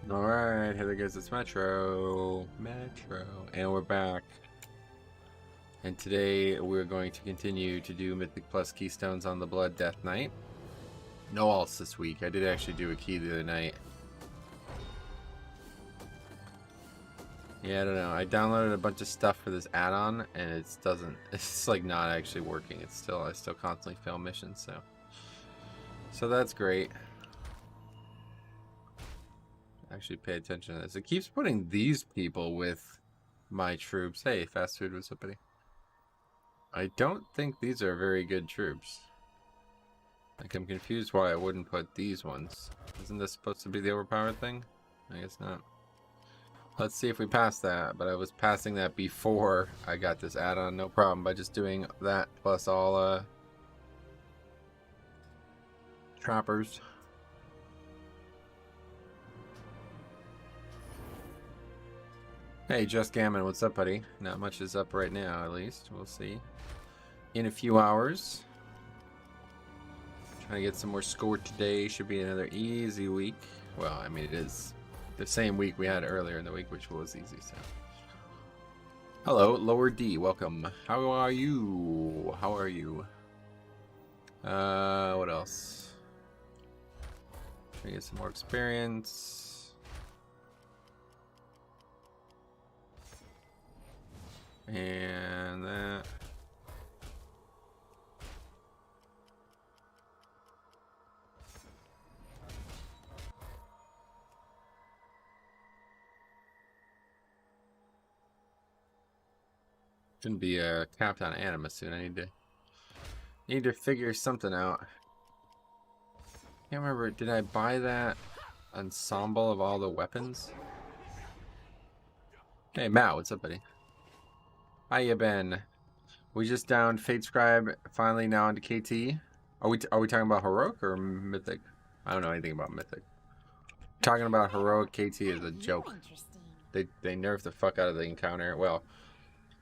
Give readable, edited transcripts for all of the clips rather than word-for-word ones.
Alright, here goes this Metro. And we're back. And today we're going to continue to do Mythic Plus Keystones on the Blood Death Knight. No alts this week. I did actually do a key the other night. Yeah, I don't know. I downloaded a bunch of stuff for this add-on and it's like not actually working. I still constantly fail missions, so that's great. Actually pay attention to this. It keeps putting these people with my troops. Hey, fast food, what's up, buddy? I don't think these are very good troops. Like, I'm confused why I wouldn't put these ones. Isn't this supposed to be the overpowered thing? I guess not. Let's see if we pass that, but I was passing that before I got this add-on, no problem, by just doing that plus all trappers. Hey, Just Gammon, what's up, buddy? Not much is up right now, at least. We'll see in a few hours. Trying to get some more score today. Should be another easy week. Well, I mean, it is the same week we had earlier in the week, which was easy, so. Hello, Lower D, welcome. How are you? How are you? What else? Trying to get some more experience. And that. Shouldn't be capped on anima soon. I need to figure something out. Can't remember. Did I buy that ensemble of all the weapons? Hey Matt, what's up, buddy? How you been? We just downed Fate Scribe. Finally now into KT. Are we talking about heroic or mythic? I don't know anything about mythic. Talking about heroic KT is a joke. They nerfed the fuck out of the encounter. Well,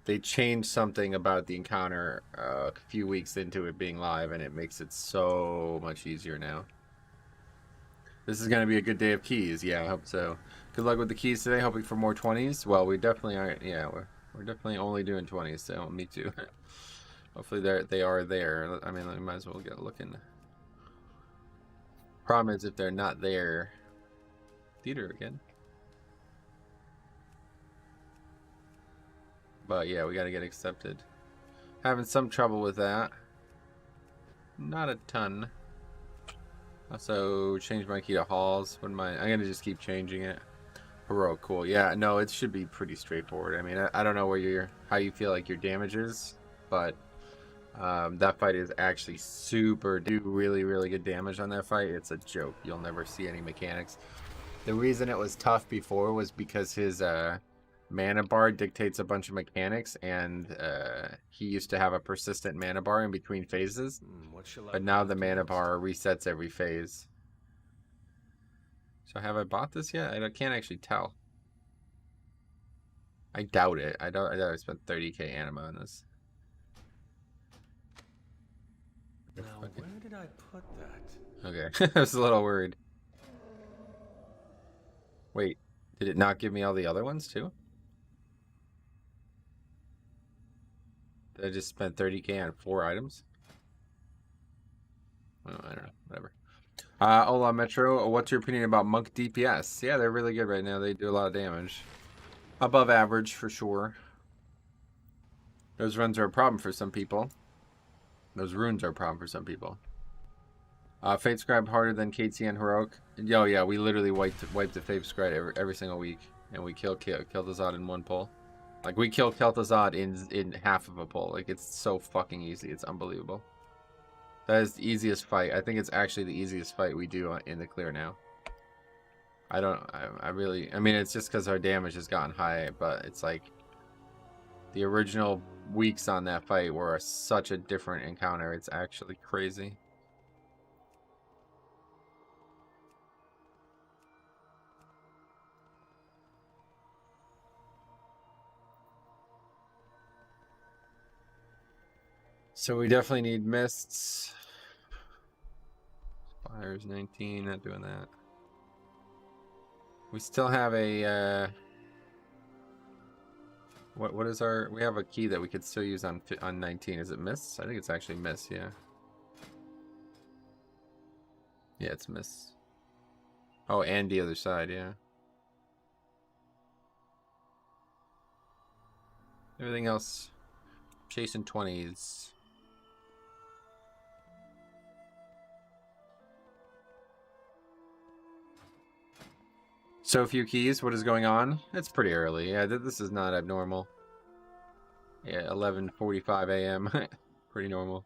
they changed something about the encounter a few weeks into it being live, and it makes it so much easier now. This is going to be a good day of keys. Yeah, I hope so. Good luck with the keys today. Hoping for more 20s. Well, we definitely aren't. Yeah, we're definitely only doing 20s, so me too. Hopefully they are there. I mean, I might as well get looking. Problem is if they're not there. Theater again. But yeah, we got to get accepted. Having some trouble with that. Not a ton. Also, change my key to halls. Wouldn't mind. I'm gonna just keep changing it. Heroic, cool. Yeah, no, it should be pretty straightforward. I mean, I don't know where how you feel like your damage is, but that fight is actually super. Do really, really good damage on that fight. It's a joke. You'll never see any mechanics. The reason it was tough before was because his mana bar dictates a bunch of mechanics, and he used to have a persistent mana bar in between phases, but now the mana bar resets every phase. So have I bought this yet? I can't actually tell. I doubt it. I doubt I spent 30k anima on this. Now, where did I put that? Okay, I was a little worried. Wait, did it not give me all the other ones too? Did I just spend 30k on 4 items? Oh, I don't know. Whatever. Hola Metro, what's your opinion about Monk DPS? Yeah, they're really good right now. They do a lot of damage. Above average for sure. Those runs are a problem for some people. Those runes are a problem for some people. Fate Scribe harder than KT and Heroic. Yo, yeah, we literally wiped the Fate Scribe every single week, and we kill Kel'Thuzad in one pull. Like, we kill Kel'Thuzad in half of a pull. Like, it's so fucking easy. It's unbelievable. That is the easiest fight. I think it's actually the easiest fight we do in the clear now. I mean, it's just because our damage has gotten high, but it's like the original weeks on that fight were such a different encounter. It's actually crazy. So we definitely need mists. Fires 19, not doing that. We still have a what is our? We have a key that we could still use on 19. Is it miss? I think it's actually miss. Yeah. Yeah, it's miss. Oh, and the other side. Yeah. Everything else, chasing 20s. So few keys. What is going on? It's pretty early. Yeah, this is not abnormal. Yeah, 11:45 a.m. Pretty normal.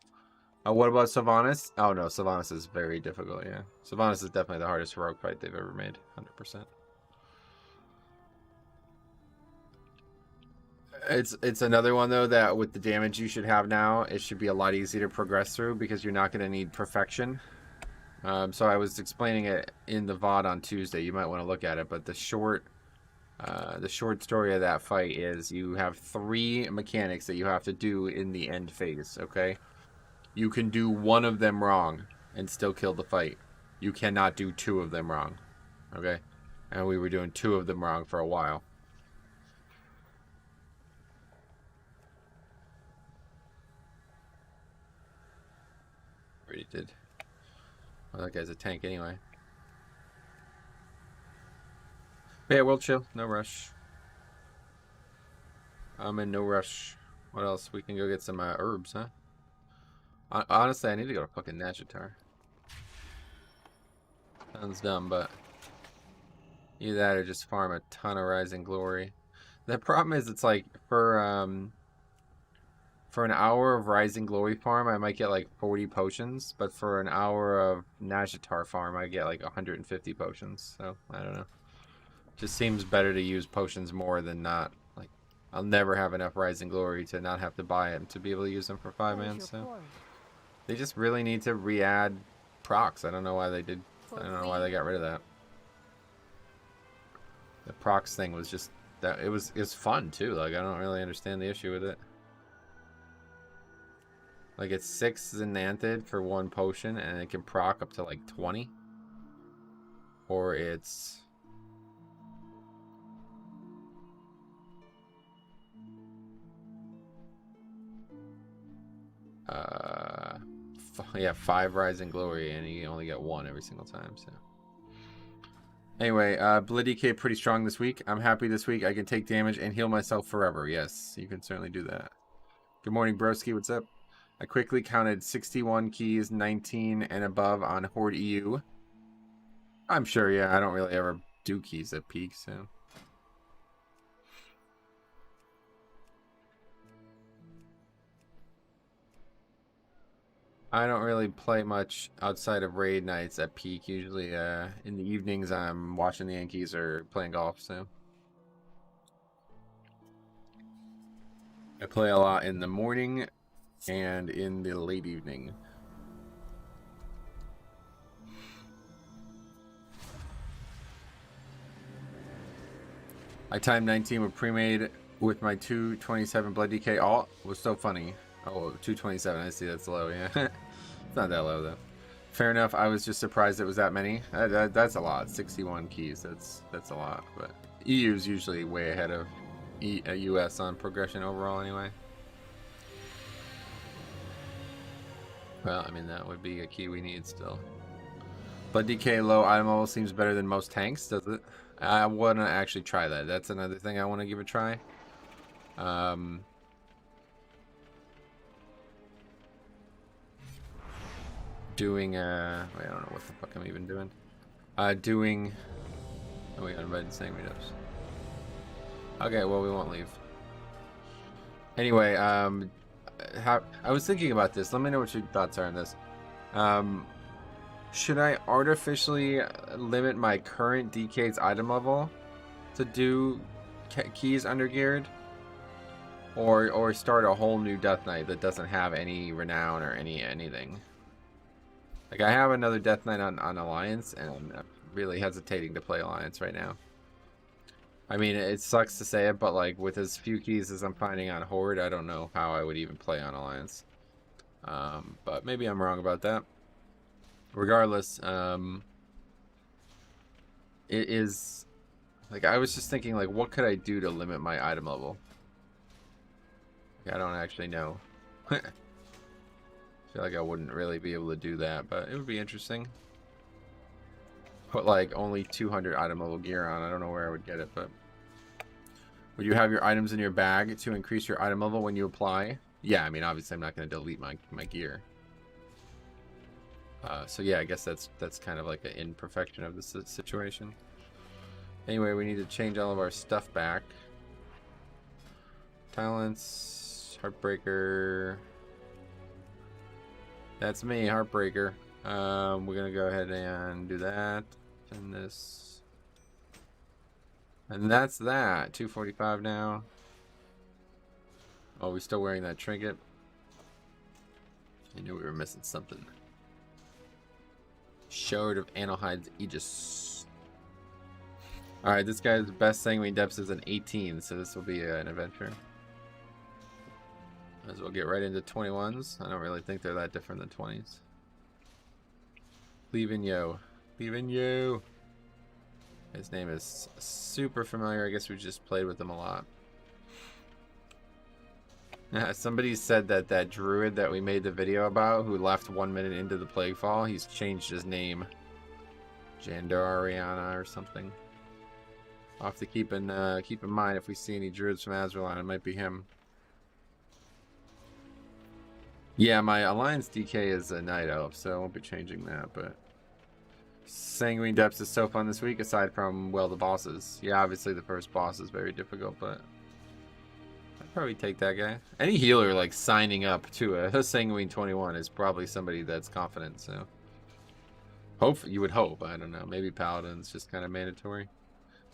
What about Sylvanas? Oh no, Sylvanas is very difficult. Yeah, Sylvanas is definitely the hardest heroic fight they've ever made. 100%. It's another one though that with the damage you should have now, it should be a lot easier to progress through because you're not going to need perfection. So I was explaining it in the VOD on Tuesday. You might want to look at it, but the short story of that fight is you have 3 mechanics that you have to do in the end phase. Okay, you can do one of them wrong and still kill the fight. You cannot do 2 of them wrong. Okay, and we were doing 2 of them wrong for a while. Already did. Well, that guy's a tank anyway. Yeah, we'll chill. No rush. I'm in no rush. What else? We can go get some herbs, huh? Honestly, I need to go to fucking Nashitar. Sounds dumb, but either that or just farm a ton of Rising Glory. The problem is, it's like for an hour of Rising Glory farm, I might get like 40 potions, but for an hour of Nashitar farm, I get like 150 potions. So I don't know. Just seems better to use potions more than not. Like, I'll never have enough Rising Glory to not have to buy them to be able to use them for 5 man. So they just really need to re-add procs. I don't know why they did. I don't know why they got rid of that. The procs thing was just that it was fun too. Like, I don't really understand the issue with it. Like, it's 6 Xanthid for 1 potion, and it can proc up to like 20. Or it's yeah, 5 Rising Glory, and you only get 1 every single time. So anyway, Blood DK pretty strong this week. I'm happy this week I can take damage and heal myself forever. Yes, you can certainly do that. Good morning, broski. What's up? I quickly counted 61 keys, 19 and above on Horde EU. I'm sure, yeah, I don't really ever do keys at peak, so. I don't really play much outside of raid nights at peak. Usually in the evenings I'm watching the Yankees or playing golf, so. I play a lot in the morning and in the late evening. I timed 19 with pre-made with my 227 Blood DK alt. It was so funny. Oh, 227. I see that's low, yeah. It's not that low, though. Fair enough. I was just surprised it was that many. That's a lot. 61 keys. That's a lot. But EU is usually way ahead of US on progression overall anyway. Well, I mean, that would be a key we need still. Blood DK low item level seems better than most tanks, does it? I want to actually try that. That's another thing I want to give a try. Doing wait, I don't know what the fuck I'm even doing. Doing. Oh, we got invited saying meetups. Okay, well, we won't leave. Anyway, I was thinking about this. Let me know what your thoughts are on this. Should I artificially limit my current DK's item level to do keys undergeared? Or start a whole new Death Knight that doesn't have any renown or anything? Like, I have another Death Knight on Alliance, and I'm really hesitating to play Alliance right now. I mean, it sucks to say it, but like with as few keys as I'm finding on Horde, I don't know how I would even play on Alliance. But maybe I'm wrong about that. Regardless, it is Like, I was just thinking, like, what could I do to limit my item level? Like, I don't actually know. I feel like I wouldn't really be able to do that, but it would be interesting. Put, like, only 200 item level gear on. I don't know where I would get it, but... Would you have your items in your bag to increase your item level when you apply? Yeah, I mean, obviously I'm not going to delete my gear. So yeah, I guess that's kind of like an imperfection of the situation. Anyway, we need to change all of our stuff back. Talents, Heartbreaker. That's me, Heartbreaker. We're gonna go ahead and do that. And this. And that's that. 245 now. Oh, we still wearing that trinket? I knew we were missing something. Shard of Analhyde's Aegis. Alright, this guy's best sanguine depths is an 18, so this will be an adventure. Might as well get right into 21s. I don't really think they're that different than 20s. Leaving Yo. Leaving Yo. His name is super familiar. I guess we just played with him a lot. Somebody said that that druid that we made the video about, who left 1 minute into the Plaguefall, he's changed his name. Jandariana or something. I'll have to keep in mind if we see any druids from Azralan, it might be him. Yeah, my Alliance DK is a Night Elf, so I won't be changing that, but... Sanguine Depths is so fun this week, aside from, well, the bosses. Yeah, obviously the first boss is very difficult, but... I'd probably take that guy. Any healer, like, signing up to a Sanguine 21 is probably somebody that's confident, so... You would hope, I don't know. Maybe Paladin's just kind of mandatory.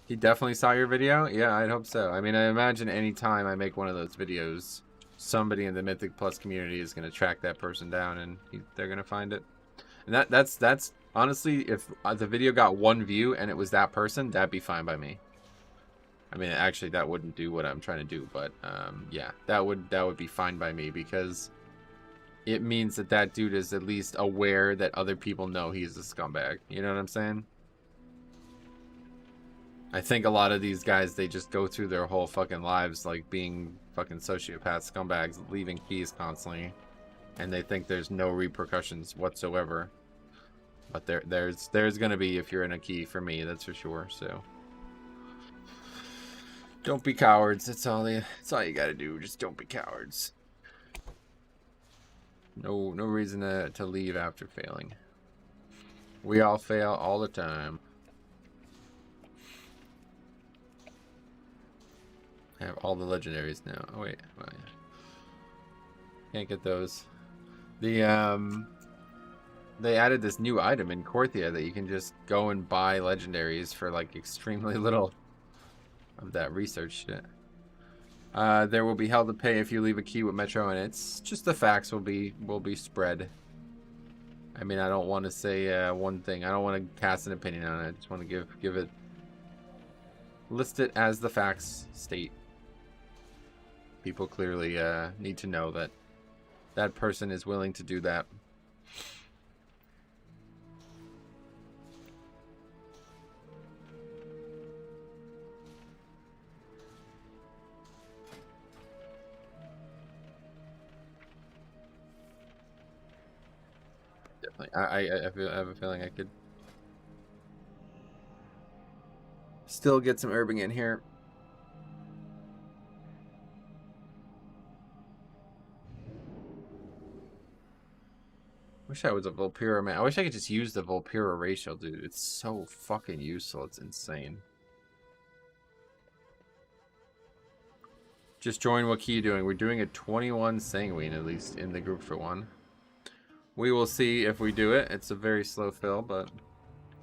He definitely saw your video? Yeah, I'd hope so. I mean, I imagine any time I make one of those videos, somebody in the Mythic Plus community is going to track that person down, and they're going to find it. And that's honestly, if the video got 1 view and it was that person, that'd be fine by me. I mean, actually, that wouldn't do what I'm trying to do, but yeah, that would be fine by me, because it means that that dude is at least aware that other people know he's a scumbag. You know what I'm saying? I think a lot of these guys, they just go through their whole fucking lives like being fucking sociopath scumbags, leaving keys constantly, and they think there's no repercussions whatsoever. But there's gonna be if you're in a key, for me, that's for sure. So don't be cowards. That's all you gotta do. Just don't be cowards. No reason to leave after failing. We all fail all the time. I have all the legendaries now. Oh wait, well, yeah. Can't get those. They added this new item in Korthia that you can just go and buy legendaries for like extremely little of that research shit. There will be hell to pay if you leave a key with Metro, and it's just the facts will be spread. I mean, I don't want to say one thing. I don't want to cast an opinion on it. I just want to give it, list it as the facts state. People clearly need to know that that person is willing to do that. Definitely. I have a feeling I could still get some herbing in here. Wish I was a Vulpera, man. I wish I could just use the Vulpera ratio, dude. It's so fucking useful. It's insane. Just join. What key you doing? We're doing a 21 Sanguine, at least in the group for one. We will see if we do it. It's a very slow fill, but...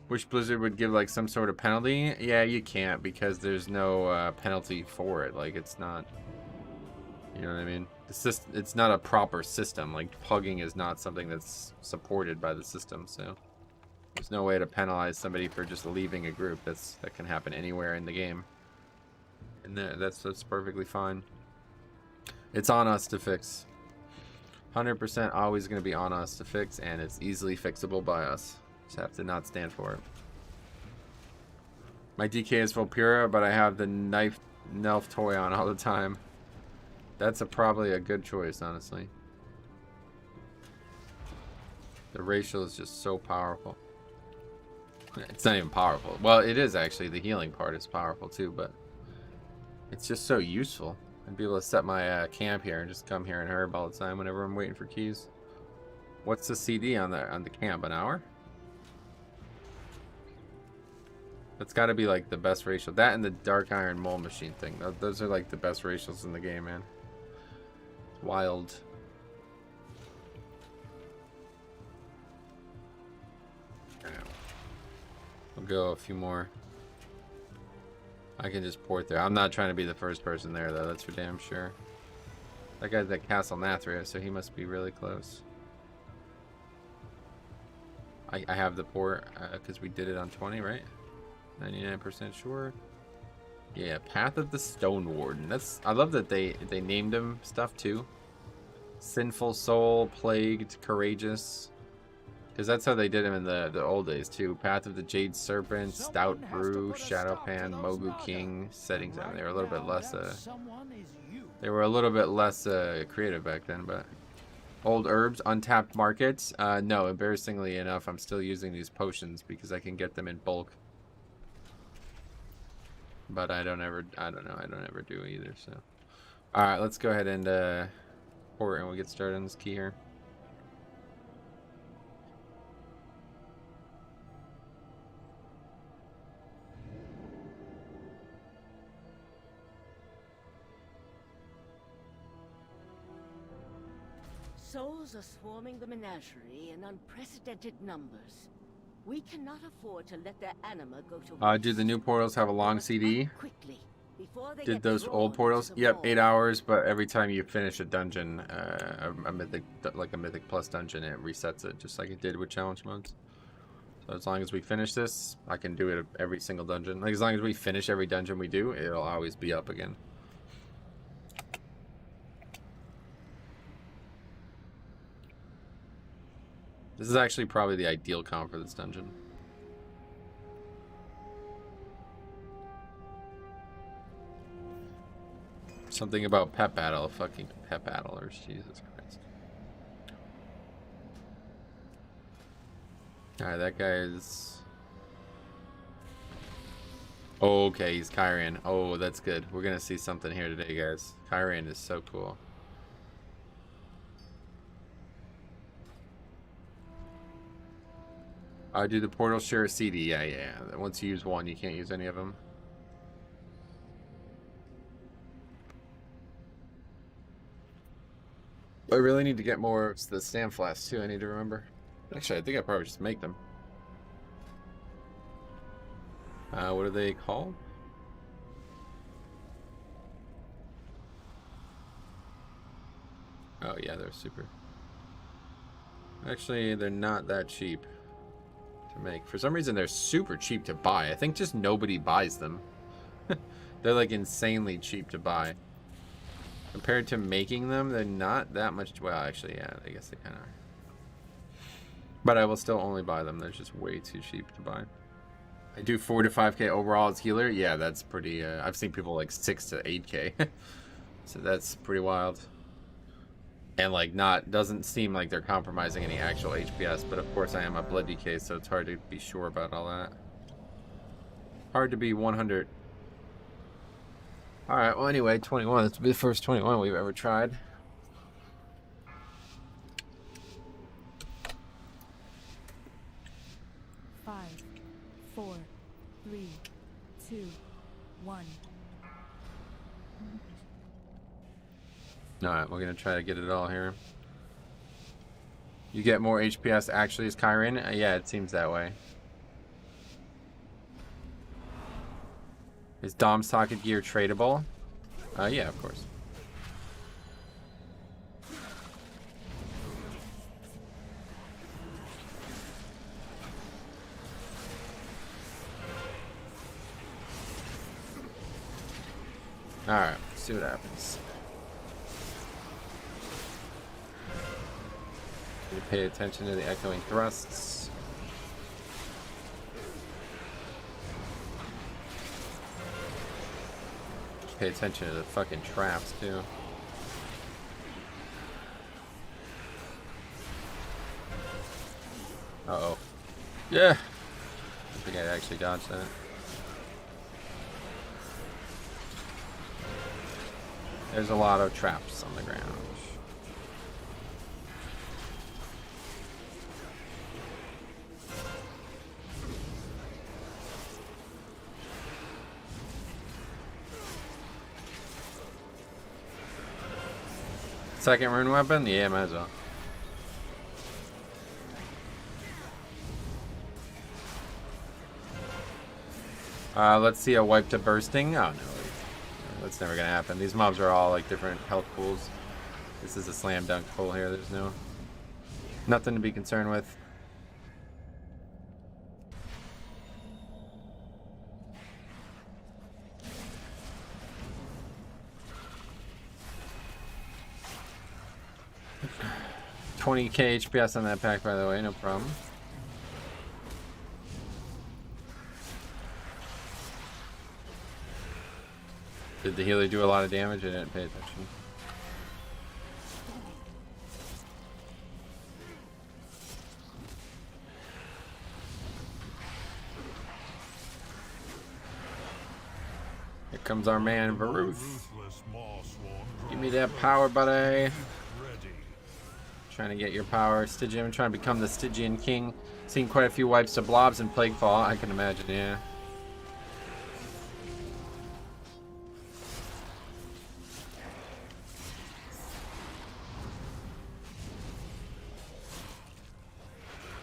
Wish Blizzard would give, like, some sort of penalty. Yeah, you can't, because there's no penalty for it. Like, it's not... You know what I mean? It's not a proper system. Like, pugging is not something that's supported by the system, so... There's no way to penalize somebody for just leaving a group. That can happen anywhere in the game. And that's perfectly fine. It's on us to fix. 100% always going to be on us to fix, and it's easily fixable by us. Just have to not stand for it. My DK is Volpura, but I have the Nelf toy on all the time. That's probably a good choice, honestly. The racial is just so powerful. It's not even powerful. Well, it is actually. The healing part is powerful too, but it's just so useful. I'd be able to set my camp here and just come here and herb all the time whenever I'm waiting for keys. What's the CD on the camp? An hour? That's got to be like the best racial. That and the Dark Iron Mole Machine thing. Those are like the best racials in the game, man. It's wild. We'll go a few more. I can just port there. I'm not trying to be the first person there, though. That's for damn sure. That guy's at Castle Nathria, so he must be really close. I have the port because we did it on 20, right? 99% sure. Yeah, Path of the Stone Warden. I love that they named him stuff too. Sinful Soul, Plagued, Courageous. Because that's how they did him in the old days too. Path of the Jade Serpent, Stout Brew, Shadowpan, Mogu King, Settings. I mean, they were a little bit less. Creative back then, but. Old herbs, untapped markets. No, embarrassingly enough, I'm still using these potions because I can get them in bulk. But I don't ever do either. So, all right, let's go ahead and port, and we'll get started on this key here. Souls are swarming the menagerie in unprecedented numbers. We cannot afford to let their anima go to Do the new portals have a long CD? Did those old portals? Yep, 8 hours, but every time you finish a dungeon, a mythic, like a Mythic Plus dungeon, it resets it, just like it did with challenge modes. So as long as we finish this, I can do it every single dungeon. Like as long as we finish every dungeon we do, it'll always be up again. This is actually probably the ideal comp for this dungeon. Something about pep battle, fucking pep battlers, Jesus Christ. Alright, that guy is... Oh, okay, he's Kyrian. Oh, that's good. We're gonna see something here today, guys. Kyrian is so cool. Do the portals share a CD? Yeah. Once you use one, you can't use any of them. I really need to get more of the stand flasks too. I need to remember. Actually, I think I probably just make them. What are they called? Oh yeah, they're super. Actually, they're not that cheap to make. For some reason, they're super cheap to buy. I think just nobody buys them. They're like insanely cheap to buy. Compared to making them, they're not that much. Well, actually, yeah, I guess they kind of are. But I will still only buy them. They're just way too cheap to buy. I do 4 to 5k overall as healer. Yeah, that's pretty. I've seen people like 6 to 8k. So that's pretty wild. And like doesn't seem like they're compromising any actual HPS, but of course I am a blood DK, so it's hard to be sure about all that. Hard to be 100. All right, well anyway, 21. This will be the first 21 we've ever tried. Five, 4, 3, 2, 1. Alright, we're gonna try to get it all here. You get more HPS actually as Kyrian? Yeah, it seems that way. Is Dom socket gear tradable? Yeah, of course. Alright, let's see what happens. You pay attention to the echoing thrusts. pay attention to the fucking traps too. Uh-oh. Yeah! I think I actually dodged that. There's a lot of traps on the ground. Second rune weapon? Yeah, might as well. Let's see a wipe to bursting. Oh no, that's never gonna happen. These mobs are all like different health pools. This is a slam dunk pull here. There's nothing to be concerned with. $20k HPS on that pack, by the way, no problem. Did the healer do a lot of damage? I didn't pay attention. Here comes our man, Varuth. Give me that power, buddy. Trying to get your power, Stygian. Trying to become the Stygian king. Seen quite a few wipes to blobs and Plaguefall, I can imagine, yeah.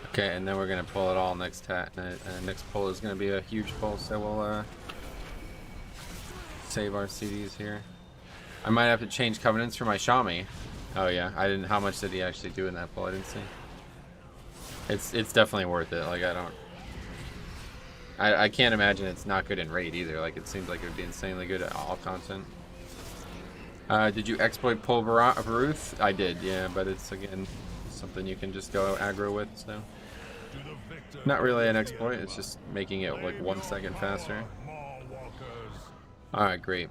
Okay, and then we're gonna pull it all next next pull is gonna be a huge pull, so we'll save our CDs here. I might have to change covenants for my Shami. Oh yeah, I didn't. How much did he actually do in that pull? I didn't see. It's definitely worth it. Like I can't imagine it's not good in raid either. Like it seems like it would be insanely good at all content. Did you exploit pull Varuth? I did, yeah, but it's again something you can just go aggro with. So not really an exploit. It's just making it like 1 second faster. All right, great.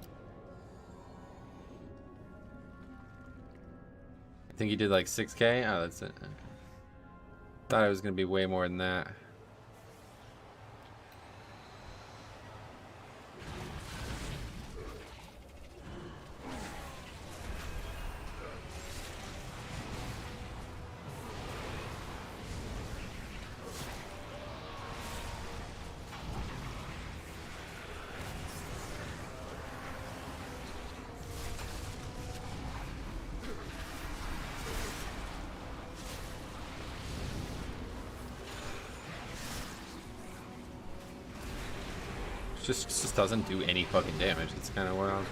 I think he did like 6k. Oh, that's it. Thought it was gonna be way more than that. Just doesn't do any fucking damage. It's kind of wild.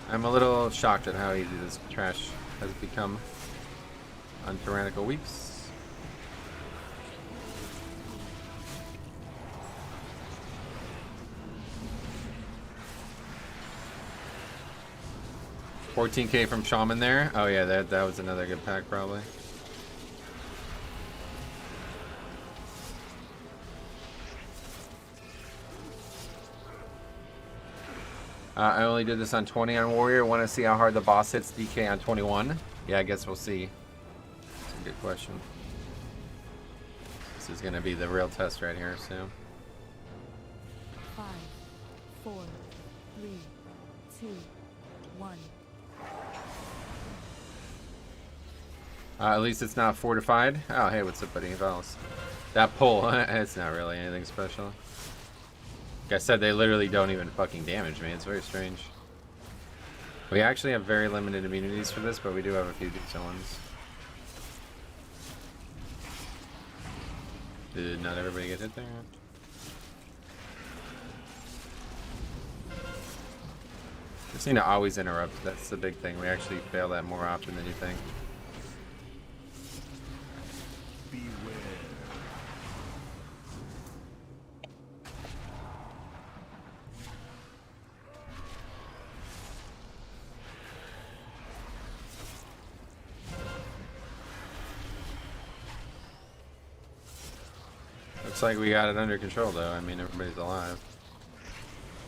I'm a little shocked at how easy this trash has become on Tyrannical Weeks. $14k from Shaman there. Oh yeah, that was another good pack probably. I only did this on 20 on Warrior. Want to see how hard the boss hits DK on 21? Yeah, I guess we'll see. That's a good question. This is going to be the real test right here, so. 5, 4, 3, 2, 1. At least it's not fortified. Oh, hey, what's up, buddy? Vals. That pull, it's not really anything special. Like I said, they literally don't even fucking damage me. It's very strange. We actually have very limited immunities for this, but we do have a few decent ones. Did not everybody get hit there? Just need to always interrupt. That's the big thing. We actually fail that more often than you think. Looks like we got it under control though. I mean, everybody's alive.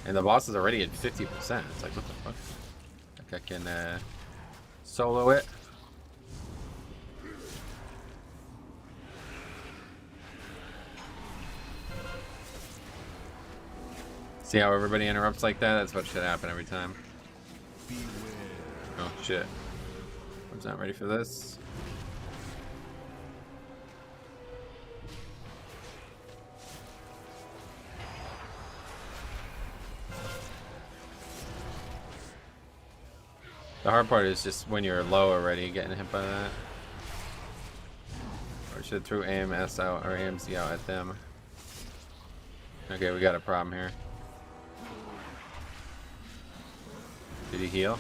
And the boss is already at 50%. It's like, what the fuck? Like I can solo it. See how everybody interrupts like that? That's what should happen every time. Oh shit. I was not ready for this. The hard part is just when you're low already, getting hit by that. Or should throw AMS out or AMC out at them. Okay, we got a problem here. Did he heal?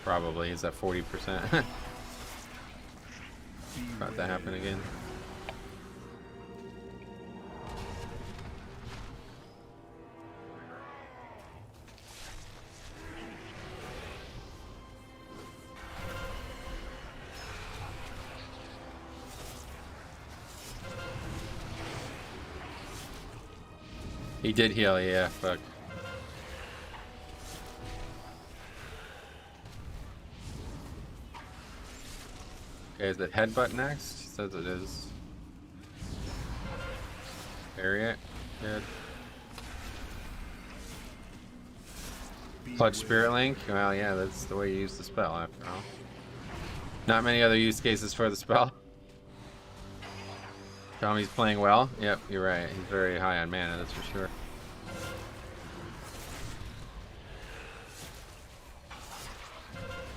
Probably. He's at 40%. About to happen again. He did heal, yeah, fuck. Okay, is it headbutt next? He says it is. Parry it. Good. Clutch Spirit Link? Well, yeah, that's the way you use the spell, after all. Not many other use cases for the spell. Tommy's playing well. Yep, you're right. He's very high on mana, that's for sure.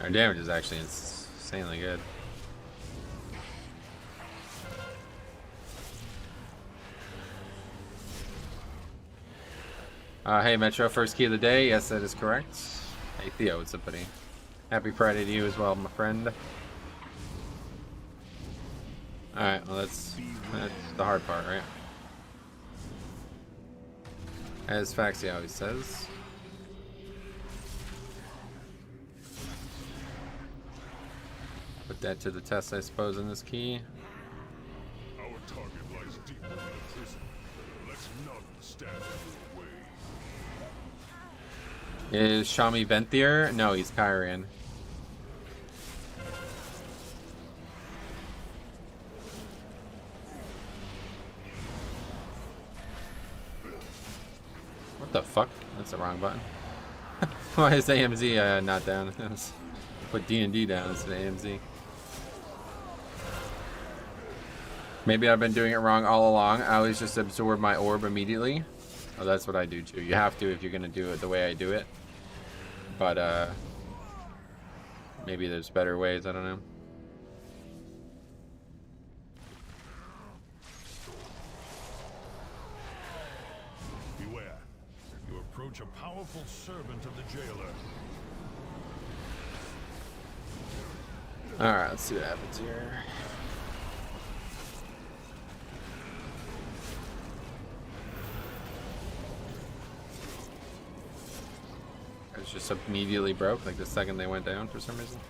Our damage is actually insanely good. Hey Metro, first key of the day. Yes, that is correct. Hey Theo, what's up, buddy? Happy Friday to you as well, my friend. Alright, well that's the hard part, right? As Faxi always says. Put that to the test, I suppose, in this key. Our target lies deep within a prison. Let's not stand in the way. Is Shami Venthier? No, he's Kyrian. What the fuck? That's the wrong button. Why is AMZ not down? Put D&D down instead of AMZ. Maybe I've been doing it wrong all along. I always just absorb my orb immediately. Oh, that's what I do too. You have to if you're gonna do it the way I do it. But maybe there's better ways, I don't know. Beware. You approach a powerful servant of the jailer. Alright, let's see what happens here. It's just immediately broke, like the second they went down for some reason.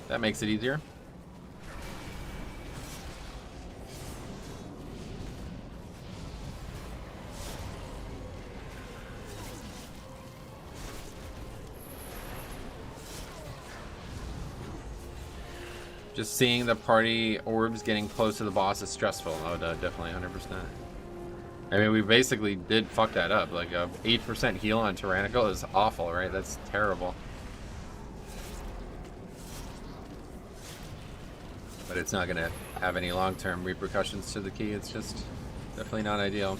That makes it easier. Just seeing the party orbs getting close to the boss is stressful. Oh, definitely 100%. I mean, we basically did fuck that up. Like a 8% heal on Tyrannical is awful, right? That's terrible. But it's not gonna have any long-term repercussions to the key. It's just definitely not ideal.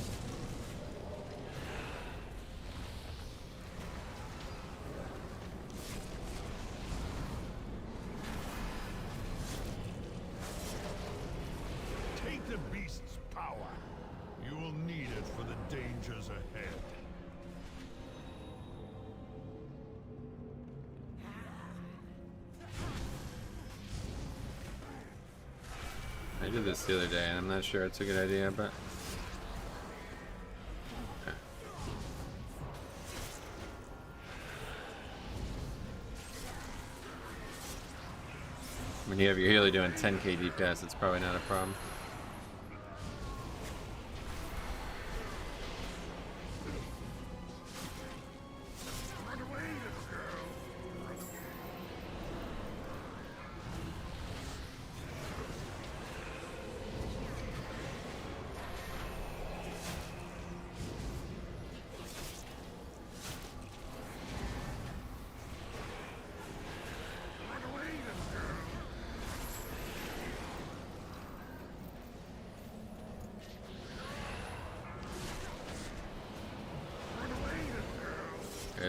Take the beast's power. You will need it for the dangers ahead. I did this the other day, and I'm not sure it's a good idea, but... Okay. When you have your healer doing 10k DPS, it's probably not a problem.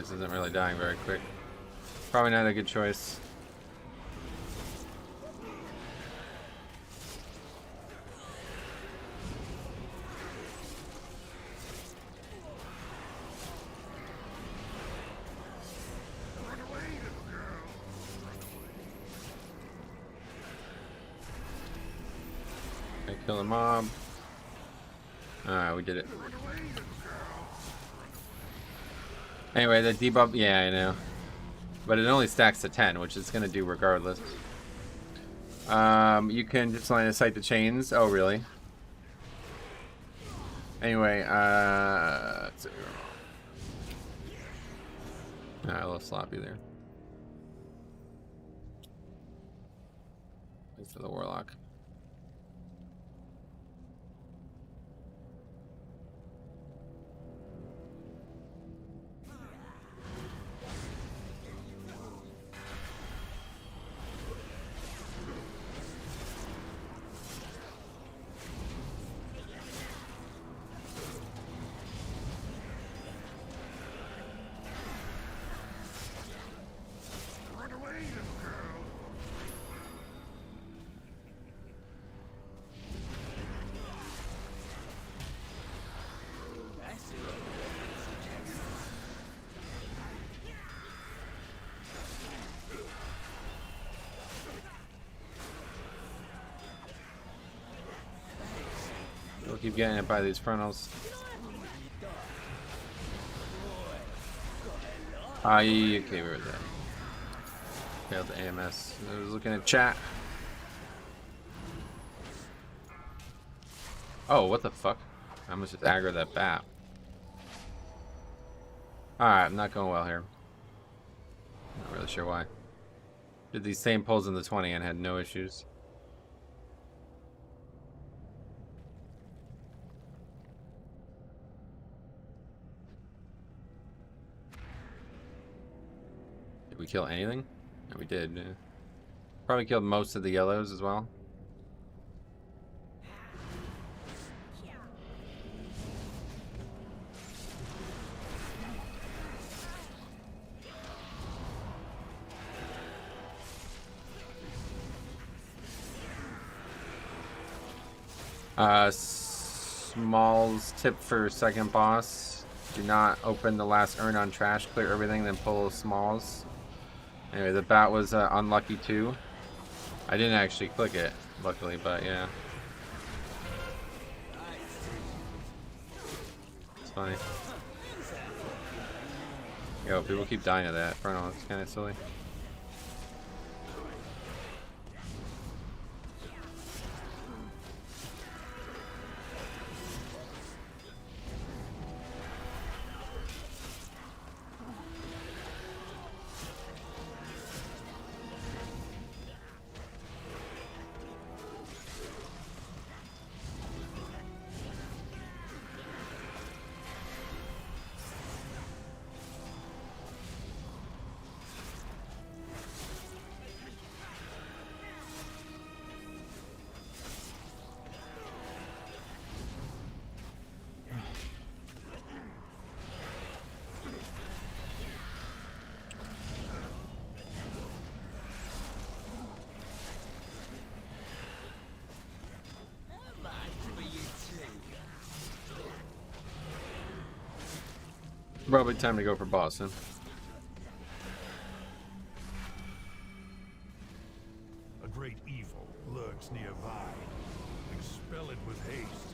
This isn't really dying very quick. Probably not a good choice. Okay, kill a mob. Alright, we did it. Anyway, the debuff, yeah, I know. But it only stacks to 10, which it's going to do regardless. You can just line of sight the chains. Oh, really? Anyway, a little sloppy there. Thanks for the warlock. We'll keep getting it by these frontals. Okay, we were there. Failed the AMS. I was looking at chat. Oh, what the fuck? I almost just aggro that bat. Alright, I'm not going well here. Not really sure why. Did these same pulls in the 20 and had no issues. Did we kill anything? No, we did. Yeah. Probably killed most of the yellows as well. Small's tip for second boss: do not open the last urn on trash, clear everything, then pull Smalls. Anyway, the bat was unlucky too. I didn't actually click it, luckily, but yeah. It's funny. Yo, people keep dying of that. Frontal, it's kind of silly. Probably time to go for Boston. A great evil lurks nearby. Expel it with haste.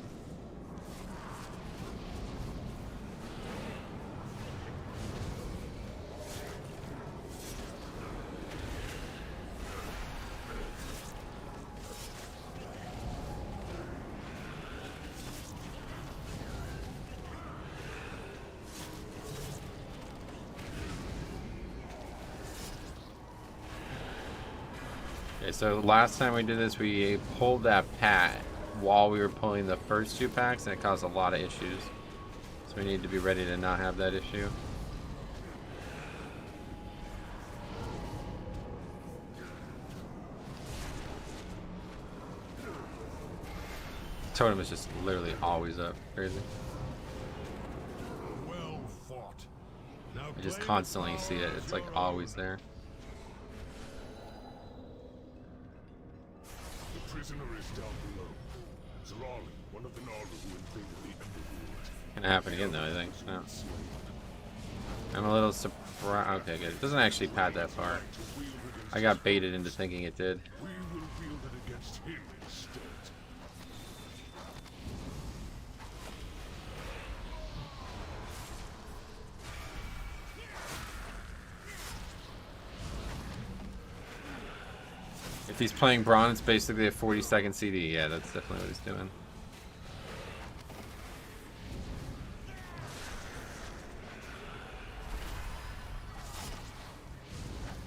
Okay, so last time we did this, we pulled that pat while we were pulling the first two packs, and it caused a lot of issues. So we need to be ready to not have that issue. Totem is just literally always up. Crazy. Well fought. Now I just constantly see it. It's like always there. The prisoner is down below. Zerali, one of the Naru who invaded the Underworld. Gonna happen again though, I think. No. I'm a little surprised. Okay, good. It doesn't actually pad that far. I got baited into thinking it did. We will wield it against him instead. If he's playing Braun, it's basically a 40-second CD. Yeah, that's definitely what he's doing.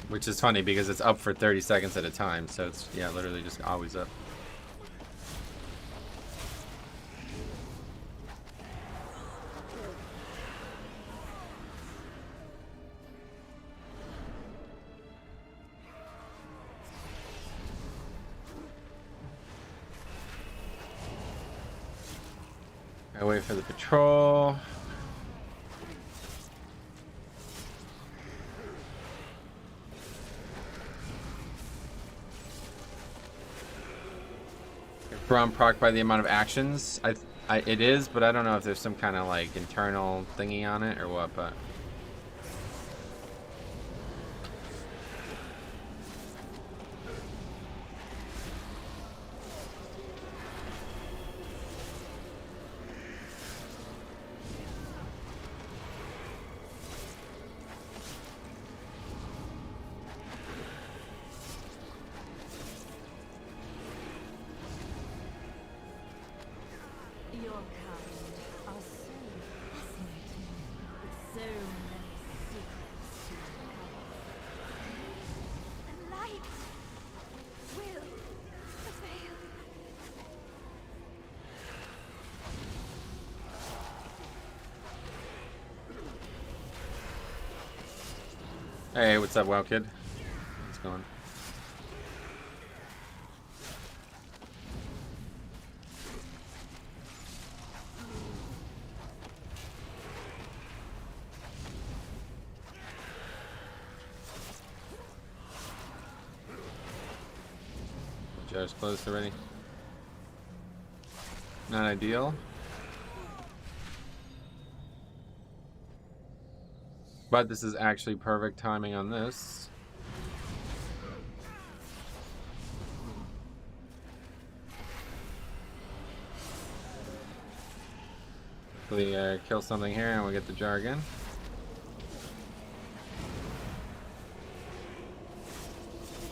Which is funny because it's up for 30 seconds at a time, so it's, yeah, literally just always up. I wait for the patrol. Braun proc by the amount of actions. It is, but I don't know if there's some kind of like internal thingy on it or what. But Your kind are so fascinating, with so many secrets to uncover. The light will prevail. hey, what's up, WoW Kid? What's going on? Jar's closed already. Not ideal. But this is actually perfect timing on this. Hopefully kill something here and we'll get the jar again.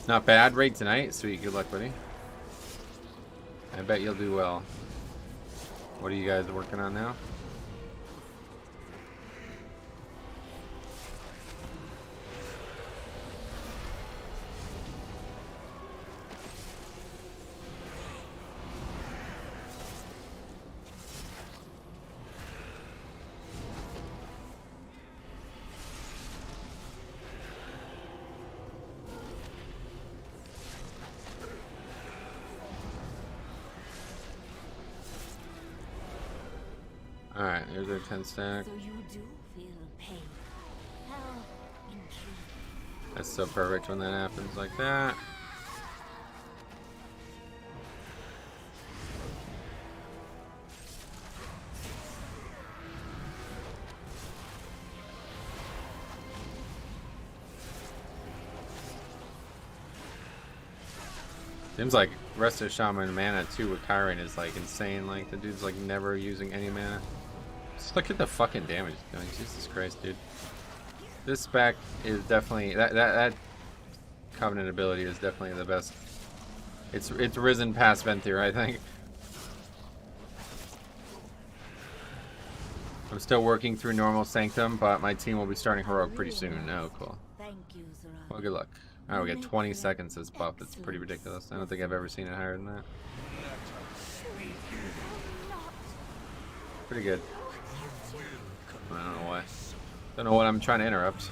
Not bad. Raid tonight. Sweet. Good luck, buddy. I bet you'll do well. What are you guys working on now? Alright, here's our 10 stack. So you do feel pain. How intriguing. That's so perfect when that happens like that. Seems like rest of Shaman mana too with Kyron is like insane. Like the dude's like never using any mana. Just look at the fucking damage he's doing. Jesus Christ, dude. This spec is definitely that Covenant ability is definitely the best. It's risen past Venthyr, I think. I'm still working through normal Sanctum, but my team will be starting Heroic pretty soon. Oh, cool. Thank you, Zerali. Well, good luck. Alright, we get 20 seconds as buff. It's pretty ridiculous. I don't think I've ever seen it higher than that. Pretty good. I don't know why. Don't know what I'm trying to interrupt.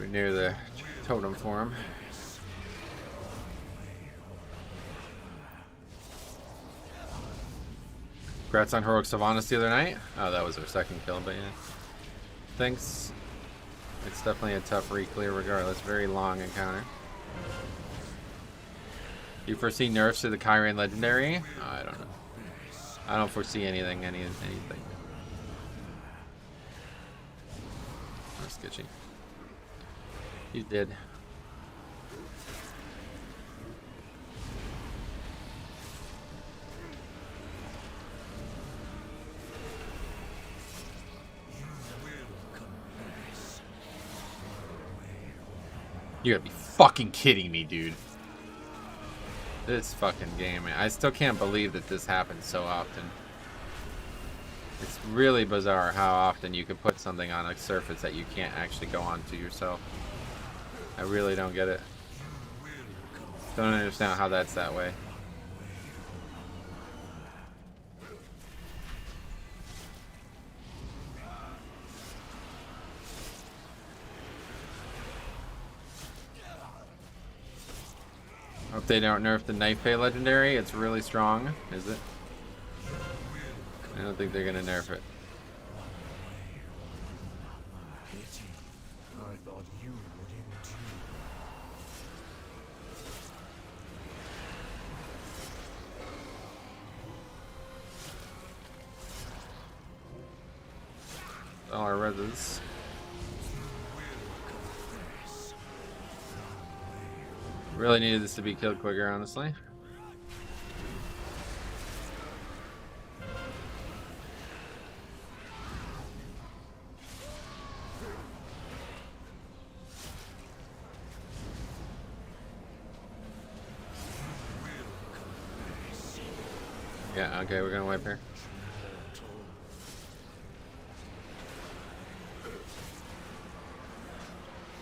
We're near the totem for him. Congrats on Heroic Sylvanas the other night. Oh, that was our second kill, but yeah. Thanks. It's definitely a tough re-clear regardless. Very long encounter. Do you foresee nerfs to the Kyrian Legendary? I don't know. I don't foresee anything. That's sketchy. He's dead. You gotta be fucking kidding me, dude. This fucking game, man. I still can't believe that this happens so often. It's really bizarre how often you can put something on a surface that you can't actually go onto yourself. I really don't get it. Don't understand how that's that way. Hope they don't nerf the Knife Pay Legendary. It's really strong, is it? I don't think they're gonna nerf it. I thought you would endure. All our reses. Really needed this to be killed quicker, honestly. Yeah, okay, we're gonna wipe here.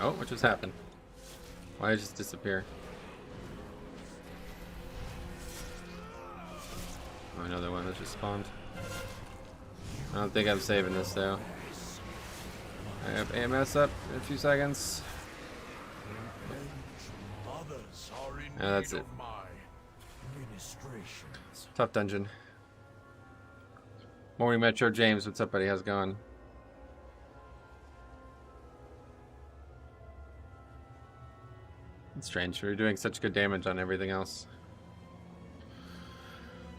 Oh, what just happened? Why did it just disappear? Oh, another one that just spawned. I don't think I'm saving this though. I have AMS up in a few seconds. Others are in Yeah, that's need it. of my ministrations. Tough dungeon. Morning Metro James, what's up, buddy? How's it going? It's strange. We're doing such good damage on everything else.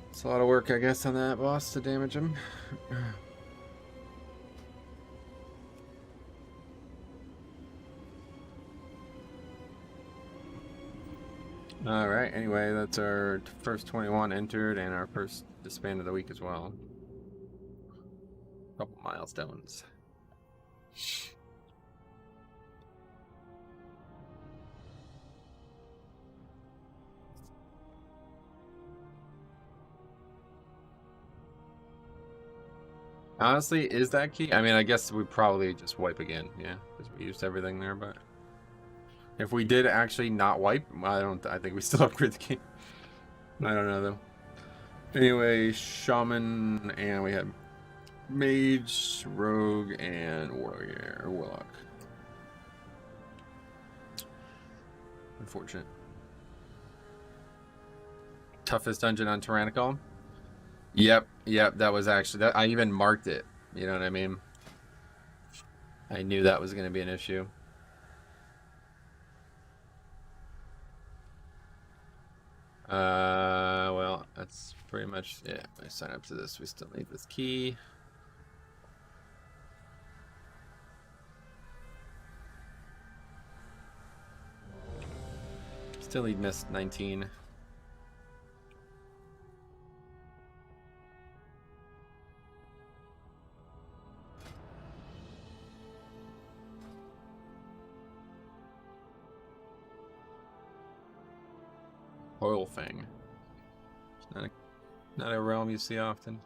It's a lot of work, I guess, on that boss to damage him. Alright, anyway, that's our first 21 entered and our first disband of the week as well. Couple milestones. Honestly, is that key? I mean, I guess we probably just wipe again, yeah, because we used everything there, but if we did actually not wipe, I think we still upgrade the game. I don't know though. Anyway, Shaman, and we had Mage, Rogue, and Warlock. Unfortunate. Toughest dungeon on Tyrannical. Yep, that was actually that. I even marked it. You know what I mean? I knew that was going to be an issue. Well, that's pretty much it. I sign up to this. We still need this key. Still need Mist 19. Oil Fang. It's not a realm you see often.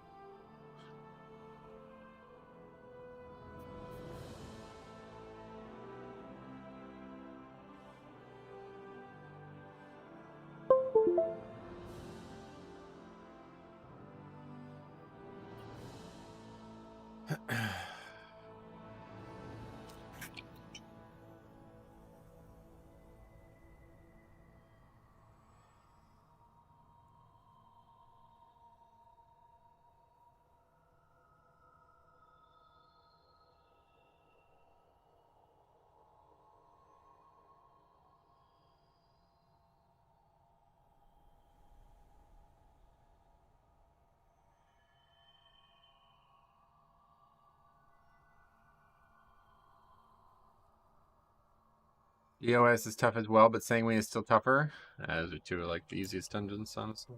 EOS is tough as well, but Sanguine is still tougher. Those are two of like the easiest dungeons, honestly.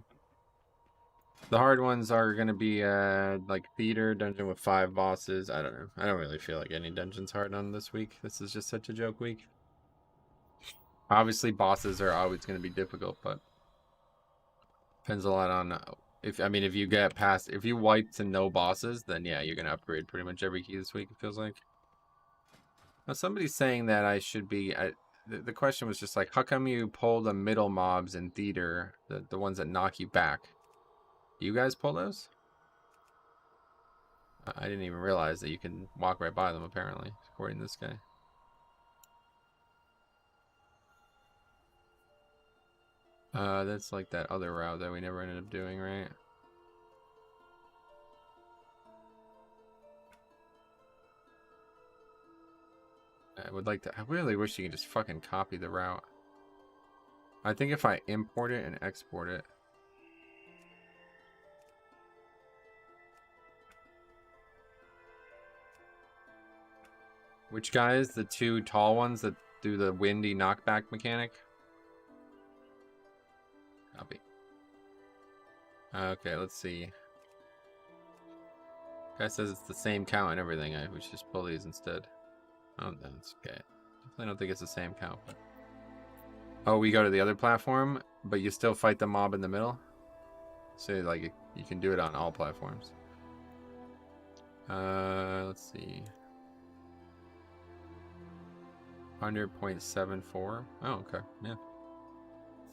The hard ones are gonna be like Theater dungeon with 5 bosses. I don't know. I don't really feel like any dungeon's hard on this week. This is just such a joke week. Obviously, bosses are always gonna be difficult, but depends a lot on if you get past, if you wipe to no bosses, then yeah, you're gonna upgrade pretty much every key this week. It feels like. Now somebody's saying that I should be. The question was just like, how come you pull the middle mobs in Theater, the ones that knock you back? Do you guys pull those? I didn't even realize that you can walk right by them, apparently, according to this guy. That's like that other route that we never ended up doing, right? I really wish you could just fucking copy the route. I think if I import it and export it. Which guys? The two tall ones that do the windy knockback mechanic? Copy. Okay, let's see. Guy says it's the same count and everything. We should just pull these instead. Oh, that's okay. Definitely don't think it's the same count. But... Oh, we go to the other platform, but you still fight the mob in the middle? So, like, you can do it on all platforms. Let's see. 100.74. Oh, okay. Yeah.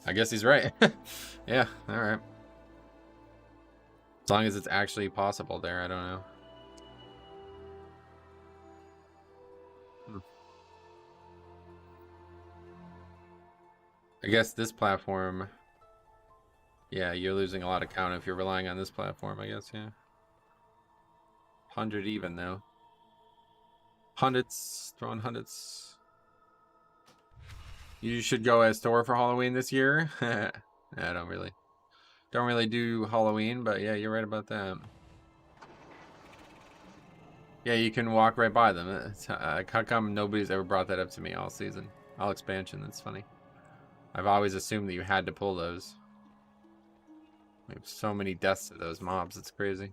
I guess he's right. Yeah, alright. As long as it's actually possible there, I don't know. I guess this platform... Yeah, you're losing a lot of count if you're relying on this platform, I guess, yeah. 100 even, though. Hundreds. Throwing hundreds. You should go as Thor for Halloween this year. I don't really do Halloween, but yeah, you're right about that. Yeah, you can walk right by them. How come nobody's ever brought that up to me all season? All expansion, that's funny. I've always assumed that you had to pull those. We have so many deaths to those mobs, it's crazy.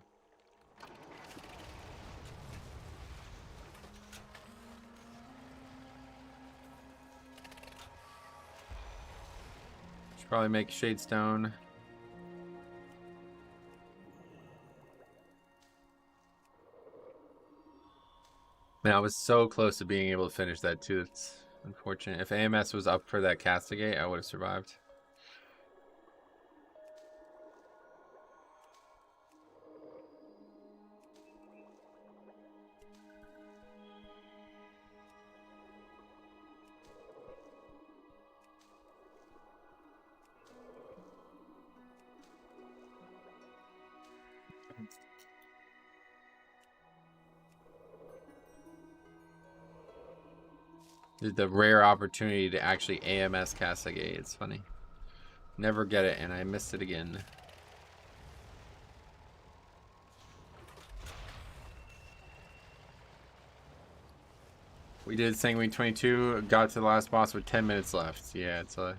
Should probably make Shadestone. Man, I was so close to being able to finish that too. It's unfortunate. If AMS was up for that Castigate, I would have survived. The rare opportunity to actually AMS Castigate. It's funny. Never get it, and I missed it again. We did Sanguine 22, got to the last boss with 10 minutes left. Yeah, it's a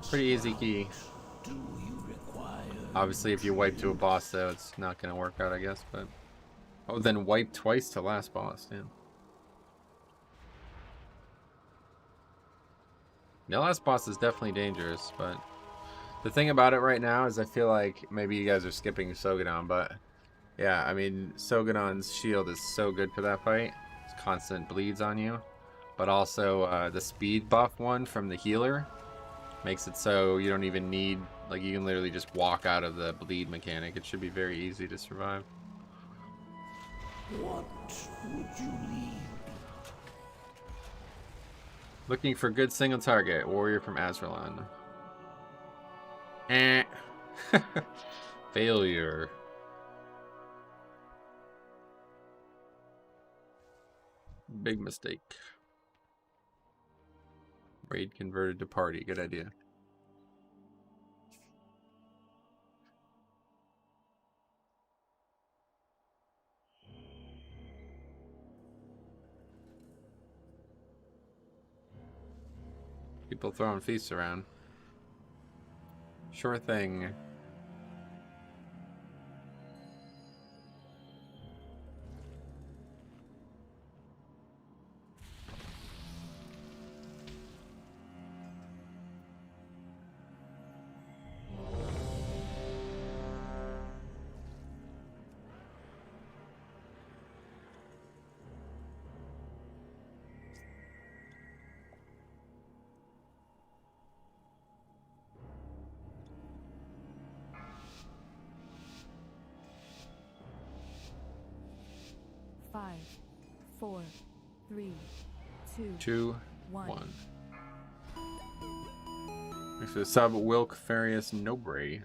pretty easy key. Obviously, if you wipe to a boss, though, it's not going to work out, I guess. But oh, then wipe twice to last boss. Damn. The last boss is definitely dangerous, but the thing about it right now is I feel like maybe you guys are skipping Sogadon, but yeah, I mean, Sogadon's shield is so good for that fight. It's constant bleeds on you, but also the speed buff one from the healer makes it so you don't even need, like, you can literally just walk out of the bleed mechanic. It should be very easy to survive. What would you leave? Looking for good single target. Warrior from Azralan. Eh. Failure. Big mistake. Raid converted to party. Good idea. People throwing feasts around. Sure thing. Five, 4, 3, 2, 2, 1. 1. Next to the sub, Wilk Farius Nobre.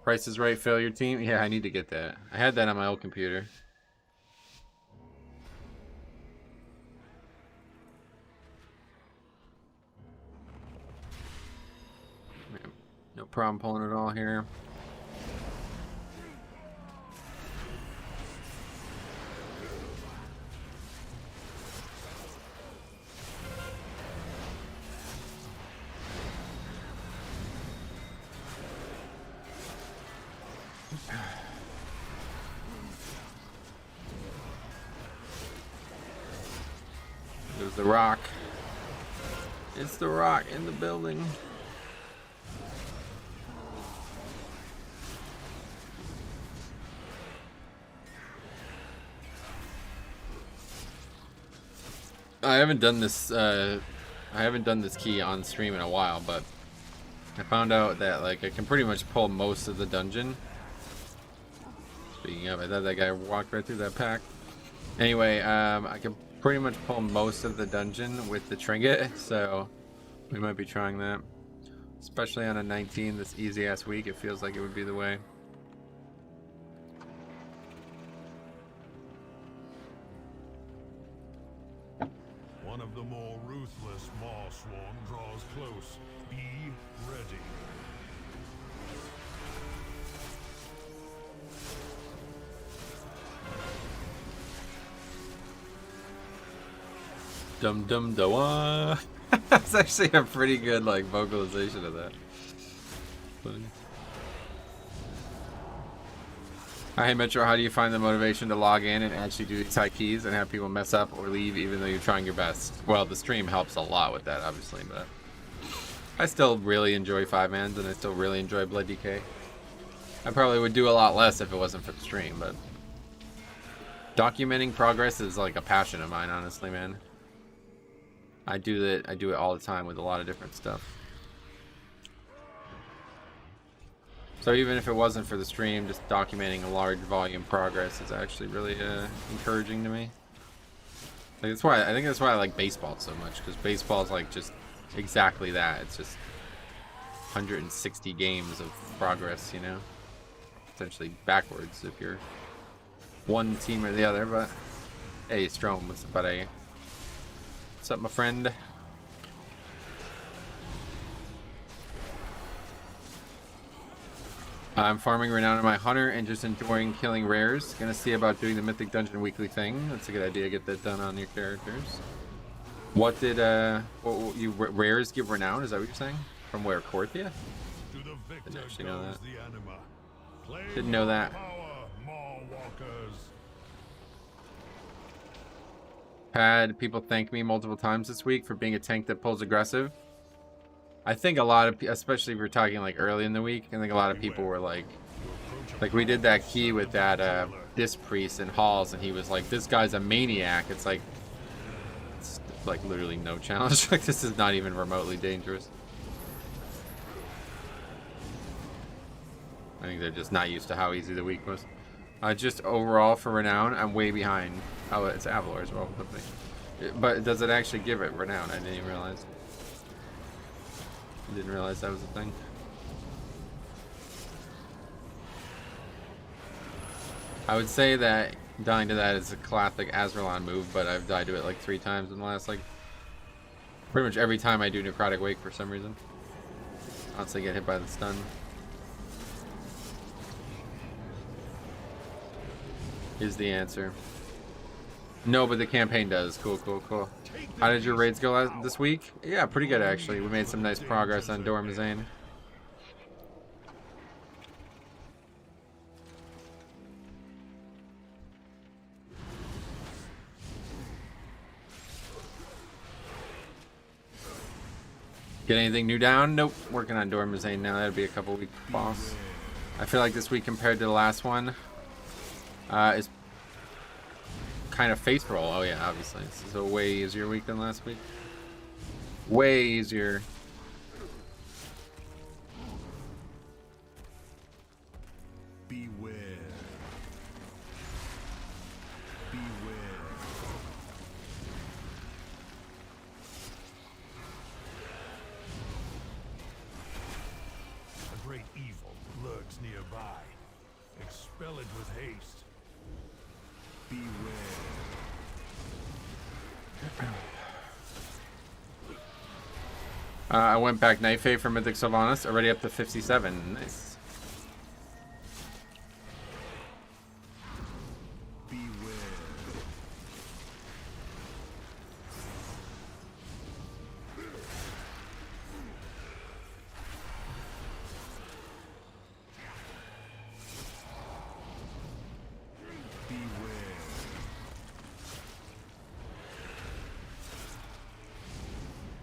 Price is Right, failure team. Yeah, I need to get that. I had that on my old computer. No problem pulling it all here. There's the rock. It's the rock in the building. I haven't done this key on stream in a while, but I found out that like I can pretty much pull most of the dungeon. Speaking of, I thought that guy walked right through that pack. Anyway, I can pretty much pull most of the dungeon with the trinket, so we might be trying that. Especially on a 19 this easy ass week, it feels like it would be the way. One of the more ruthless Maw Swarm draws close. Be ready. Dum dum da wah. That's actually a pretty good like vocalization of that. Funny. Hi Metro, how do you find the motivation to log in and actually do these high keys and have people mess up or leave even though you're trying your best? Well, the stream helps a lot with that, obviously, but I still really enjoy 5-mans and I still really enjoy Blood DK. I probably would do a lot less if it wasn't for the stream, but documenting progress is like a passion of mine, honestly, man. I do it all the time with a lot of different stuff. So even if it wasn't for the stream, just documenting a large volume progress is actually really encouraging to me. Like I think that's why I like baseball so much, because baseball is like just exactly that. It's just 160 games of progress, you know, essentially backwards if you're one team or the other. But hey, Strom, what's up, buddy? What's up, my friend? I'm farming renown in my hunter and just enjoying killing rares. Gonna see about doing the Mythic Dungeon weekly thing. That's a good idea. Get that done on your characters. What did rares give renown? Is that what you're saying? From where, Korthia? Didn't actually know that. Didn't know that. Had people thank me multiple times this week for being a tank that pulls aggressive. I think a lot of, especially if we're talking like early in the week, I think a lot of people were like we did that key with that Disc Priest in Halls, and he was like, this guy's a maniac. It's like literally no challenge. Like, this is not even remotely dangerous. I think they're just not used to how easy the week was. Just overall for renown, I'm way behind. Oh, it's Avalor as well. But does it actually give it renown? I didn't even realize. I didn't realize that was a thing. I would say that dying to that is a classic Azralan move, but I've died to it like 3 times in the last, like, pretty much every time I do Necrotic Wake for some reason. Once I get hit by the stun. Is the answer. No, but the campaign does. Cool, cool, cool. How did your raids go this week? Yeah, pretty good actually. We made some nice progress on Dormazane. Get anything new down? Nope. Working on Dormazane now. That'd be a couple week boss. I feel like this week compared to the last one is kind of face roll. Oh yeah, obviously. This is a way easier week than last week. Way easier. Beware. Beware. A great evil lurks nearby. Expel it with haste. Beware. I went back Night Fae for Mythic Sylvanas, already up to 57. Nice. Beware. Beware.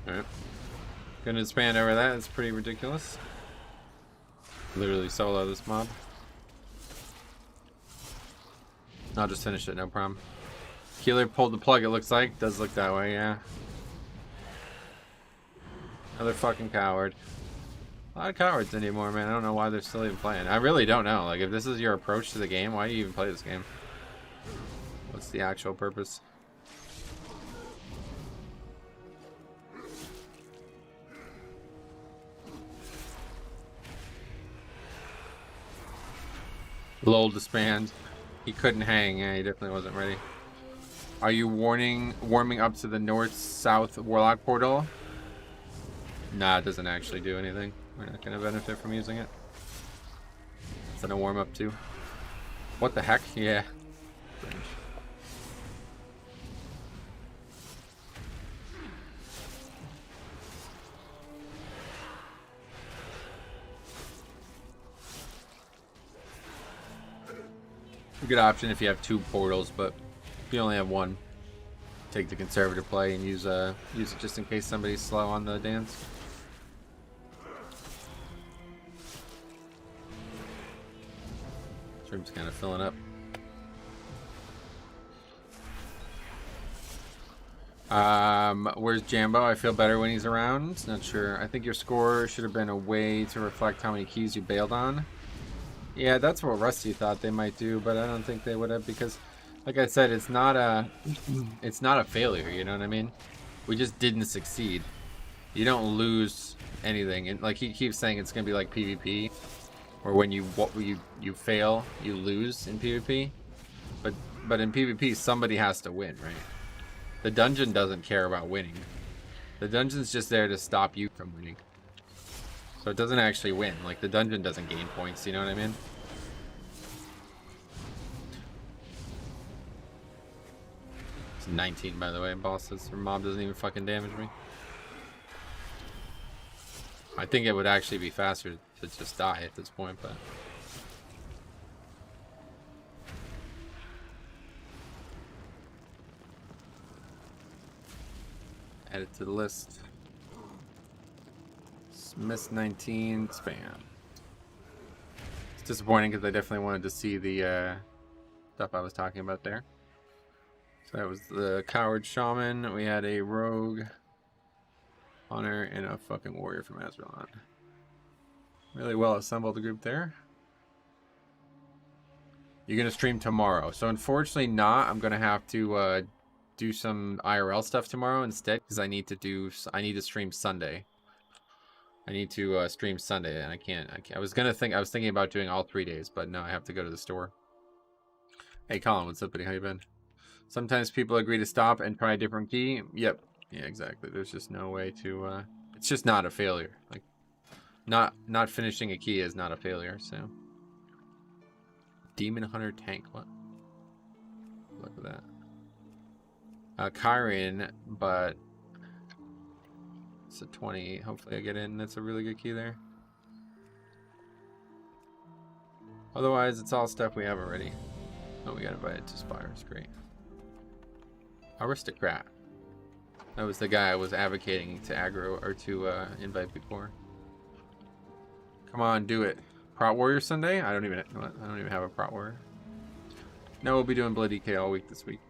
Alright. Gonna expand over that. It's pretty ridiculous. Literally solo this mob. I'll just finish it, no problem. Keeler pulled the plug, it looks like. Does look that way, yeah. Another fucking coward. A lot of cowards anymore, man. I don't know why they're still even playing. I really don't know. Like, if this is your approach to the game, why do you even play this game? What's the actual purpose? Lol disband. He couldn't hang. Yeah, he definitely wasn't ready. Are you warming up to the north-south Warlock portal? Nah, it doesn't actually do anything. We're not going to benefit from using it. It's gonna warm up to. What the heck? Yeah. Strange. A good option if you have two portals, but if you only have one, take the conservative play and use it just in case somebody's slow on the dance. This room's kind of filling up. Where's Jambo? I feel better when he's around. Not sure. I think your score should have been a way to reflect how many keys you bailed on. Yeah, that's what Rusty thought they might do, but I don't think they would have because, like I said, it's not a failure. You know what I mean? We just didn't succeed. You don't lose anything, and like he keeps saying, it's gonna be like PvP, or when you fail, you lose in PvP. But in PvP, somebody has to win, right? The dungeon doesn't care about winning. The dungeon's just there to stop you from winning. So it doesn't actually win. Like, the dungeon doesn't gain points, you know what I mean? It's 19, by the way. Boss says her mob doesn't even fucking damage me. I think it would actually be faster to just die at this point, but... Add it to the list. Miss 19 spam. It's disappointing because I definitely wanted to see the stuff I was talking about there. So that was the coward shaman. We had a rogue hunter and a fucking warrior from Azralan. Really well assembled group there. You're gonna stream tomorrow, so unfortunately not. I'm gonna have to do some IRL stuff tomorrow instead because I need to stream Sunday. I need to stream Sunday, and I can't. I was thinking about doing all 3 days, but no, I have to go to the store. Hey, Colin, what's up, buddy? How you been? Sometimes people agree to stop and try a different key. Yep. Yeah, exactly. There's just no way to. It's just not a failure. Like, not finishing a key is not a failure. So. Demon Hunter tank. What? Look at that. Kyrian, but it's a 20. Hopefully I get in. That's a really good key there. Otherwise, it's all stuff we have already. Oh, we got invited to Spires. Great. Aristocrat. That was the guy I was advocating to aggro or to invite before. Come on, do it. Prot Warrior Sunday? I don't even have a Prot Warrior. No, we'll be doing Blood DK all week this week.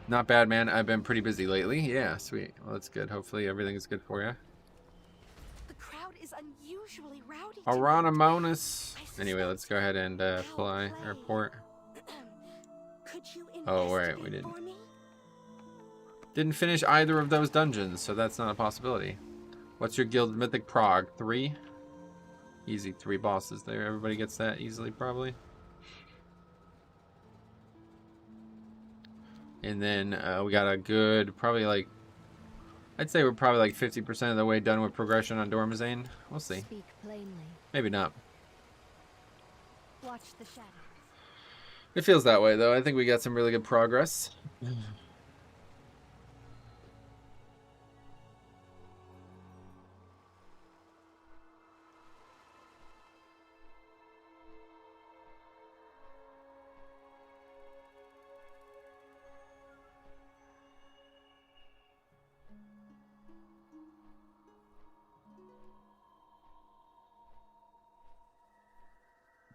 Not bad, man. I've been pretty busy lately. Yeah, sweet. Well, that's good. Hopefully everything is good for you. The crowd is unusually rowdy. Aranamonus. Anyway, let's go ahead and fly or port. Could you Oh, right, we investigate didn't. for me? Didn't finish either of those dungeons, so that's not a possibility. What's your guild? Mythic Prague? 3? Easy 3 bosses there. Everybody gets that easily, probably. And then we got a good, probably like, I'd say we're probably like 50% of the way done with progression on Dormazane. We'll see. Speak plainly. Maybe not. Watch the shadows. It feels that way, though. I think we got some really good progress.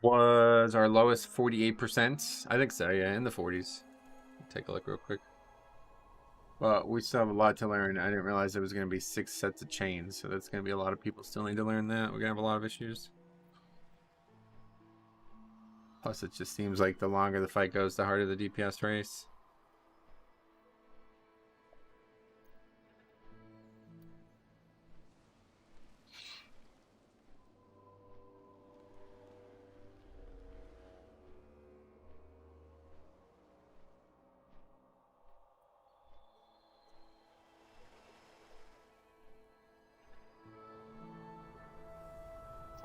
Was our lowest 48%? I think so, yeah, in the 40s. Take a look real quick. Well, we still have a lot to learn. I didn't realize there was going to be 6 sets of chains, so that's going to be a lot of people still need to learn that. We're going to have a lot of issues. Plus, it just seems like the longer the fight goes, the harder the DPS race.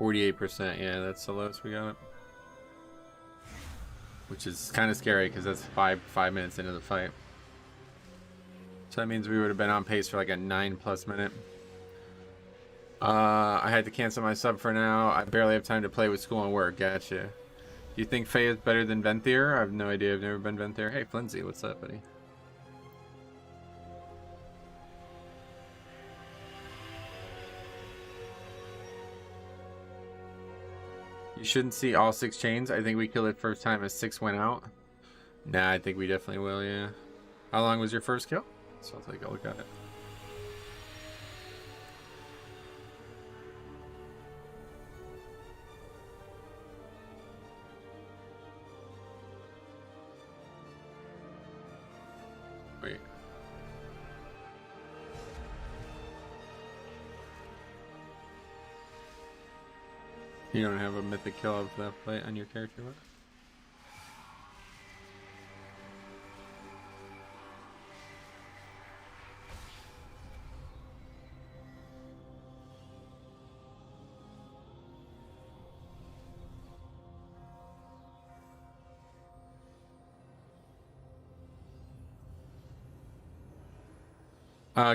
%, yeah, that's the lowest we got it. Which is kind of scary because that's five minutes into the fight. So that means we would have been on pace for like a 9+ minute. I had to cancel my sub for now. I barely have time to play with school and work. Gotcha. Do you think Faye is better than Venthyr? I have no idea. I've never been Venthyr. Hey, Flinzy, what's up, buddy? You shouldn't see all 6 chains. I think we killed it first time as 6 went out. Nah, I think we definitely will, yeah. How long was your first kill? So I'll take a look at it. Wait. You don't have a mythic kill of that fight on your character, what?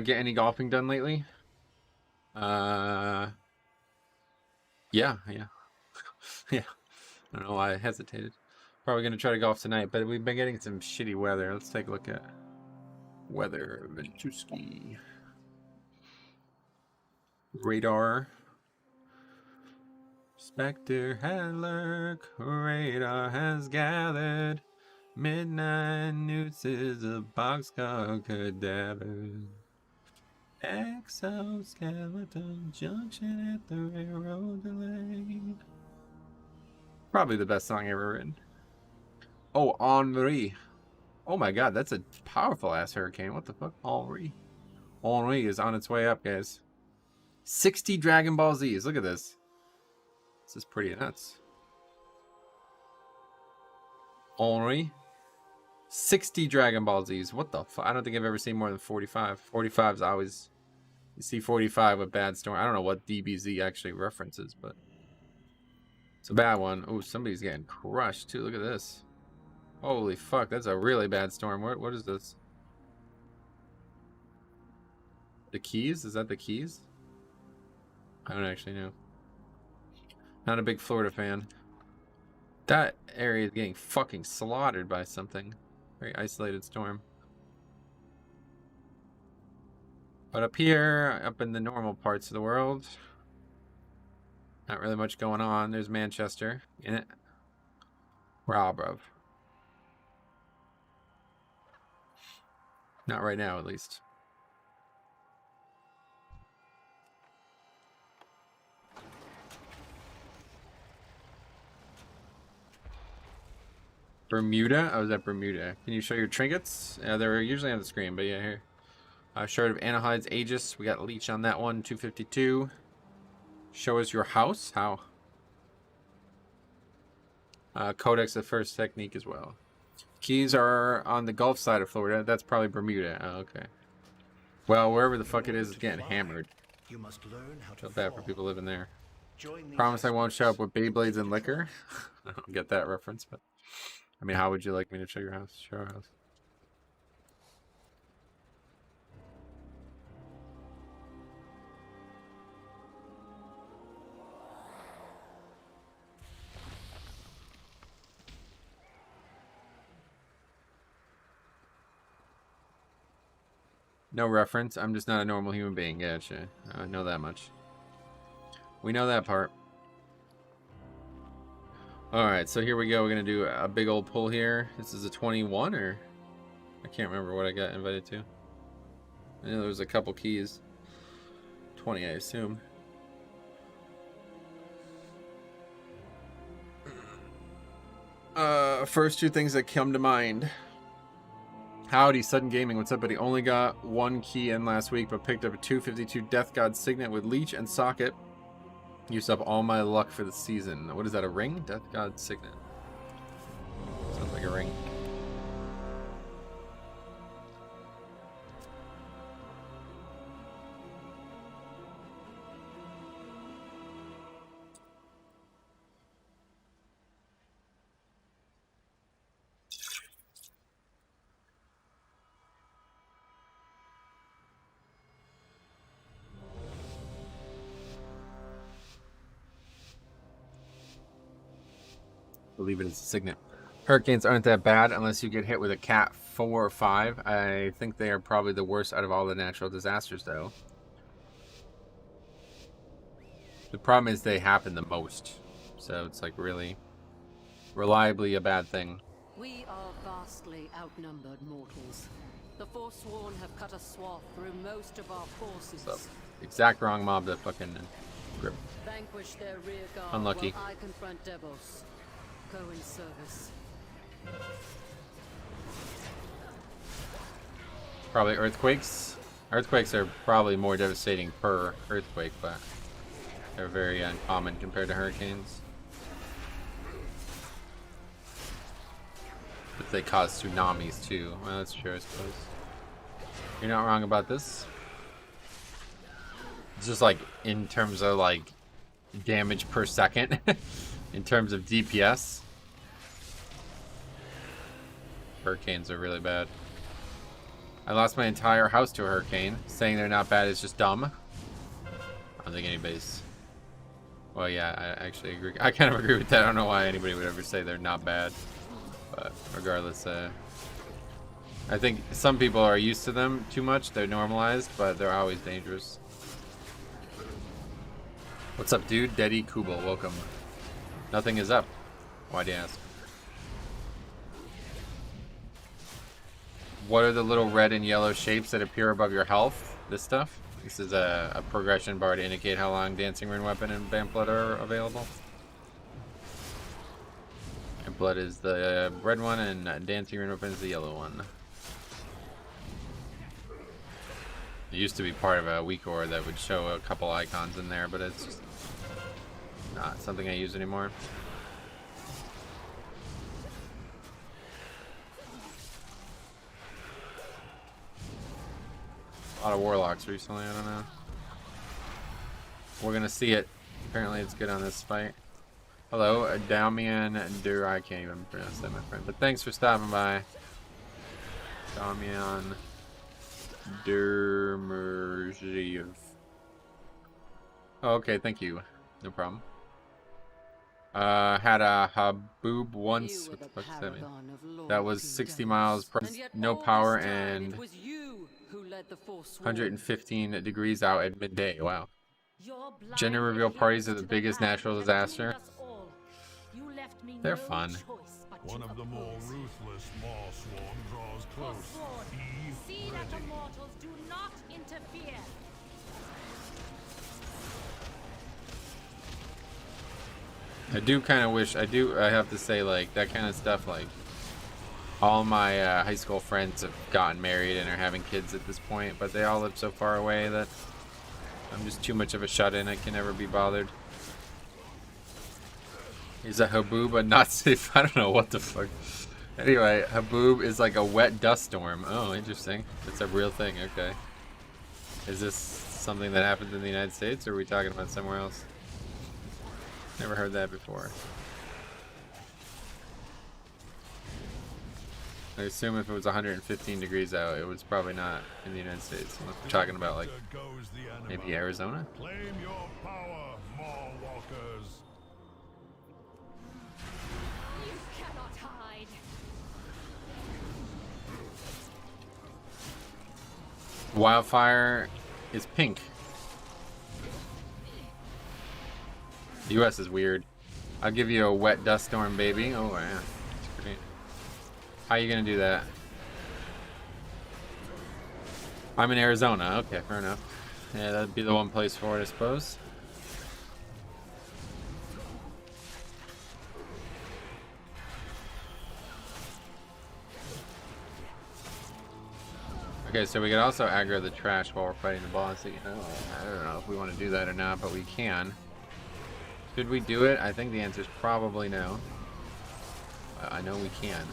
Get any golfing done lately? Yeah. Yeah. I don't know why I hesitated. Probably gonna try to golf tonight, but we've been getting some shitty weather. Let's take a look at weather. Ventuski. Radar. Spectre had lurk. Radar has gathered. Midnight nooses of boxcar cadavers. Exoskeleton junction at the railroad delayed. Probably the best song ever written. Oh, Henri. Oh my god, that's a powerful ass hurricane. What the fuck? Henri. Henri is on its way up, guys. 60 Dragon Ball Z's. Look at this. This is pretty nuts. Henri. 60 Dragon Ball Z's. What the fuck? I don't think I've ever seen more than 45. 45 is always... You see 45 with Bad Storm. I don't know what DBZ actually references, but... It's a bad one. Oh, somebody's getting crushed, too. Look at this. Holy fuck, that's a really bad storm. What is this? The Keys? Is that the Keys? I don't actually know. Not a big Florida fan. That area is getting fucking slaughtered by something. Very isolated storm. But up here, up in the normal parts of the world, not really much going on. There's Manchester in it. Wow, bruv. Not right now, at least. Bermuda? I was at Bermuda. Can you show your trinkets? Yeah, they're usually on the screen, but yeah, here. Shard of Anahide's Aegis. We got Leech on that one, 252. Show us your house? How? Codex the first technique as well. Keys are on the Gulf side of Florida. That's probably Bermuda. Oh, okay. Well, wherever the fuck it is, it's getting hammered. You must learn how to Feel bad for fall. people living there. Join these Promise I won't show up with expeditions Beyblades to and liquor. I don't get that reference, but I mean, how would you like me to show your house? Show our house. No reference. I'm just not a normal human being. Gotcha. I know that much. We know that part. Alright, so here we go. We're going to do a big old pull here. This is a 21 or... I can't remember what I got invited to. I know there was a couple keys. 20, I assume. First two things that come to mind. Howdy, Sudden Gaming. What's up, buddy? Only got one key in last week, but picked up a 252 Death God Signet with Leech and Socket. Used up all my luck for the season. What is that, a ring? Death God Signet. Sounds like a ring. Believe it is a Signet. Hurricanes aren't that bad unless you get hit with a Cat 4 or 5. I think they are probably the worst out of all the natural disasters, though. The problem is they happen the most. So it's like really reliably a bad thing. We are vastly outnumbered mortals. The Forsworn have cut a swath through most of our forces. So, exact wrong mob to fucking grip. Vanquish their rear guard Unlucky. while I confront Devos. Go in service. Probably earthquakes. Earthquakes are probably more devastating per earthquake, but they're very uncommon compared to hurricanes. But they cause tsunamis too. Well, that's true, I suppose. You're not wrong about this. It's just like in terms of like damage per second. In terms of DPS, hurricanes are really bad. I lost my entire house to a hurricane. Saying they're not bad is just dumb. I don't think anybody's... Well, yeah, I actually agree. I kind of agree with that. I don't know why anybody would ever say they're not bad. But regardless, I think some people are used to them too much. They're normalized, but they're always dangerous. What's up, dude? Deddy Kubel, welcome. Nothing is up. Why do you ask? What are the little red and yellow shapes that appear above your health? This stuff? This is a progression bar to indicate how long Dancing Rune Weapon and Vamp Blood are available. And Blood is the red one, and Dancing Rune Weapon is the yellow one. It used to be part of a weak ore that would show a couple icons in there, but it's just not something I use anymore. A lot of warlocks recently, I don't know. We're gonna see it. Apparently it's good on this fight. Hello, Damian Dur. I can't even pronounce that, my friend. But thanks for stopping by. Damian Durmergiev. Oh, okay, thank you. No problem. Had a Haboob once. What the fuck does that mean? That was 60 miles per no power and 115 degrees out at midday. Wow. Gender reveal parties are the biggest natural disaster. They're fun. One of the more ruthless Maw Swarm draws close. See that the mortals do not interfere. I do kind of wish, I have to say, like, that kind of stuff, like, all my high school friends have gotten married and are having kids at this point, but they all live so far away that I'm just too much of a shut-in. I can never be bothered. Is a haboob a not safe? I don't know what the fuck. Anyway, haboob is like a wet dust storm. Oh, interesting. It's a real thing. Okay. Is this something that happens in the United States, or are we talking about somewhere else? Never heard that before. I assume if it was 115 degrees out, it was probably not in the United States. Unless we're talking about, like, maybe Arizona? Claim your power, Maw Walkers. You cannot hide. Wildfire is pink. The US is weird. I'll give you a wet dust storm, baby. Oh, yeah. That's great. How are you going to do that? I'm in Arizona. Okay, fair enough. Yeah, that'd be the one place for it, I suppose. Okay, so we could also aggro the trash while we're fighting the boss. You know, I don't know if we want to do that or not, but we can. Should we do it? I think the answer is probably no. I know we can.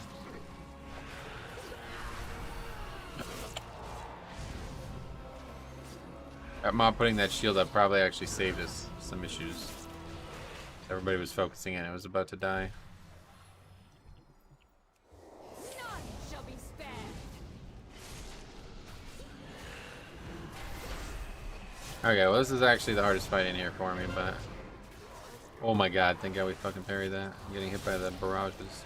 Mob putting that shield up probably actually saved us some issues. Everybody was focusing in. It was about to die. None shall be spared. Okay, well, this is actually the hardest fight in here for me, but... Oh my god, thank god we fucking parried that. I'm getting hit by the barrages.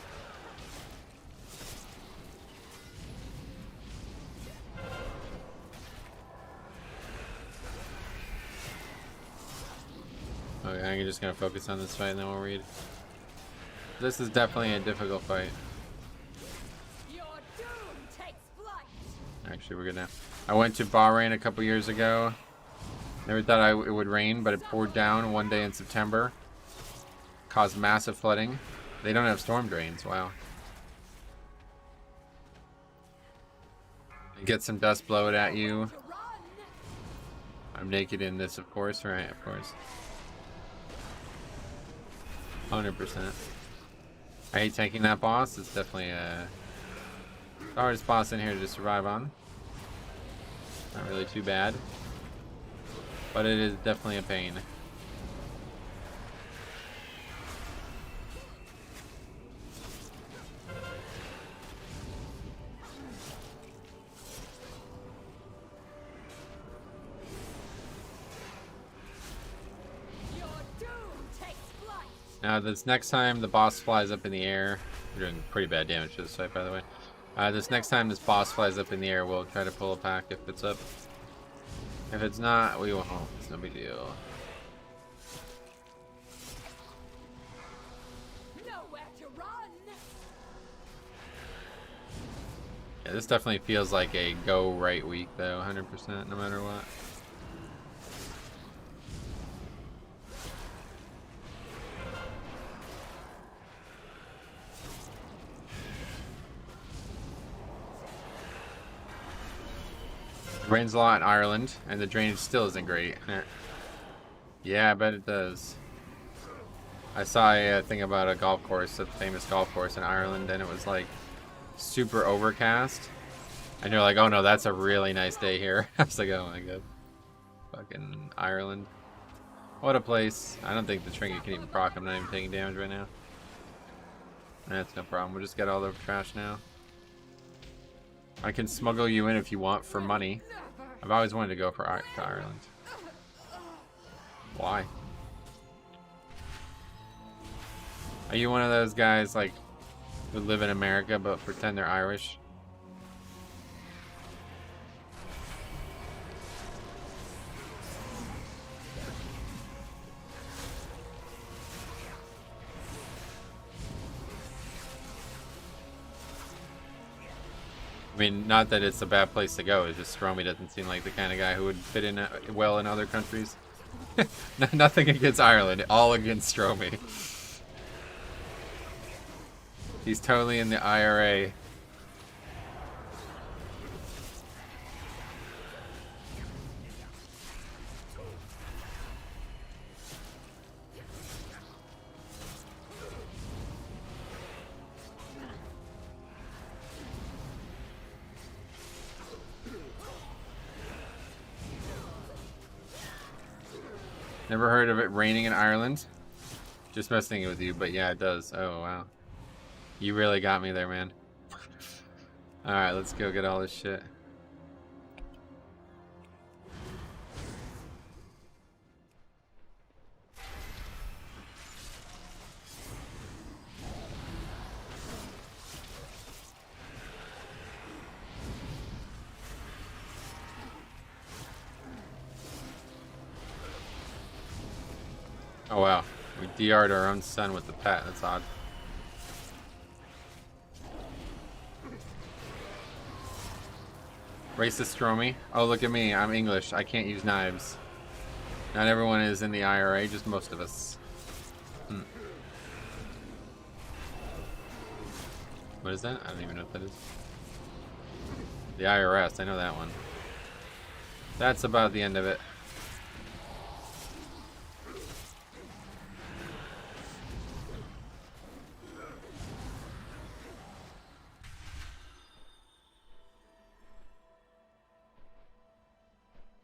Okay, I'm just gonna focus on this fight and then we'll read. This is definitely a difficult fight. Your doom takes flight. Actually, we're good now. I went to Bahrain a couple years ago. Never thought it would rain, but it poured down one day in September. Caused massive flooding. They don't have storm drains. Wow. You get some dust blowing at you. I'm naked in this, of course. Right, of course. 100%. I hate tanking that boss. It's definitely the hardest boss in here to survive on. Not really too bad. But it is definitely a pain. Now this next time the boss flies up in the air, we're doing pretty bad damage to this fight, by the way. This next time this boss flies up in the air, we'll try to pull a pack if it's up. If it's not, we won't. It's no big deal. Nowhere to run. Yeah, this definitely feels like a go right week, though, 100%, no matter what. It rains a lot in Ireland, and the drainage still isn't great. Yeah, I bet it does. I saw a thing about a golf course, a famous golf course in Ireland, and it was like super overcast. And you're like, oh no, that's a really nice day here. I was like, oh my god. Fucking Ireland. What a place. I don't think the trinket can even proc. I'm not even taking damage right now. That's no problem. We'll just get all the trash now. I can smuggle you in if you want for money. I've always wanted to go to Ireland. Why? Are you one of those guys like who live in America but pretend they're Irish? I mean, not that it's a bad place to go. It's just Stromy doesn't seem like the kind of guy who would fit in well in other countries. Nothing against Ireland, all against Stromy. He's totally in the IRA. Never heard of it raining in Ireland. Just messing with you, but yeah, it does. Oh, wow. You really got me there, man. Alright, let's go get all this shit. Oh wow, we DR'd our own son with the pet, that's odd. Racist Stromy. Oh look at me, I'm English, I can't use knives. Not everyone is in the IRA, just most of us. What is that? I don't even know what that is. The IRS, I know that one. That's about the end of it.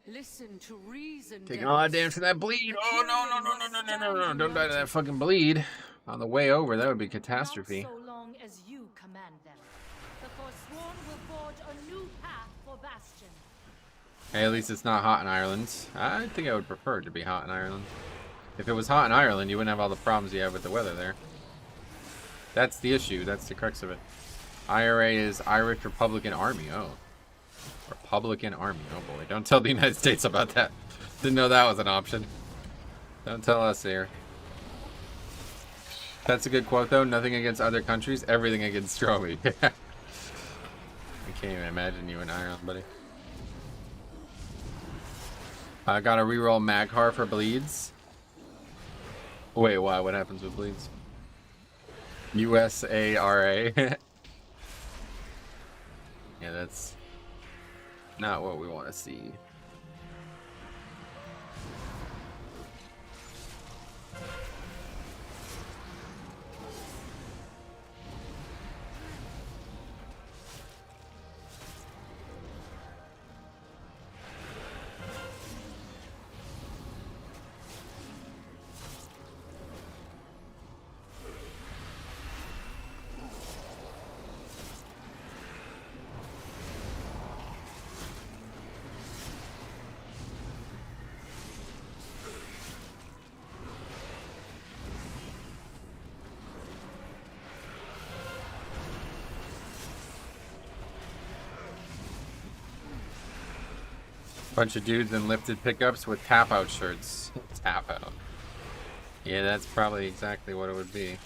Listen to reason. Taking a lot of damage from that bleed. Oh no. Don't die to that fucking bleed. On the way over, that would be catastrophe. Not so long as you command them. The Forsworn will forge a new path for Bastion. Hey, at least it's not hot in Ireland. I think I would prefer it to be hot in Ireland. If it was hot in Ireland, you wouldn't have all the problems you have with the weather there. That's the issue. That's the crux of it. IRA is Irish Republican Army. Oh. Republican Army. Oh boy. Don't tell the United States about that. Didn't know that was an option. Don't tell us here. That's a good quote though. Nothing against other countries. Everything against Stromy. I can't even imagine you in Ireland, buddy. I got to reroll Maghar for bleeds. Wait, why? What happens with bleeds? USARA. Yeah, that's not what we want to see. Bunch of dudes in lifted pickups with tap out shirts. Tap out. Yeah, that's probably exactly what it would be.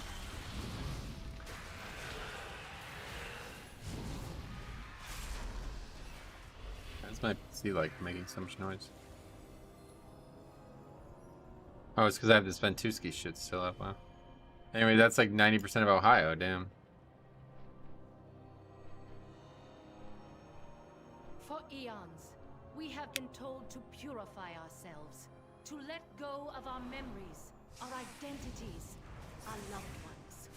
That's my PC like making so much noise. Oh, it's because I have to spend 2 ski shit still up. Wow. Anyway, that's like 90% of Ohio. Damn. For eons, we have been told to purify ourselves, to let go of our memories, our identities, our loved ones.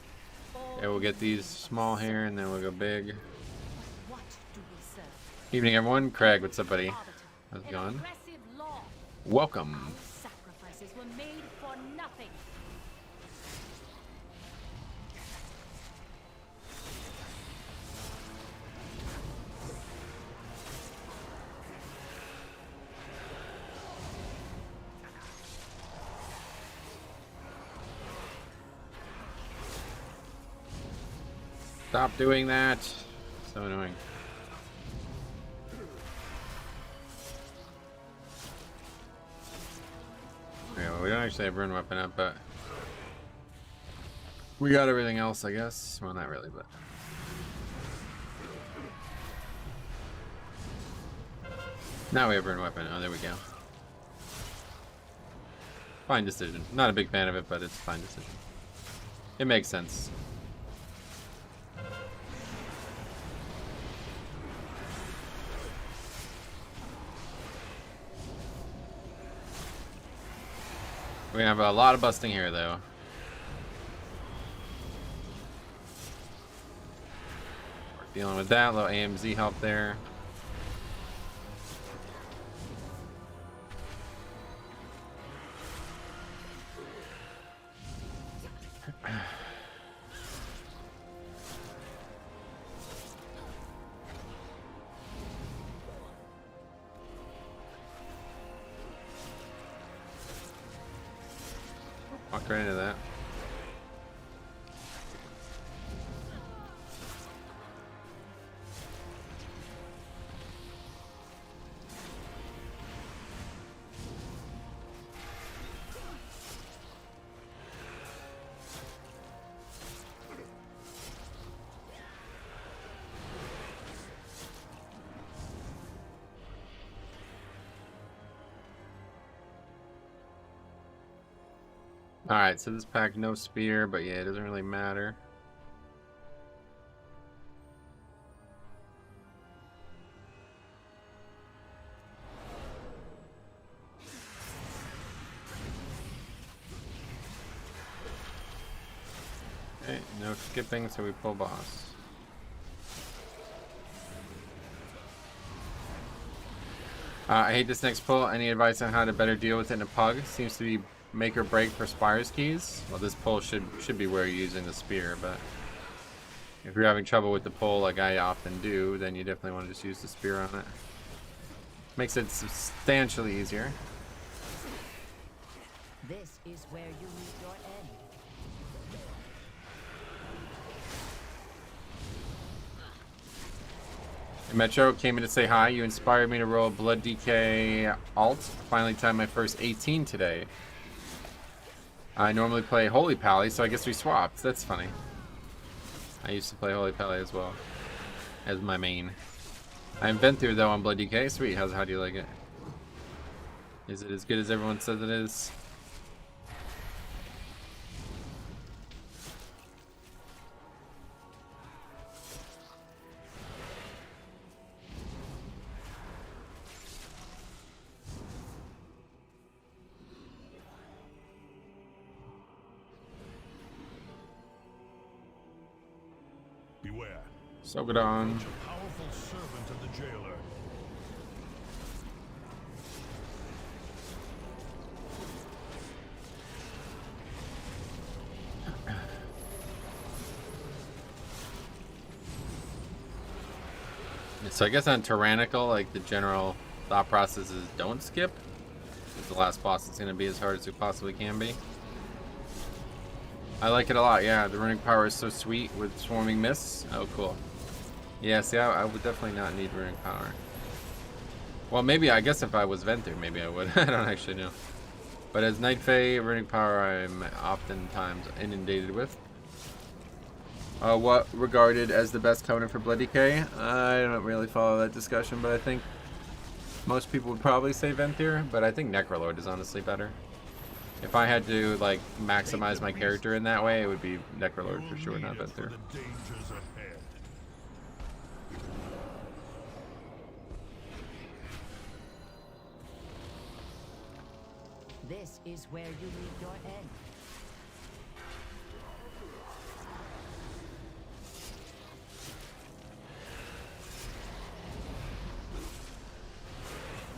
Yeah, we'll get these small here and then we'll go big. But what do we serve? Evening, everyone. Craig, what's up, buddy? How's it going? Welcome. Sacrifices were made for nothing. Stop doing that. So annoying. Okay, well, we don't actually have rune weapon up, but we got everything else, I guess. Well, not really, but now we have rune weapon. Oh, there we go. Fine decision. Not a big fan of it, but it's a fine decision. It makes sense. We're gonna have a lot of busting here, though. We're dealing with that. Little AMZ help there. Walked right into that. Alright, so this pack, no spear, but yeah, it doesn't really matter. Okay, no skipping, so we pull boss. I hate this next pull. Any advice on how to better deal with it in a pug? Seems to be make or break for Spire's keys. Well, this pull should be where you're using the spear, but if you're having trouble with the pull like I often do, then you definitely want to just use the spear on it. Makes it substantially easier. This is where you meet your end. Metro came in to say hi. You inspired me to roll Blood DK alt. Finally timed my first 18 today. I normally play Holy Pally, so I guess we swapped. That's funny. I used to play Holy Pally as well as my main. I'm Ventur though on Blood DK. Sweet. How do you like it? Is it as good as everyone says it is? Beware. So good on. Such a powerful servant of the jailer. So I guess on Tyrannical, like the general thought process is don't skip. The last boss is going to be as hard as it possibly can be. I like it a lot, yeah. The runic power is so sweet with swarming mists. Oh, cool. Yeah, see, I would definitely not need runic power. Well, maybe, I guess if I was Ventur, maybe I would. I don't actually know. But as Night Fae, runic power I'm oftentimes inundated with. What regarded as the best covenant for Blood DK? I don't really follow that discussion, but I think most people would probably say Ventur, but I think Necrolord is honestly better. If I had to like maximize my character in that way, it would be Necrolord for sure, not Ventur. This is where you meet your end.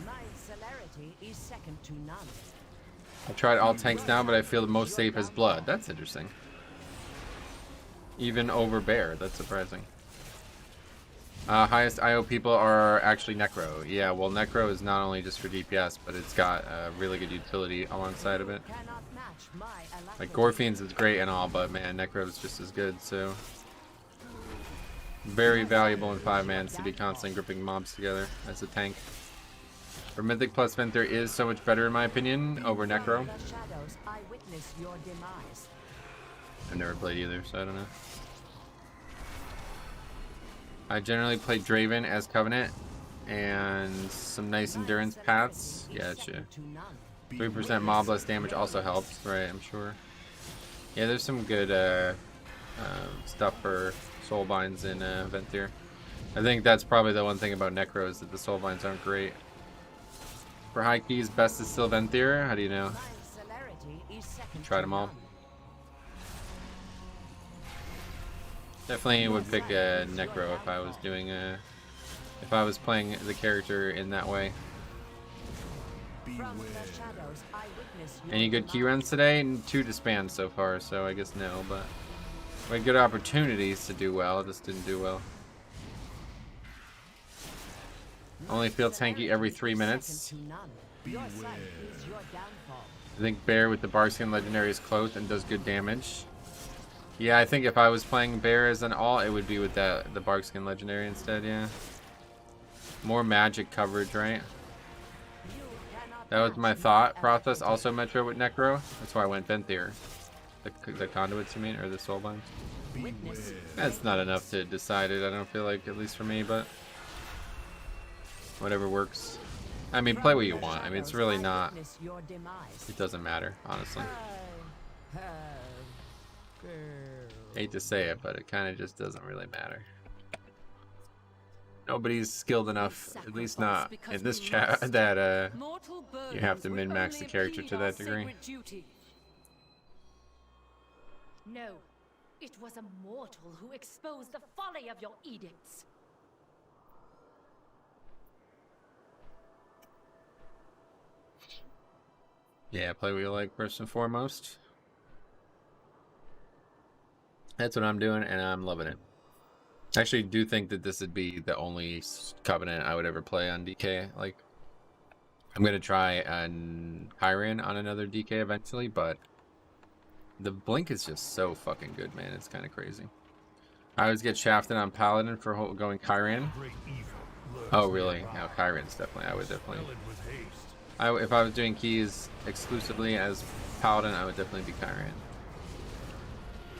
My celerity is second to none. I tried all tanks now, but I feel the most safe as blood. That's interesting. Even over bear. That's surprising. Highest IO people are actually Necro. Yeah, well, Necro is not only just for DPS, but it's got really good utility alongside of it. Like, Gorfian's is great and all, but man, Necro is just as good, so... Very valuable in 5-mans to be constantly gripping mobs together as a tank. For Mythic plus Venthyr is so much better in my opinion over Necro. I've never played either, so I don't know. I generally play Draven as Covenant and some nice endurance paths. Gotcha. 3% mob less damage also helps, right? I'm sure. Yeah, there's some good stuff for soulbinds in Venthyr. I think that's probably the one thing about Necro is that the soulbinds aren't great. For high keys, best is still Venthyr. How do you know? You tried them all. Definitely would pick a Necro if I was doing if I was playing the character in that way. Any good key runs today? 2 Disband so far, so I guess no, but we had good opportunities to do well, just didn't do well. Only feel tanky every 3 minutes. I think Bear with the Barkskin Legendary is close and does good damage. Yeah, I think if I was playing Bear as an all, it would be with the Barkskin Legendary instead, yeah. More magic coverage, right? That was my thought process. Also Metro with Necro. That's why I went Venthyr. The conduits, you mean? Or the soulbinds? That's not enough to decide it, I don't feel like, at least for me, but... Whatever works. I mean, play what you want. I mean, it's really not... It doesn't matter, honestly. Hate to say it, but it kind of just doesn't really matter. Nobody's skilled enough, at least not in this chat, that you have to min-max the character to that degree. No, it was a mortal who exposed the folly of your edicts. Yeah, play what you like first and foremost. That's what I'm doing, and I'm loving it. I actually do think that this would be the only Covenant I would ever play on DK. Like, I'm going to try on Kyrian on another DK eventually, but the Blink is just so fucking good, man. It's kind of crazy. I always get shafted on Paladin for going Kyrian. Oh, really? No, Kyrian's definitely. I would definitely. If I was doing keys exclusively as Paladin, I would definitely be Kyrian.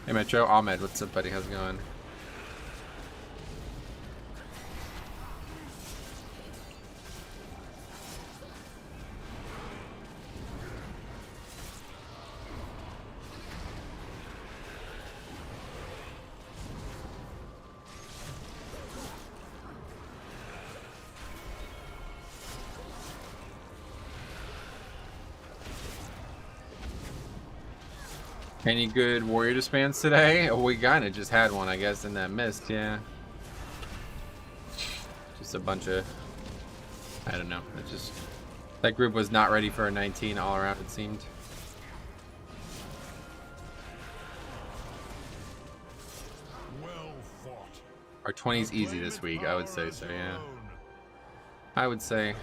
Hey Metro, Ahmed, what's up, buddy? How's it going? Any good warrior disbands today? Oh, we kinda just had one, I guess, in that mist, yeah. Just a bunch of... I don't know. It just... That group was not ready for a 19 all around, it seemed. Well fought. Our 20's easy this week, I would say so, yeah. I would say.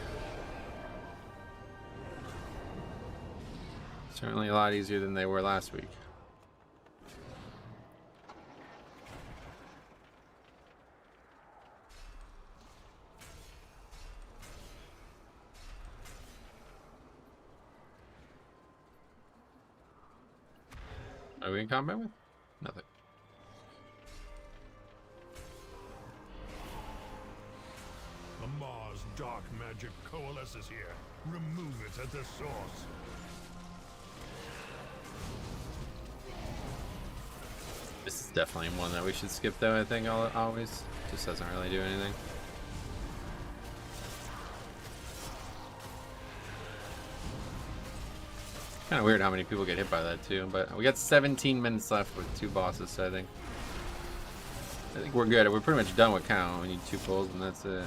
Certainly a lot easier than they were last week. Are we in combat with? Nothing. The Mars dark magic coalesces here. Remove it at the source. This is definitely one that we should skip though, I think, always. Just doesn't really do anything. Kind of weird how many people get hit by that too, but we got 17 minutes left with 2 bosses, so I think we're good. We're pretty much done with count. We need 2 pulls and that's it.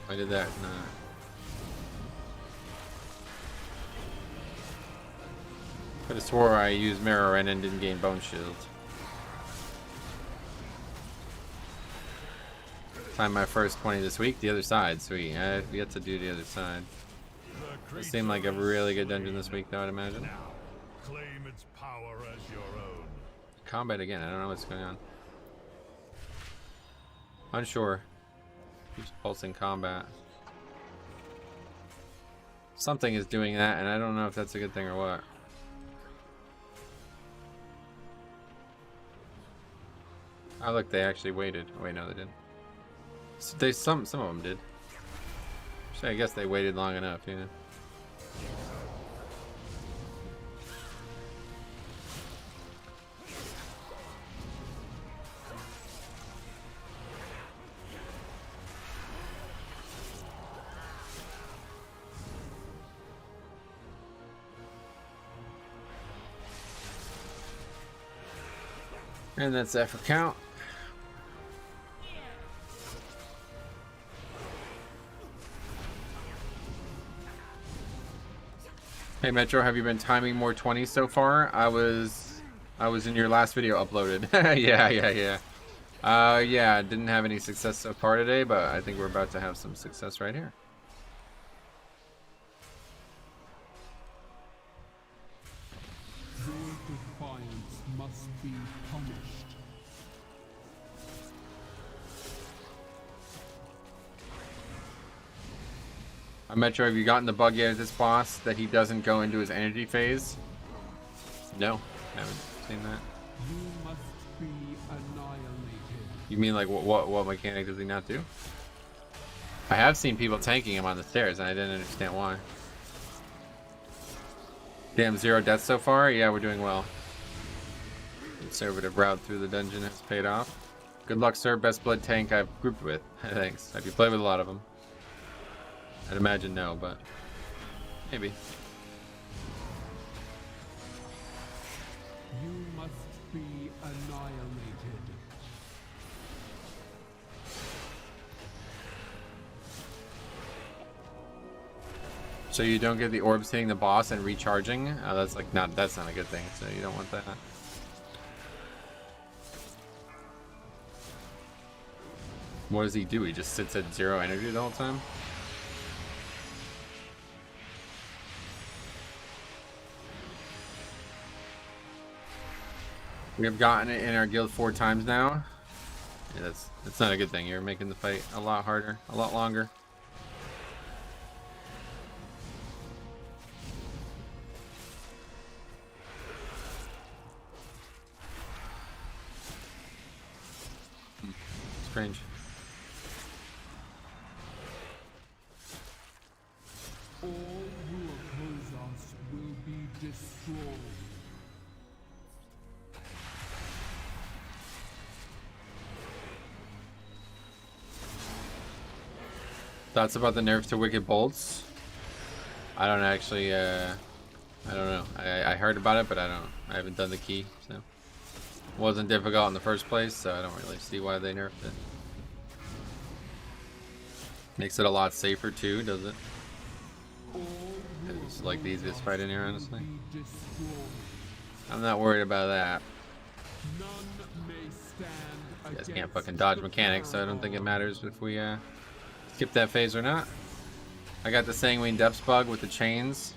Why did that? Nah. Could have swore I used Mirror and then didn't gain Bone Shield. Time my first 20 this week. The other side, sweet. I have yet to do the other side. It seemed like a really good dungeon this week, though, I'd imagine. Now, claim its power as your own. Combat again. I don't know what's going on. Unsure. Keeps pulsing combat. Something is doing that, and I don't know if that's a good thing or what. Oh look, they actually waited. Oh, wait, no, they didn't. So some of them did. So I guess they waited long enough, yeah. And that's that for count. Hey Metro, have you been timing more 20s so far? I was in your last video uploaded. yeah. Yeah, didn't have any success so far today, but I think we're about to have some success right here. Your defiance must be punished. Metro, have you gotten the bug yet at this boss that he doesn't go into his energy phase? No, I haven't seen that. You must be annihilated. You mean like what mechanic does he not do? I have seen people tanking him on the stairs and I didn't understand why. Damn, 0 deaths so far? Yeah, we're doing well. Conservative route through the dungeon has paid off. Good luck, sir. Best blood tank I've grouped with. Thanks. Have you played with a lot of them? I'd imagine no, but maybe. You must be annihilated. So you don't get the orbs hitting the boss and recharging? That's not a good thing. So you don't want that. What does he do? He just sits at 0 energy the whole time? We have gotten it in our guild 4 times now. Yeah, that's not a good thing. You're making the fight a lot harder, a lot longer. Strange. All who oppose us will be destroyed. Thoughts about the nerf to Wicked Bolts? I don't actually, I don't know. I heard about it, but I haven't done the key, so. It wasn't difficult in the first place, so I don't really see why they nerfed it. Makes it a lot safer too, does it? It's like the easiest fight in here, honestly. I'm not worried about that. You guys can't fucking dodge mechanics, so I don't think it matters if we skip that phase or not. I got the Sanguine Depths bug with the chains.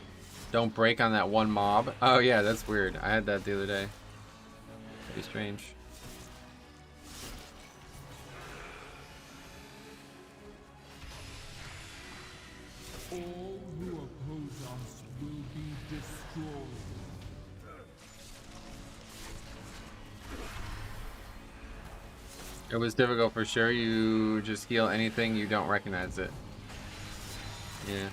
Don't break on that one mob. Oh yeah, that's weird. I had that the other day. Pretty strange. All who oppose us will be destroyed. It was difficult for sure. You just heal anything, you don't recognize it. Yeah.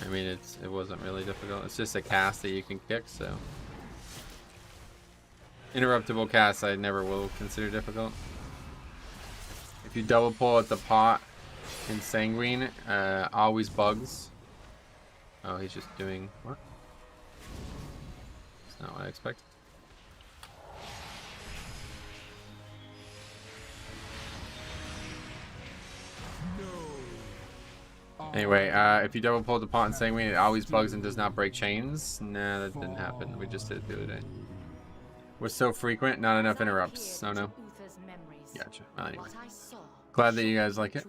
I mean, it wasn't really difficult. It's just a cast that you can kick, so. Interruptible casts I never will consider difficult. If you double pull at the pot in Sanguine, always bugs. Oh, he's just doing what? That's not what I expected. Anyway, if you double pull the pot and sanguine, it always bugs and does not break chains. Nah, that didn't happen. We just did it the other day. Was so frequent, not enough interrupts. Oh no. Gotcha. Well, anyway. Glad that you guys like it.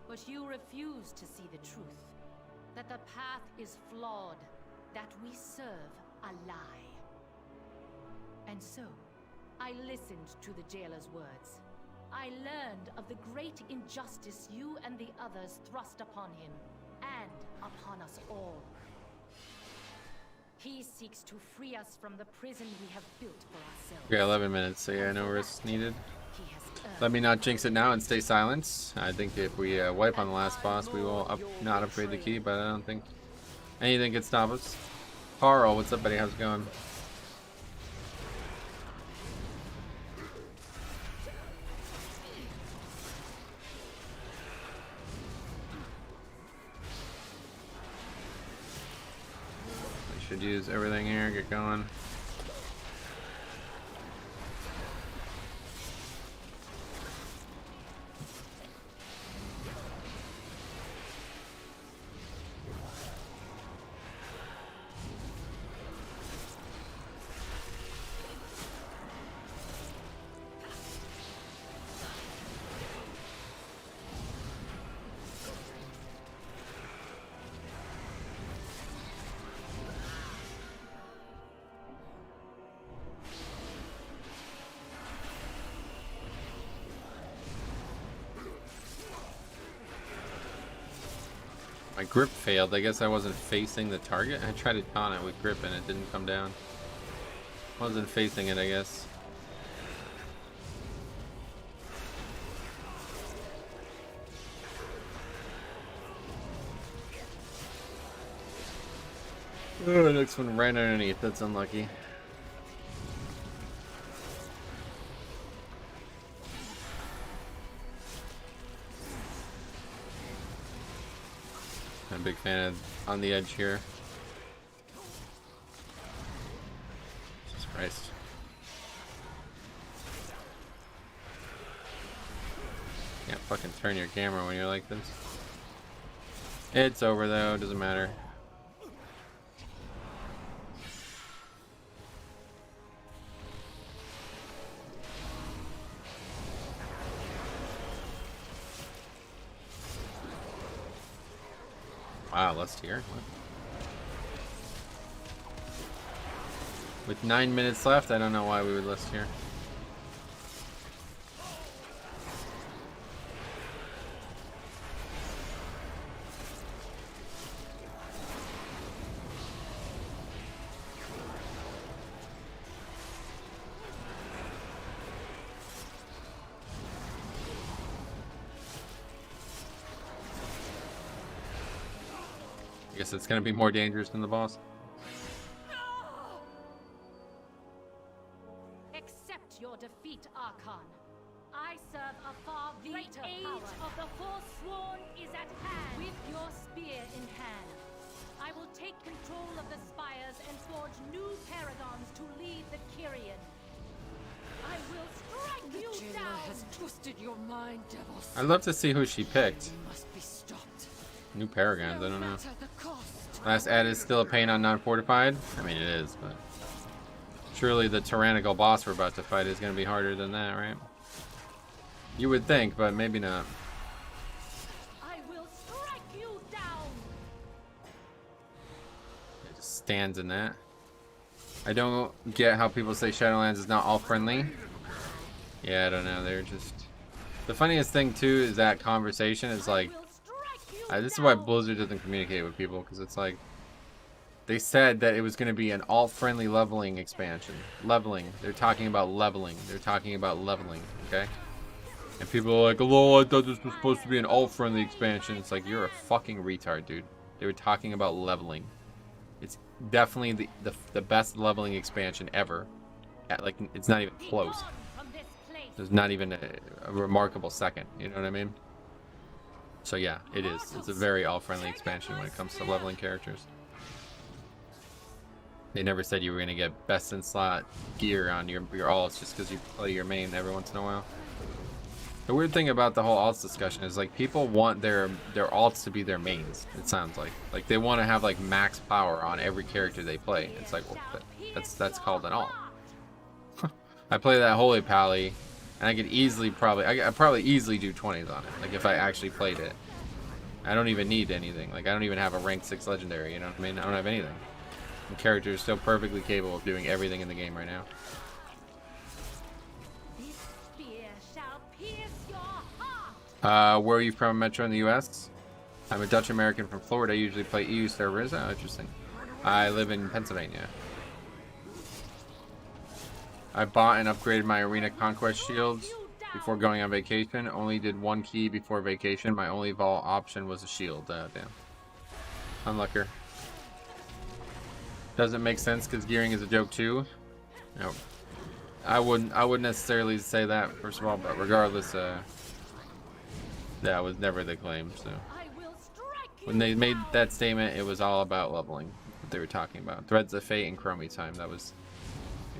But you refuse to see the truth. That the path is flawed. That we serve a lie. And so, I listened to the jailer's words. I learned of the great injustice you and the others thrust upon him, and upon us all. He seeks to free us from the prison we have built for ourselves. Okay, 11 minutes, so yeah, no risks needed. Let me not jinx it now and stay silent. I think if we wipe on the last boss, we will not upgrade the key, but I don't think anything could stop us. Carl, what's up, buddy? How's it going? Should use everything here, get going. My grip failed. I guess I wasn't facing the target. I tried to taunt it with grip and it didn't come down. Wasn't facing it, I guess. Oh, next one right underneath. That's unlucky. I'm a big fan of on the edge here. Jesus Christ. Can't fucking turn your camera when you're like this. It's over though, doesn't matter. Wow, last tier? What? With 9 minutes left, I don't know why we would list here. I guess it's gonna be more dangerous than the boss. Accept your defeat, Archon. I serve a far greater power. The age of the Forsworn is at hand. With your spear in hand, I will take control of the spires and forge new paragons to lead the Kyrian. I will strike you down. Has twisted your mind, devils. I'd love to see who she picked. You must be stopped. New paragons, I don't know. The cost. Last ad is still a pain on non-fortified? I mean, it is, but surely the tyrannical boss we're about to fight is going to be harder than that, right? You would think, but maybe not. I will strike you down. It just stands in that. I don't get how people say Shadowlands is not all friendly. Yeah, I don't know. They're just... The funniest thing, too, is that conversation is like... this is why Blizzard doesn't communicate with people, because it's like... They said that it was going to be an all-friendly leveling expansion. Leveling. They're talking about leveling. They're talking about leveling, okay? And people are like, oh, I thought this was supposed to be an all-friendly expansion. It's like, you're a fucking retard, dude. They were talking about leveling. It's definitely the best leveling expansion ever. Like, it's not even close. There's not even a remarkable second. You know what I mean? So yeah, it is. It's a very all-friendly expansion when it comes to leveling characters. They never said you were gonna get best in slot gear on your alts just because you play your main every once in a while. The weird thing about the whole alts discussion is like people want their alts to be their mains. It sounds like they want to have like max power on every character they play. It's like, well, that's called an alt. I play that Holy Pally, and I could easily I probably easily do 20s on it. Like if I actually played it, I don't even need anything. Like I don't even have a rank 6 legendary. You know what I mean? I don't have anything. The character is still perfectly capable of doing everything in the game right now. Where are you from, Metro, in the U.S.? I'm a Dutch American from Florida. I usually play EU servers. Oh, interesting. I live in Pennsylvania. I bought and upgraded my Arena Conquest shield before going on vacation. Only did one key before vacation. My only vault option was a shield. Damn. Unlucker. Doesn't make sense because gearing is a joke too. No. I wouldn't necessarily say that, first of all, but regardless, that was never the claim. So when they made that statement, it was all about leveling. What they were talking about. Threads of Fate and Chromie Time. That was,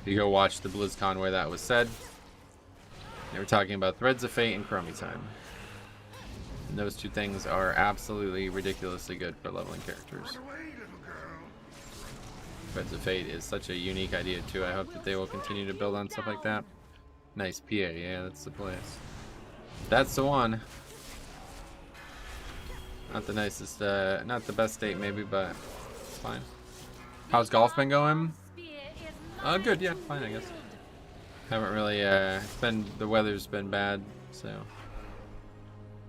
if you go watch the BlizzCon where that was said, they were talking about Threads of Fate and Chromie Time. And those two things are absolutely ridiculously good for leveling characters. Threads of Fate is such a unique idea too. I hope that they will continue to build on stuff like that. Nice PA, yeah, that's the place. That's the one. Not the nicest, not the best state maybe, but it's fine. How's golf been going? Good, yeah, fine, I guess. Haven't really, the weather's been bad, so.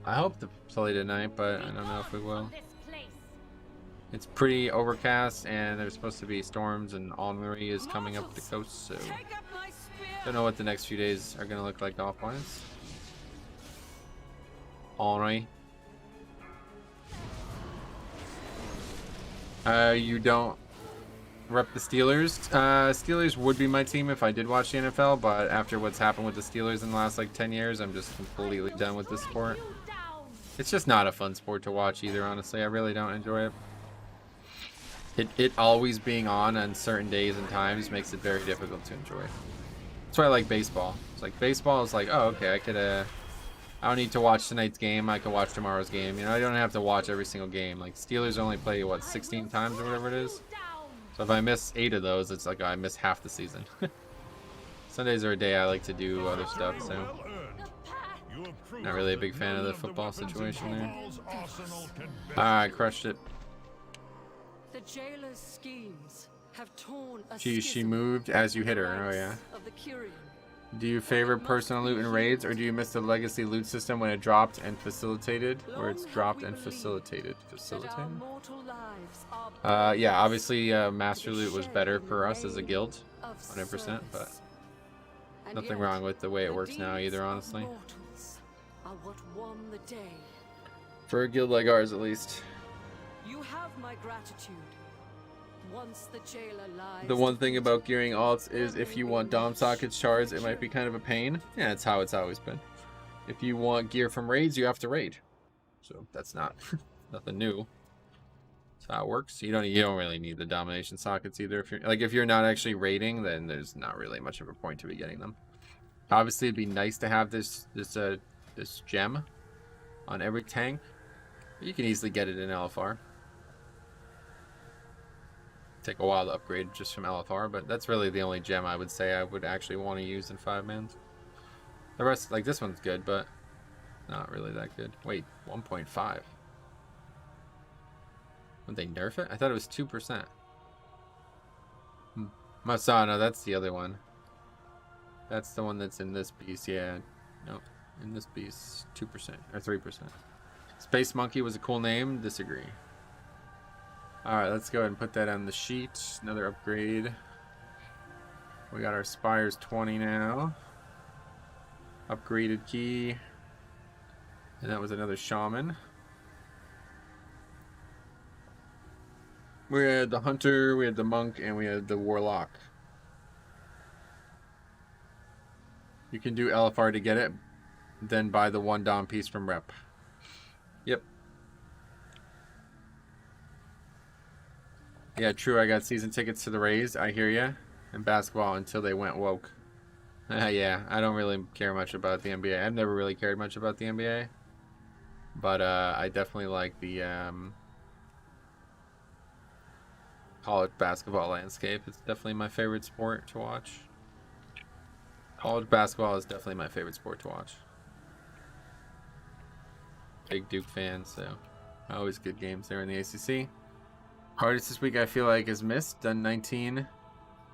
I hope to play tonight, but I don't know if we will. It's pretty overcast, and there's supposed to be storms, and Henri is coming up the coast, so. Don't know what the next few days are gonna look like golf-wise. Henri. You don't rep the Steelers. Steelers would be my team if I did watch the NFL, but after what's happened with the Steelers in the last like 10 years, I'm just completely done with this sport. It's just not a fun sport to watch either, honestly. I really don't enjoy it. It always being on certain days and times makes it very difficult to enjoy. That's why I like baseball. It's like baseball is like, oh, okay, I don't need to watch tonight's game. I can watch tomorrow's game. You know, I don't have to watch every single game. Like, Steelers only play, what, 16 times or whatever it is? So if I miss 8 of those, it's like I miss half the season. Sundays are a day I like to do other stuff, so. Not really a big fan of the football situation there. Alright, crushed it. The jailer's schemes have torn a Geez, she moved as you hit her. Oh, yeah. Do you favor personal loot in raids, or do you miss the legacy loot system when it dropped and facilitated? Where it's dropped and facilitated. Yeah, obviously master loot was better for us as a guild, 100%, but nothing wrong with the way it works now either, honestly. For a guild like ours, at least. You have my gratitude. Once the jailer lies. The one thing about gearing alts is if you want dom sockets shards, it might be kind of a pain. Yeah, that's how it's always been. If you want gear from raids, you have to raid. So that's not nothing new. That's how it works. You don't really need the domination sockets either. If you're not actually raiding, then there's not really much of a point to be getting them. Obviously, it'd be nice to have this gem on every tank. You can easily get it in LFR. Take a while to upgrade just from LFR, but that's really the only gem I would say I would actually want to use in 5-mans. The rest, like this one's good, but not really that good. Wait, 1.5. Would they nerf it? I thought it was 2%. Masana, that's the other one. That's the one that's in this piece, yeah. No, in this piece, 2% or 3%. Space Monkey was a cool name. Disagree. Alright, let's go ahead and put that on the sheet. Another upgrade. We got our Spires 20 now. Upgraded key. And that was another Shaman. We had the Hunter, we had the Monk, and we had the Warlock. You can do LFR to get it, then buy the 1 Dom piece from Rep. Yep. Yeah, true. I got season tickets to the Rays. I hear ya. And basketball until they went woke. Yeah, I don't really care much about the NBA. I've never really cared much about the NBA. But I definitely like the college basketball landscape. It's definitely my favorite sport to watch. College basketball is definitely my favorite sport to watch. Big Duke fan, so always good games there in the ACC. Hardest this week I feel like is missed. Done 19,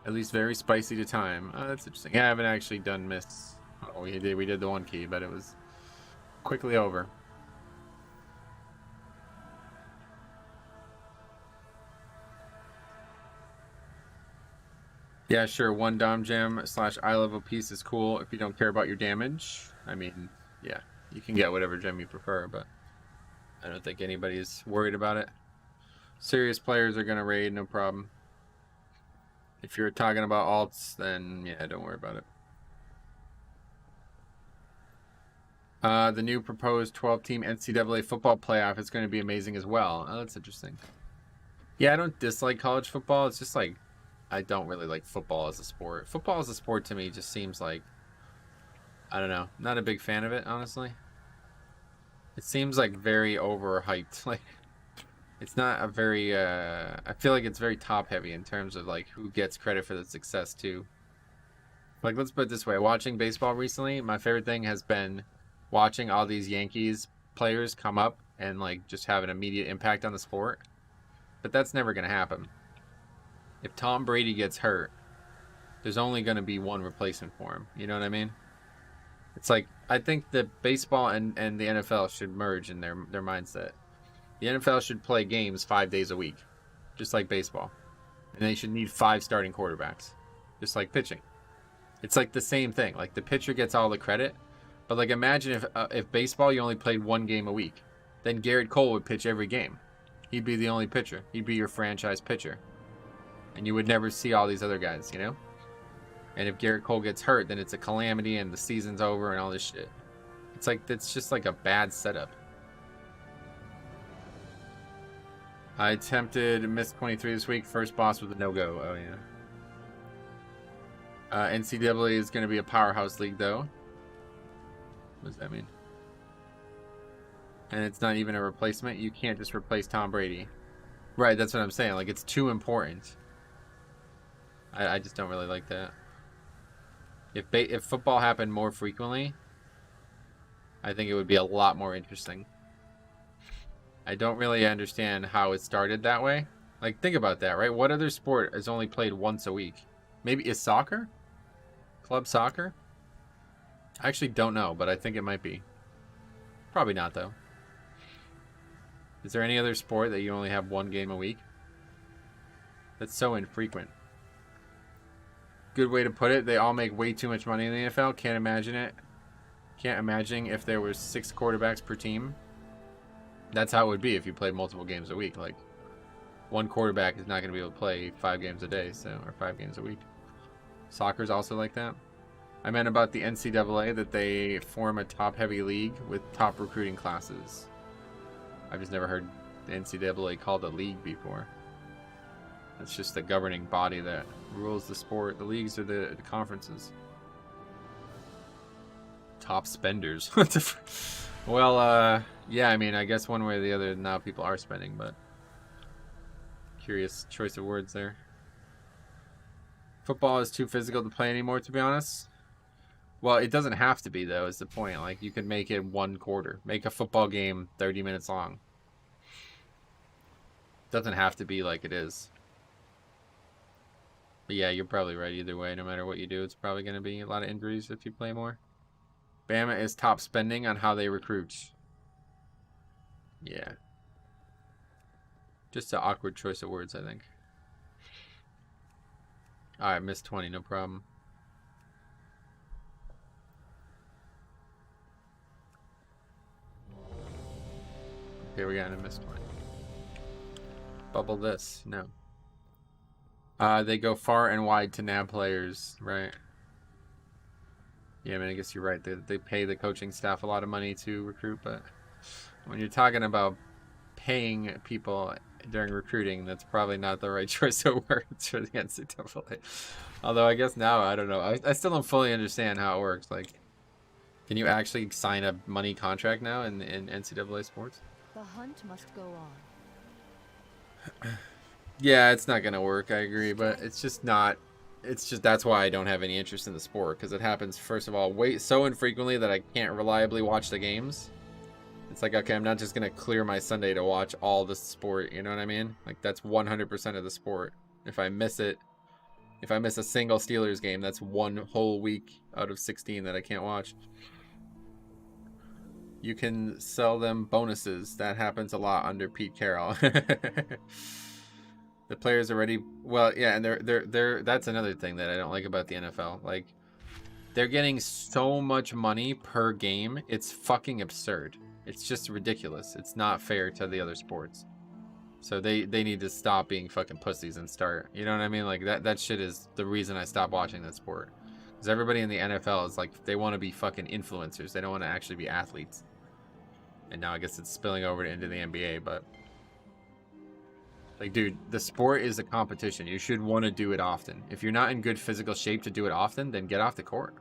at least very spicy to time. Oh, that's interesting. Yeah, I haven't actually done miss. Oh, we did the one key, but it was quickly over. Yeah, sure. One Dom Jam / eye level piece is cool if you don't care about your damage. I mean, yeah, you can get whatever gem you prefer, but I don't think anybody's worried about it. Serious players are going to raid, no problem. If you're talking about alts, then yeah, don't worry about it. The new proposed 12-team NCAA football playoff is going to be amazing as well. Oh, that's interesting. Yeah, I don't dislike college football. It's just like, I don't really like football as a sport. Football as a sport to me just seems like, I don't know, not a big fan of it, honestly. It seems like very overhyped. Like, it's not a very, I feel like it's very top heavy in terms of like who gets credit for the success too. Like, let's put it this way. Watching baseball recently, my favorite thing has been watching all these Yankees players come up and like just have an immediate impact on the sport. But that's never going to happen. If Tom Brady gets hurt, there's only going to be one replacement for him. You know what I mean? It's like, I think that baseball and the NFL should merge in their mindset. The NFL should play games 5 days a week, just like baseball. And they should need 5 starting quarterbacks, just like pitching. It's like the same thing. Like, the pitcher gets all the credit. But like, imagine if baseball, you only played 1 game a week. Then Garrett Cole would pitch every game. He'd be the only pitcher. He'd be your franchise pitcher. And you would never see all these other guys, you know? And if Garrett Cole gets hurt, then it's a calamity and the season's over and all this shit. It's like, it's just like a bad setup. I attempted Miss 23 this week. First boss with a no-go. Oh, yeah. NCAA is going to be a powerhouse league, though. What does that mean? And it's not even a replacement. You can't just replace Tom Brady. Right, that's what I'm saying. Like, it's too important. I just don't really like that. If football happened more frequently, I think it would be a lot more interesting. I don't really understand how it started that way. Like, think about that, right? What other sport is only played once a week? Maybe is soccer? Club soccer? I actually don't know, but I think it might be. Probably not, though. Is there any other sport that you only have 1 game a week? That's so infrequent. Good way to put it. They all make way too much money in the NFL. Can't imagine it. Can't imagine if there was 6 quarterbacks per team. That's how it would be if you played multiple games a week. Like, 1 quarterback is not going to be able to play 5 games a day, so, or 5 games a week. Soccer's also like that. I meant about the NCAA, that they form a top-heavy league with top recruiting classes. I've just never heard the NCAA called a league before. It's just the governing body that rules the sport. The leagues are the conferences. Top spenders. Well, yeah, I mean, I guess one way or the other now people are spending, but curious choice of words there. Football is too physical to play anymore, to be honest. Well, it doesn't have to be, though, is the point. Like, you can make it 1 quarter. Make a football game 30 minutes long. Doesn't have to be like it is. But yeah, you're probably right either way. No matter what you do, it's probably going to be a lot of injuries if you play more. Bama is top spending on how they recruit. Yeah. Just an awkward choice of words, I think. Alright, missed 20, no problem. Okay, we got a missed 20. Bubble this. No. They go far and wide to nab players, right? Yeah, I mean, I guess you're right. They pay the coaching staff a lot of money to recruit, but when you're talking about paying people during recruiting, that's probably not the right choice of words for the NCAA. Although I guess now, I don't know. I still don't fully understand how it works. Like, can you actually sign a money contract now in NCAA sports? The hunt must go on. Yeah, it's not gonna work. I agree, but it's just not. It's just that's why I don't have any interest in the sport, because it happens first of all so infrequently that I can't reliably watch the games. It's like, okay, I'm not just gonna clear my Sunday to watch all the sport. You know what I mean? Like, that's 100% of the sport. If I miss it, if I miss a single Steelers game, that's one whole week out of 16 that I can't watch. You can sell them bonuses. That happens a lot under Pete Carroll. The players already, well, yeah, and they're that's another thing that I don't like about the NFL. Like, they're getting so much money per game. It's fucking absurd. It's just ridiculous. It's not fair to the other sports. So they need to stop being fucking pussies and start, you know what I mean? Like, that shit is the reason I stopped watching that sport. Because everybody in the NFL is like, they want to be fucking influencers. They don't want to actually be athletes. And now I guess it's spilling over into the NBA, but like, dude, the sport is a competition. You should want to do it often. If you're not in good physical shape to do it often, then get off the court.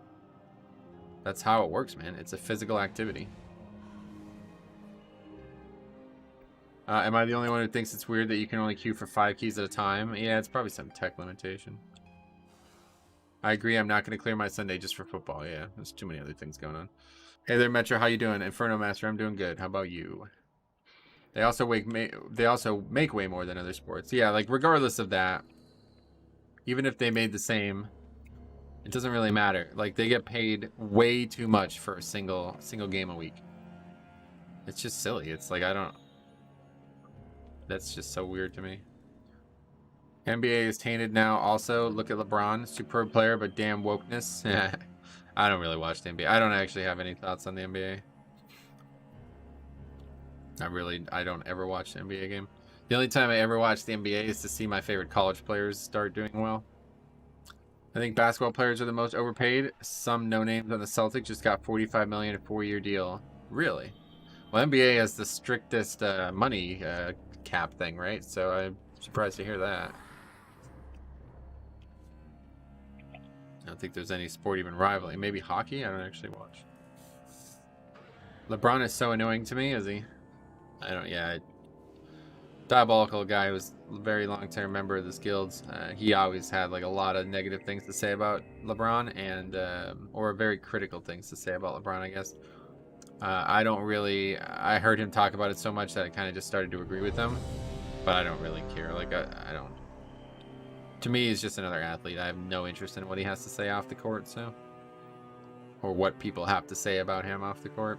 That's how it works, man. It's a physical activity. Am I the only one who thinks it's weird that you can only queue for 5 keys at a time? Yeah, it's probably some tech limitation. I agree. I'm not going to clear my Sunday just for football. Yeah, there's too many other things going on. Hey there, Metro. How you doing? Inferno Master, I'm doing good. How about you? They also make way more than other sports. Yeah, like, regardless of that, even if they made the same, it doesn't really matter. Like, they get paid way too much for a single game a week. It's just silly. It's like, that's just so weird to me. NBA is tainted now. Also, look at LeBron, superb player, but damn wokeness. I don't really watch the NBA. I don't actually have any thoughts on the NBA. I don't ever watch the NBA game. The only time I ever watch the NBA is to see my favorite college players start doing well. I think basketball players are the most overpaid. Some no-names on the Celtics just got $45 million a 4-year deal. Really? Well, NBA has the strictest money cap thing, right? So I'm surprised to hear that. I don't think there's any sport even rivaling. Maybe hockey? I don't actually watch. LeBron is so annoying to me, is he? Diabolical guy who was a very long-term member of this guild. He always had like a lot of negative things to say about LeBron, and or very critical things to say about LeBron, I guess. I heard him talk about it so much that I kind of just started to agree with him, but I don't really care. Like, I don't. To me, he's just another athlete. I have no interest in what he has to say off the court, so, or what people have to say about him off the court.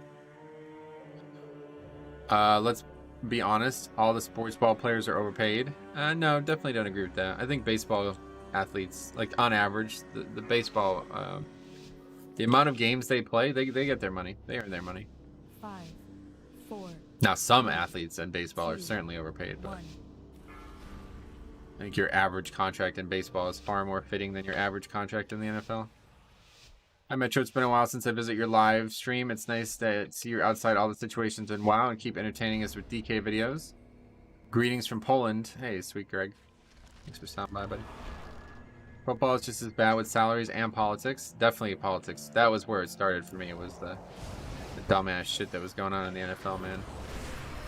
Let's be honest. All the sports ball players are overpaid. No, definitely don't agree with that. I think baseball athletes, like, on average, the baseball, the amount of games they play, they get their money. They earn their money. 5, 4. Now, some athletes in baseball are certainly overpaid, but I think your average contract in baseball is far more fitting than your average contract in the NFL. Hi, Metro. It's been a while since I visit your live stream. It's nice to see you're outside all the situations in WoW and keep entertaining us with DK videos. Greetings from Poland. Hey, sweet Greg. Thanks for stopping by, buddy. Football is just as bad with salaries and politics. Definitely politics. That was where it started for me. It was the dumbass shit that was going on in the NFL, man.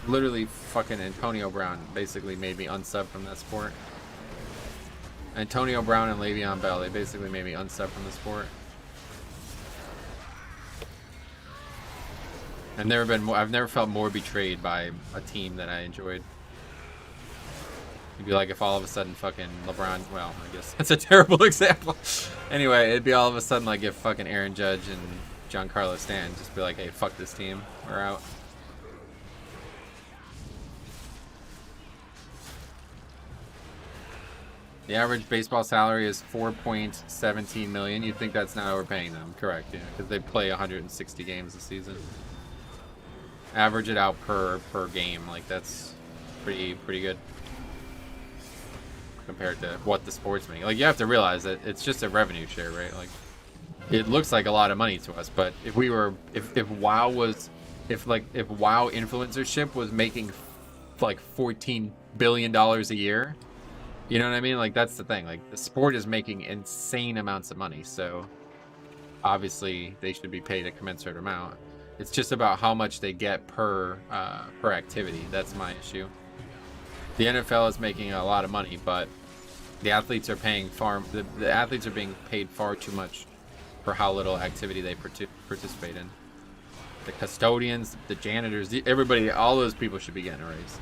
Literally, fucking Antonio Brown basically made me unsub from that sport. Antonio Brown and Le'Veon Bell, they basically made me unsub from the sport. I've never felt more betrayed by a team that I enjoyed. It'd be like if all of a sudden fucking LeBron, well, I guess that's a terrible example. Anyway, it'd be all of a sudden like if fucking Aaron Judge and Giancarlo Stanton just be like, hey, fuck this team, we're out. The average baseball salary is $4.17 million. You'd think that's not overpaying them, correct? Yeah, because they play 160 games a season. Average it out per game, like that's pretty good compared to what the sports make. Like, you have to realize that it's just a revenue share, right? Like, it looks like a lot of money to us, but if WoW influencership was making like $14 billion a year. You know what I mean? Like, that's the thing. Like, the sport is making insane amounts of money, so obviously they should be paid a commensurate amount. It's just about how much they get per activity. That's my issue. The NFL is making a lot of money, but the athletes are paying the athletes are being paid far too much for how little activity they participate in. The custodians, the janitors, everybody, all those people should be getting a raise.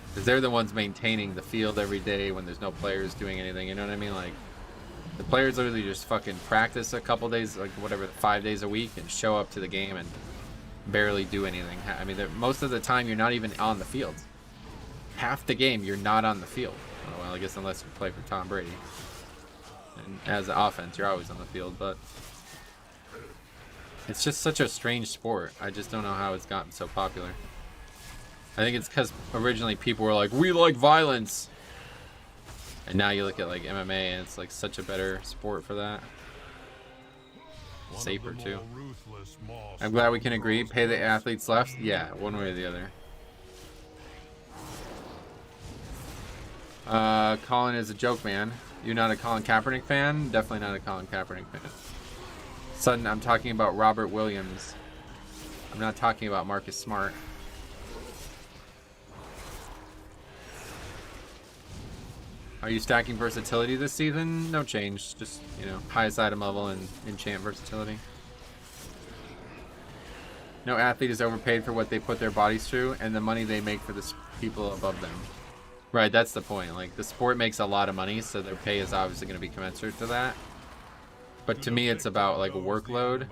Because they're the ones maintaining the field every day when there's no players doing anything, you know what I mean? Like, the players literally just fucking practice a couple days, like whatever, 5 days a week, and show up to the game and barely do anything. I mean, most of the time you're not even on the field. Half the game you're not on the field. Oh, well, I guess unless you play for Tom Brady. And as an offense, you're always on the field, but it's just such a strange sport. I just don't know how it's gotten so popular. I think it's because originally people were like, we like violence. And now you look at like MMA and it's like such a better sport for that. Safer too. I'm glad we can agree. Pay the athletes less. Yeah, one way or the other. Colin is a joke, man. You're not a Colin Kaepernick fan? Definitely not a Colin Kaepernick fan. Sudden, I'm talking about Robert Williams. I'm not talking about Marcus Smart. Are you stacking versatility this season? No change. Just, you know, highest item level and enchant versatility. No athlete is overpaid for what they put their bodies through and the money they make for the people above them. Right, that's the point. Like, the sport makes a lot of money, so their pay is obviously going to be commensurate to that. But to me, it's about, like, workload.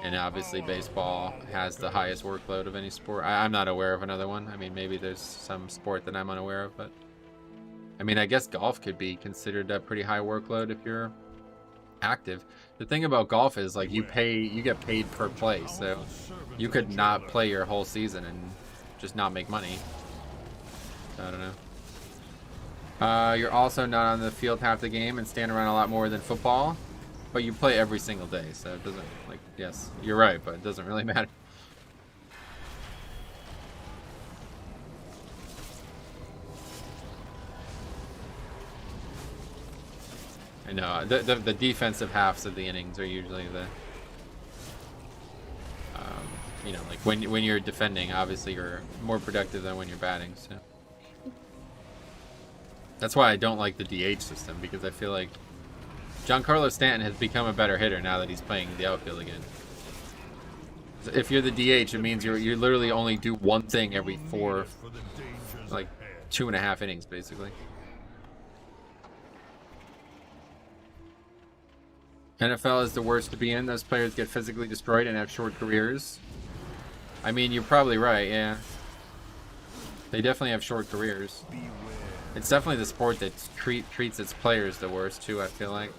And obviously, baseball has the highest workload of any sport. I'm not aware of another one. I mean, maybe there's some sport that I'm unaware of, but I mean, I guess golf could be considered a pretty high workload if you're active. The thing about golf is, like, you get paid per play, so you could not play your whole season and just not make money. So, I don't know. You're also not on the field half the game and stand around a lot more than football, but you play every single day, so it doesn't, like, yes, you're right, but it doesn't really matter. I know, the defensive halves of the innings are usually the, you know, like when you're defending, obviously you're more productive than when you're batting, so. That's why I don't like the DH system, because I feel like Giancarlo Stanton has become a better hitter now that he's playing the outfield again. So if you're the DH, it means you literally only do one thing every like 2.5 innings, basically. NFL is the worst to be in. Those players get physically destroyed and have short careers. I mean, you're probably right, yeah. They definitely have short careers. It's definitely the sport that treats its players the worst, too, I feel like.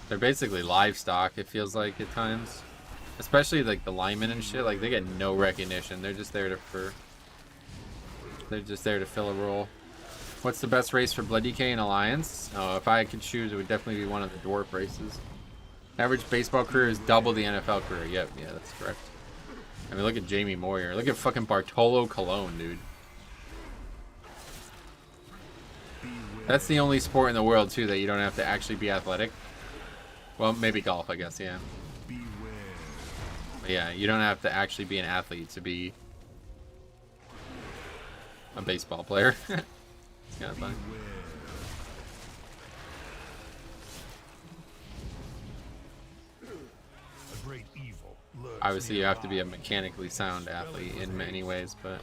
They're basically livestock, it feels like, at times. Especially, like, the linemen and shit. Like, they get no recognition. They're just there to fill a role. What's the best race for Blood DK and Alliance? Oh, if I could choose, it would definitely be one of the dwarf races. Average baseball career is double the NFL career. Yep, yeah, that's correct. I mean, look at Jamie Moyer. Look at fucking Bartolo Colon, dude. That's the only sport in the world, too, that you don't have to actually be athletic. Well, maybe golf, I guess, yeah. But yeah, you don't have to actually be an athlete to be a baseball player. It's kind of fun. Obviously, you have to be a mechanically sound athlete in many ways, but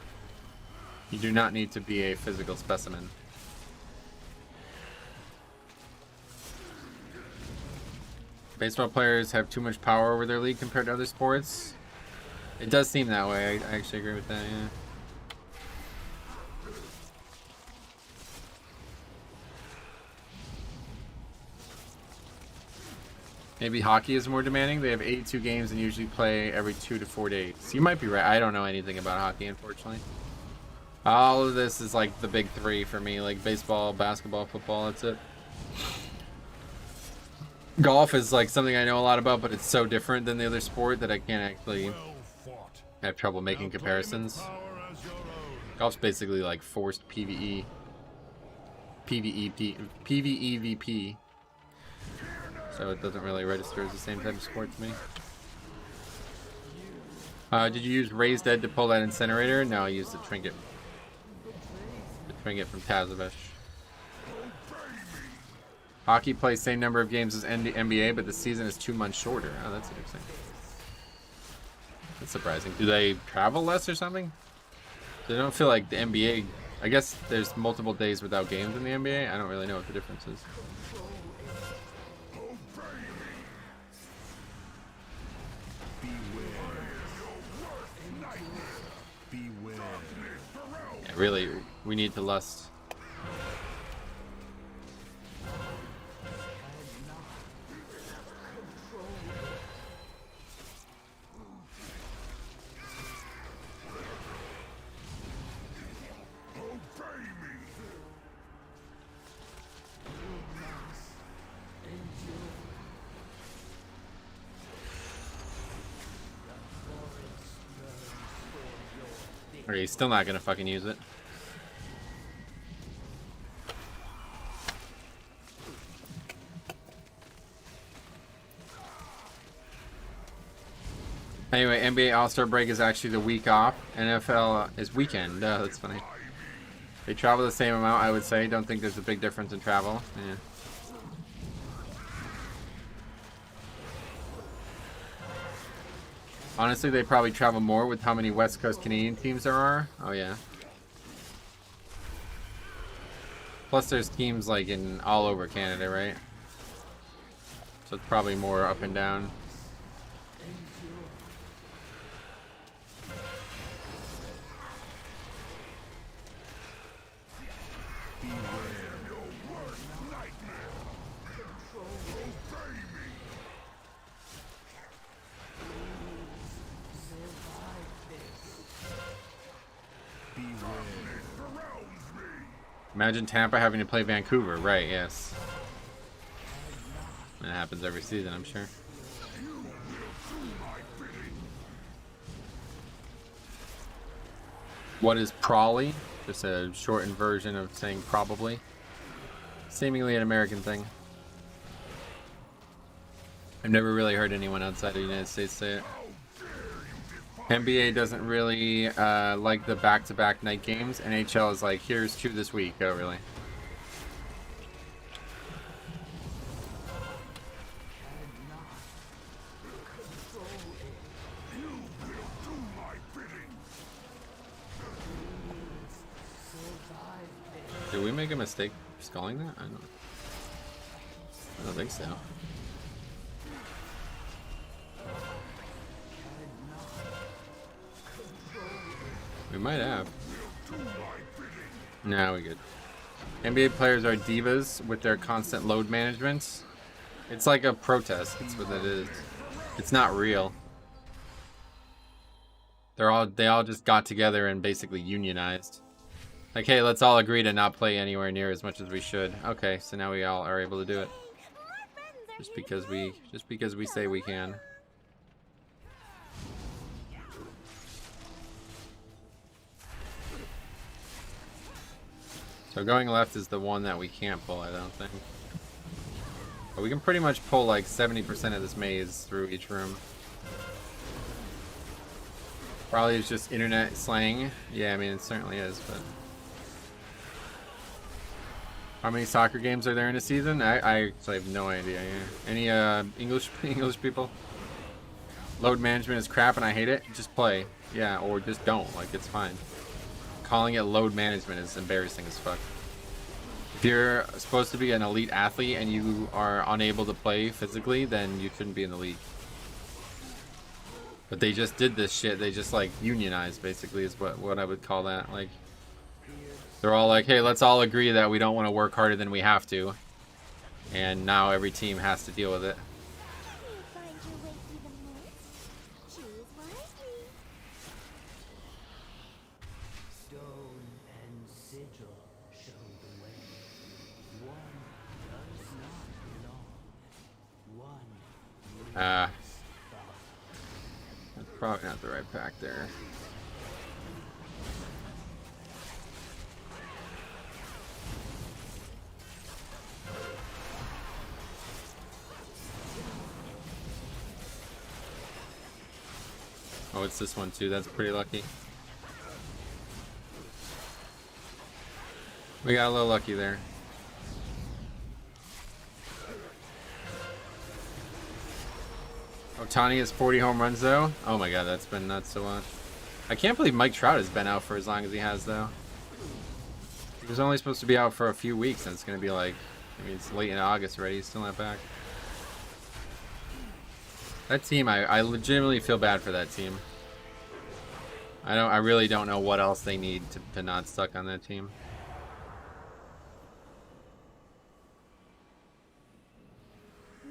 you do not need to be a physical specimen. Baseball players have too much power over their league compared to other sports. It does seem that way. I actually agree with that, yeah. Maybe hockey is more demanding. They have 82 games and usually play every 2 to 4 days. You might be right. I don't know anything about hockey, unfortunately. All of this is like the big 3 for me, like baseball, basketball, football, that's it. Golf is like something I know a lot about, but it's so different than the other sport that I can't actually have trouble making comparisons. Golf's basically like forced PvE. PvEVP. So it doesn't really register as the same type of sport to me. Did you use Raised Ed to pull that incinerator? No, I used the trinket. The trinket from Tazavesh. Hockey plays same number of games as NBA, but the season is 2 months shorter. Oh, that's interesting. That's surprising. Do they travel less or something? I don't feel like the NBA... I guess there's multiple days without games in the NBA. I don't really know what the difference is. Yeah, really, we need to lust. Or he's still not gonna fucking use it. Anyway, NBA All-Star break is actually the week off. NFL is weekend. That's funny. They travel the same amount, I would say. Don't think there's a big difference in travel. Yeah. Honestly, they probably travel more with how many West Coast Canadian teams there are. Oh, yeah. Plus, there's teams like in all over Canada, right? So it's probably more up and down. Imagine Tampa having to play Vancouver. Right, yes. That happens every season, I'm sure. What is probably? Just a shortened version of saying probably. Seemingly an American thing. I've never really heard anyone outside of the United States say it. NBA doesn't really like the back-to-back night games. NHL is like, here's 2 this week. Oh, really? Did we make a mistake sculling that? I don't think so. We might have. Nah, we good. NBA players are divas with their constant load management. It's like a protest. That's what that is. It's not real. They all just got together and basically unionized. Like, hey, let's all agree to not play anywhere near as much as we should. Okay, so now we all are able to do it. Just because we say we can. So going left is the one that we can't pull, I don't think. But we can pretty much pull like 70% of this maze through each room. Probably it's just internet slang. Yeah, I mean, it certainly is, but... How many soccer games are there in a season? I actually have no idea. Yeah. Any English people? Load management is crap and I hate it. Just play. Yeah, or just don't. Like, it's fine. Calling it load management is embarrassing as fuck. If you're supposed to be an elite athlete and you are unable to play physically, then you shouldn't be in the league. But they just did this shit. They just like unionized, basically, is what I would call that. Like, they're all like, hey, let's all agree that we don't want to work harder than we have to. And now every team has to deal with it. That's probably not the right pack there. Oh, it's this one too. That's pretty lucky. We got a little lucky there. Ohtani has 40 home runs though. Oh my god, that's been nuts to watch. I can't believe Mike Trout has been out for as long as he has though. He was only supposed to be out for a few weeks, and it's gonna be like, I mean, it's late in August already. He's still not back. That team, I legitimately feel bad for that team. I really don't know what else they need to not suck on that team.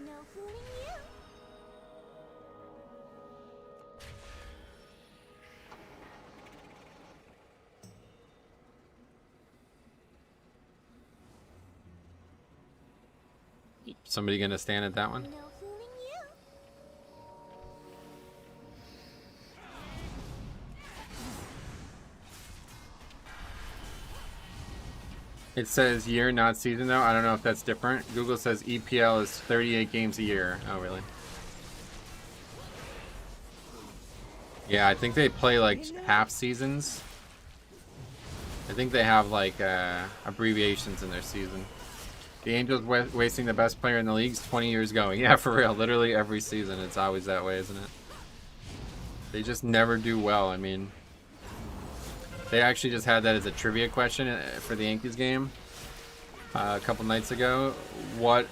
No fooling you. Somebody gonna stand at that one? No fooling you. It says year, not season though. I don't know if that's different. Google says EPL is 38 games a year. Oh, really? Yeah, I think they play like half seasons. I think they have like abbreviations in their season. The Angels wasting the best player in the leagues 20 years going. Yeah, for real. Literally every season. It's always that way, isn't it? They just never do well. I mean, they actually just had that as a trivia question for the Yankees game a couple nights ago. What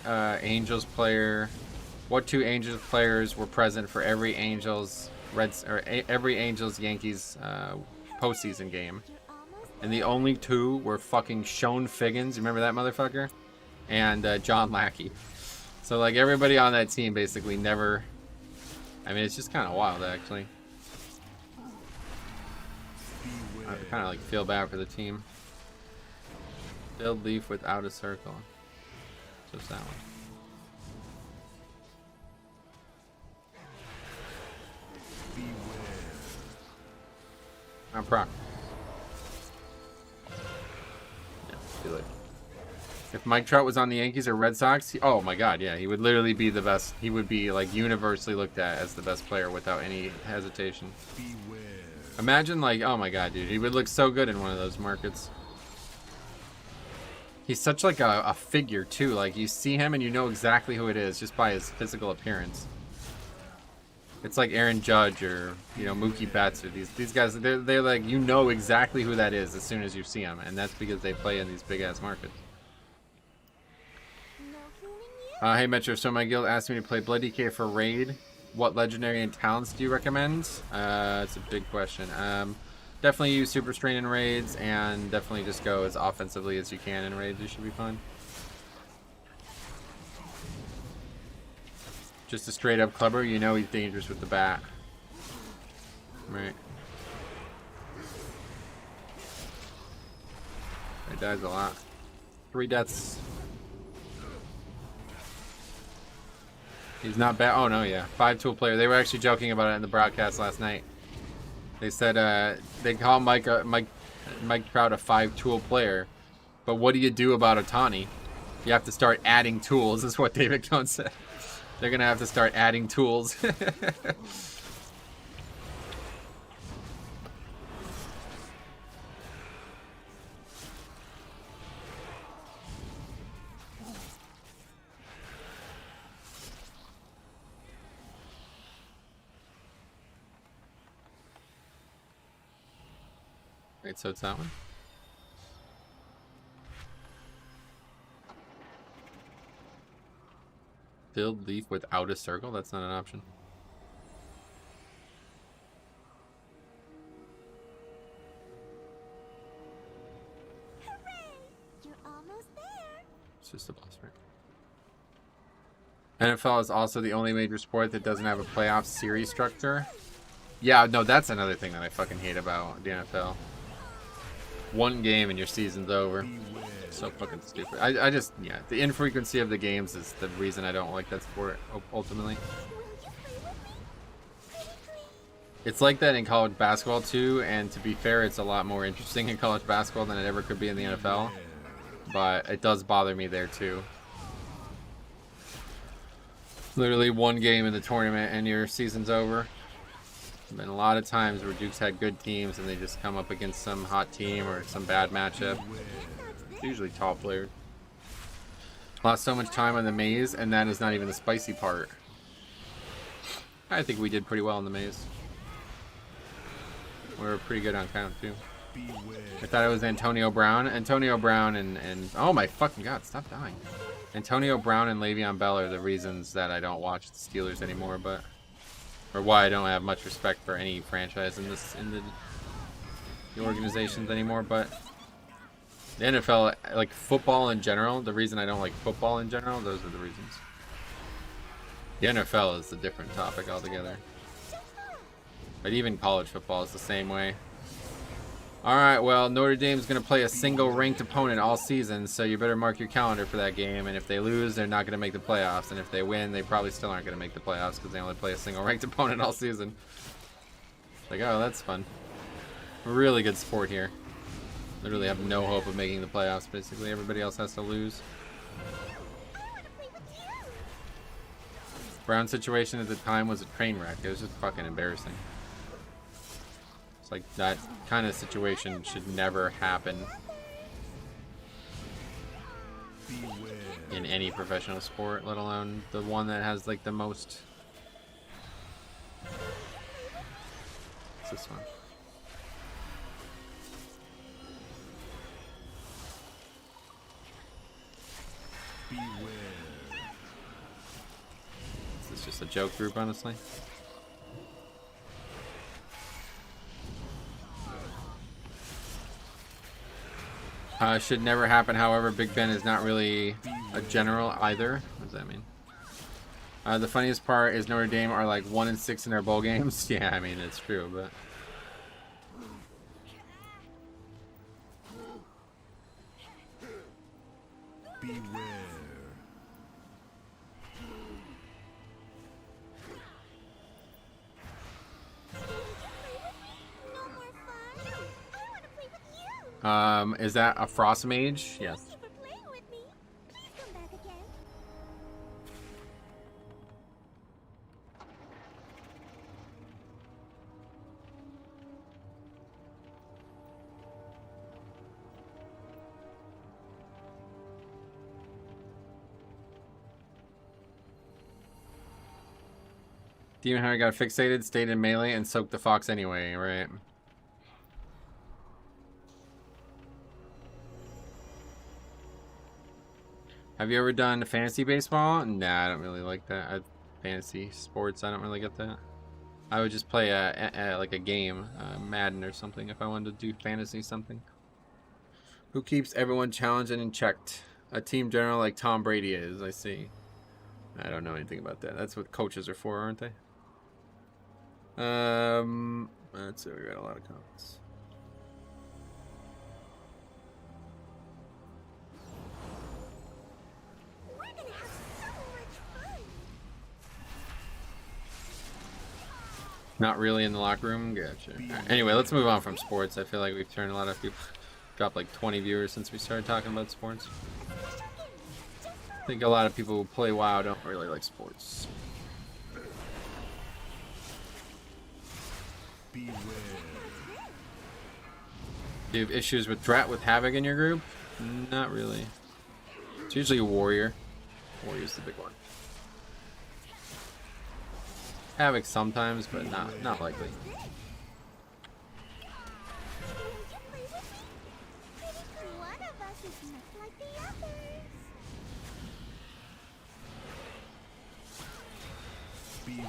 two Angels players were present for every Angels Yankees postseason game? And the only two were fucking Sean Figgins. You remember that motherfucker? And John Lackey. So like everybody on that team basically never. I mean, it's just kind of wild actually. I kind of like feel bad for the team. Build leaf without a circle. Just that one. I'm proc. Yeah, too late. If Mike Trout was on the Yankees or Red Sox, oh my god, yeah, he would literally be the best. He would be like universally looked at as the best player without any hesitation. Imagine like, oh my god, dude, he would look so good in one of those markets. He's such like a figure too. Like you see him and you know exactly who it is just by his physical appearance. It's like Aaron Judge or Mookie Betts or these guys. They're like, you know exactly who that is as soon as you see him, and that's because they play in these big ass markets. Hey Metro, so my guild asked me to play Blood DK for raid. What legendary and talents do you recommend? It's a big question. Definitely use Super Strain in raids, and definitely just go as offensively as you can in raids. You should be fine. Just a straight up clubber, you know he's dangerous with the bat. Right. He dies a lot. 3 deaths. He's not bad. Oh no, yeah. 5-tool player. They were actually joking about it in the broadcast last night. They said they call Mike Trout a 5-tool player, but what do you do about Ohtani? You have to start adding tools. Is what David Cohn said. They're gonna have to start adding tools. Wait, so it's that one? Build leaf without a circle? That's not an option. Hooray! You're almost there. It's just a boss, right? NFL is also the only major sport that doesn't have a playoff series structure. Yeah, no, that's another thing that I fucking hate about the NFL. One game and your season's over. So fucking stupid. I just, yeah, the infrequency of the games is the reason I don't like that sport, ultimately. Will you It's like that in college basketball too, and to be fair, it's a lot more interesting in college basketball than it ever could be in the NFL. But it does bother me there too. Literally one game in the tournament and your season's over. There's been a lot of times where Duke's had good teams and they just come up against some hot team or some bad matchup. It's usually top players. Lost so much time on the maze, and that is not even the spicy part. I think we did pretty well in the maze. We were pretty good on count too. I thought it was Antonio Brown. Antonio Brown and oh my fucking god, stop dying. Antonio Brown and Le'Veon Bell are the reasons that I don't watch the Steelers anymore, but or why I don't have much respect for any franchise in the organizations anymore. But the NFL, like football in general, the reason I don't like football in general, those are the reasons. The NFL is a different topic altogether. But even college football is the same way. Alright, well, Notre Dame's going to play a single ranked opponent all season, so you better mark your calendar for that game. And if they lose, they're not going to make the playoffs. And if they win, they probably still aren't going to make the playoffs because they only play a single ranked opponent all season. Like, oh, that's fun. Really good sport here. Literally have no hope of making the playoffs, basically. Everybody else has to lose. Brown's situation at the time was a train wreck. It was just fucking embarrassing. It's like that kind of situation should never happen in any professional sport, let alone the one that has like the most. What's this one? Is this just a joke group, honestly? Should never happen. However, Big Ben is not really a general either. What does that mean? The funniest part is Notre Dame are like 1-6 in their bowl games. Yeah, I mean it's true, but Beware. Is that a Frost Mage? Yes. Demon Hunter got fixated, stayed in melee, and soaked the fox anyway, right? Have you ever done fantasy baseball? Nah, I don't really like that. Fantasy sports, I don't really get that. I would just play like a game, Madden or something, if I wanted to do fantasy something. Who keeps everyone challenged and checked? A team general like Tom Brady is, I see. I don't know anything about that. That's what coaches are for, aren't they? Let's see, we got a lot of comments. Not really in the locker room? Gotcha. Right. Anyway, let's move on from sports. I feel like we've turned a lot of people, dropped like 20 viewers since we started talking about sports. I think a lot of people who play WoW don't really like sports. Beware. Do you have issues with Drat with Havoc in your group? Not really. It's usually a Warrior. Warrior's the big one. Havoc sometimes, but not likely. Beware.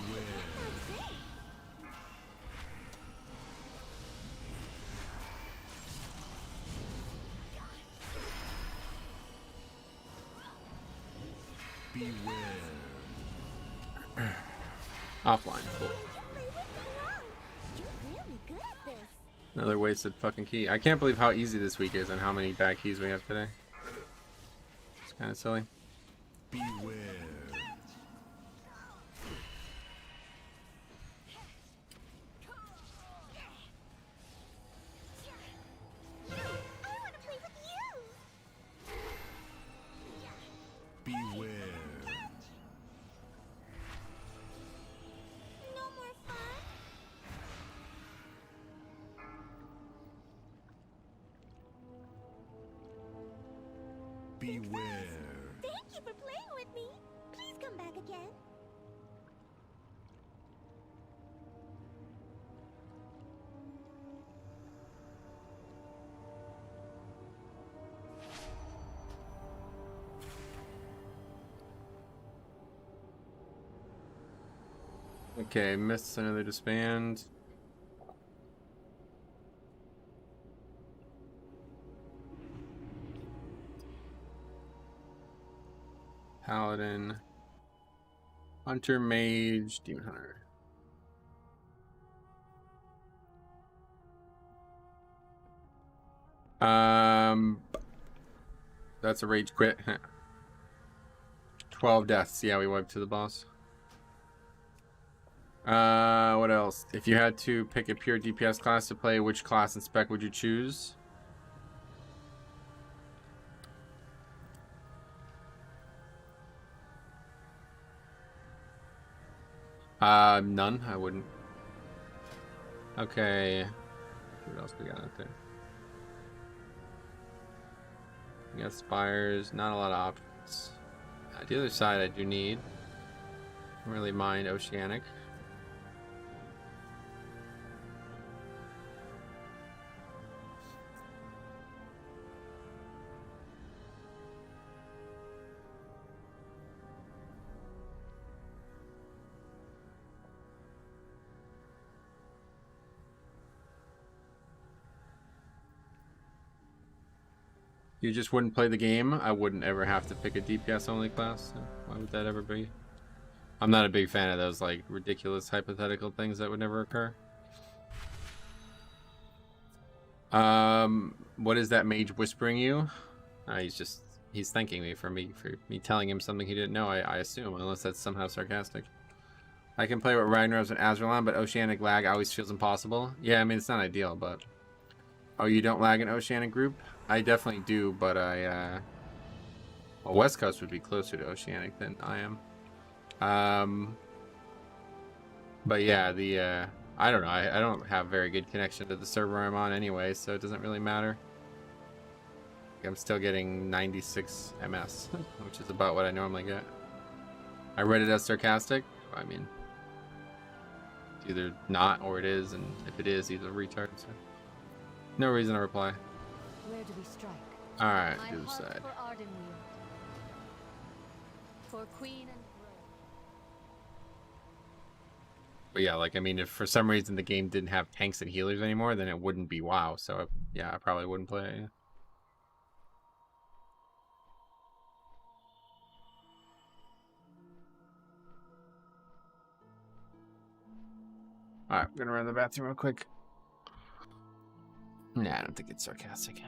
Beware. Offline. Cool. Another wasted fucking key. I can't believe how easy this week is and how many bad keys we have today. It's kind of silly. Beware. beware. Thank you for playing with me. Please come back again. Okay, missed another disband. Paladin, Hunter, Mage, Demon Hunter. That's a rage quit. 12 deaths. Yeah, we wiped to the boss. What else? If you had to pick a pure DPS class to play, which class and spec would you choose? None. I wouldn't. Okay. What else we got out there? We got Spires. Not a lot of options. The other side I do need. Don't really mind Oceanic. You just wouldn't play the game? I wouldn't ever have to pick a DPS only class. So why would that ever be? I'm not a big fan of those like ridiculous hypothetical things that would never occur. What is that mage whispering you? He's thanking me for me telling him something he didn't know, I assume, unless that's somehow sarcastic. I can play with Ragnaros and Azralan, but Oceanic lag always feels impossible. Yeah, I mean, it's not ideal, but... Oh, you don't lag in Oceanic group? I definitely do, but well, West Coast would be closer to Oceanic than I am. But yeah, I don't know. I don't have very good connection to the server I'm on anyway, so it doesn't really matter. I'm still getting 96 MS, which is about what I normally get. I read it as sarcastic. I mean, it's either not or it is, and if it is, he's a retard. So. No reason to reply. Where do we strike? All right, do the side. For Ardenweald. For Queen and Throne. But yeah, like I mean, if for some reason the game didn't have tanks and healers anymore, then it wouldn't be WoW. So yeah, I probably wouldn't play it. Yeah. All right, I'm gonna run to the bathroom real quick. Nah, I don't think it's sarcastic.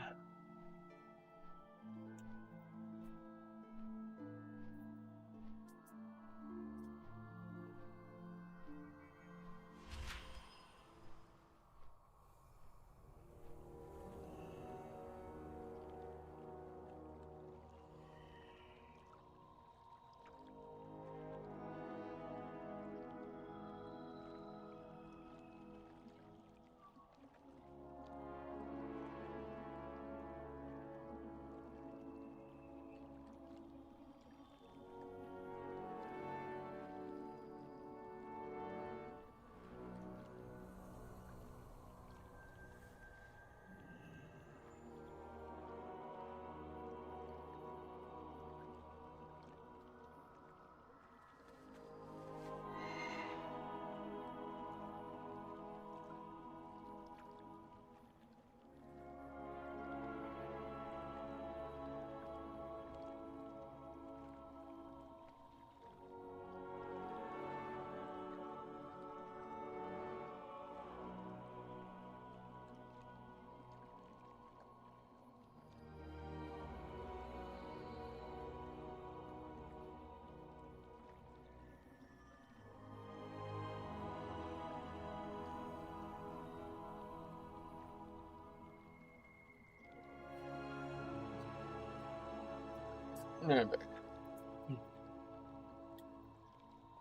Alright.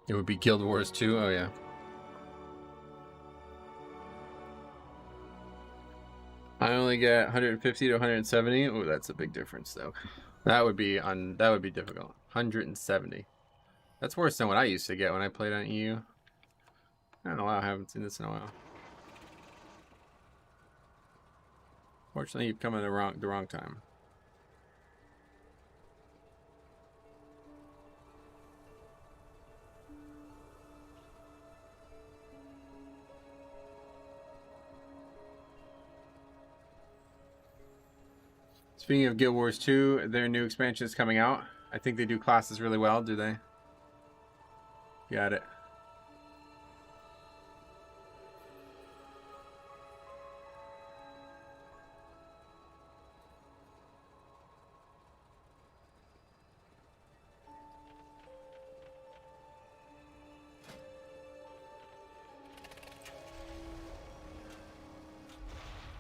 It would be Guild Wars 2. Oh yeah. I only get 150 to 170. Oh, that's a big difference though. That would be difficult. 170. That's worse than what I used to get when I played on EU. I don't know why I haven't seen this in a while. Fortunately, you've come at the wrong time. Speaking of Guild Wars 2, their new expansion is coming out. I think they do classes really well, do they? Got it.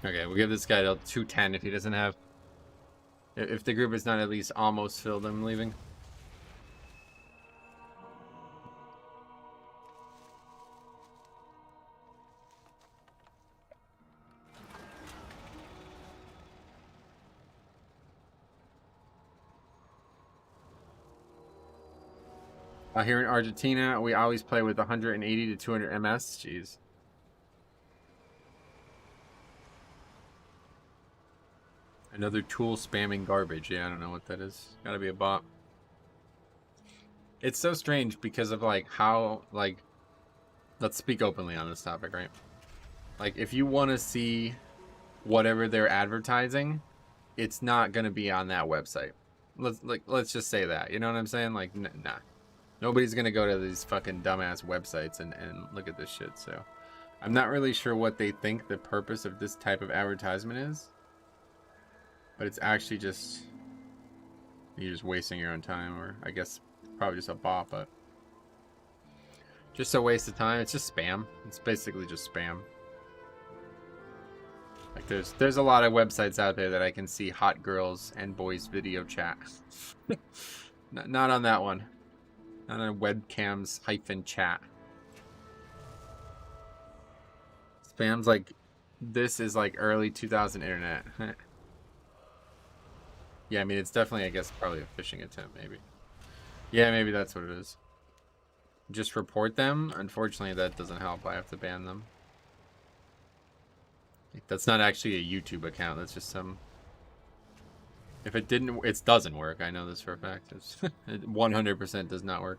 Okay, we'll give this guy till 210 if he doesn't have... If the group is not at least almost filled, I'm leaving. Here in Argentina, we always play with 180 to 200 MS. Jeez. Another tool spamming garbage. Yeah, I don't know what that is. Gotta be a bot. It's so strange because of like how, like, let's speak openly on this topic, right? Like, if you want to see whatever they're advertising, it's not gonna be on that website. Let's just say that. You know what I'm saying? Like, nah. Nobody's gonna go to these fucking dumbass websites and look at this shit. So, I'm not really sure what they think the purpose of this type of advertisement is. But it's actually just, you're just wasting your own time, or I guess probably just a bot, but just a waste of time. It's just spam. It's basically just spam. Like there's a lot of websites out there that I can see hot girls and boys video chat. Not on that one. Not on webcams -chat. Spam's like, this is like early 2000 internet. Yeah, I mean, it's definitely, I guess, probably a phishing attempt, maybe. Yeah, maybe that's what it is. Just report them. Unfortunately, that doesn't help. I have to ban them. That's not actually a YouTube account. That's just some... If it didn't... It doesn't work. I know this for a fact. It 100% does not work.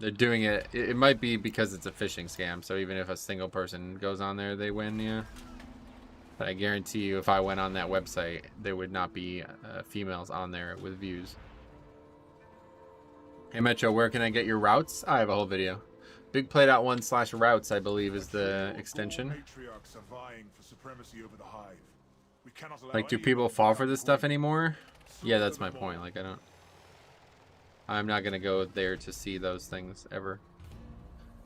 They're doing it... It might be because it's a phishing scam. So even if a single person goes on there, they win, yeah. But I guarantee you, if I went on that website, there would not be females on there with views. Hey Metro, where can I get your routes? I have a whole video. BigPlay.1/routes, I believe, is the extension. Like, do people fall for this stuff anymore? Yeah, that's my point. Like, I'm not gonna go there to see those things ever.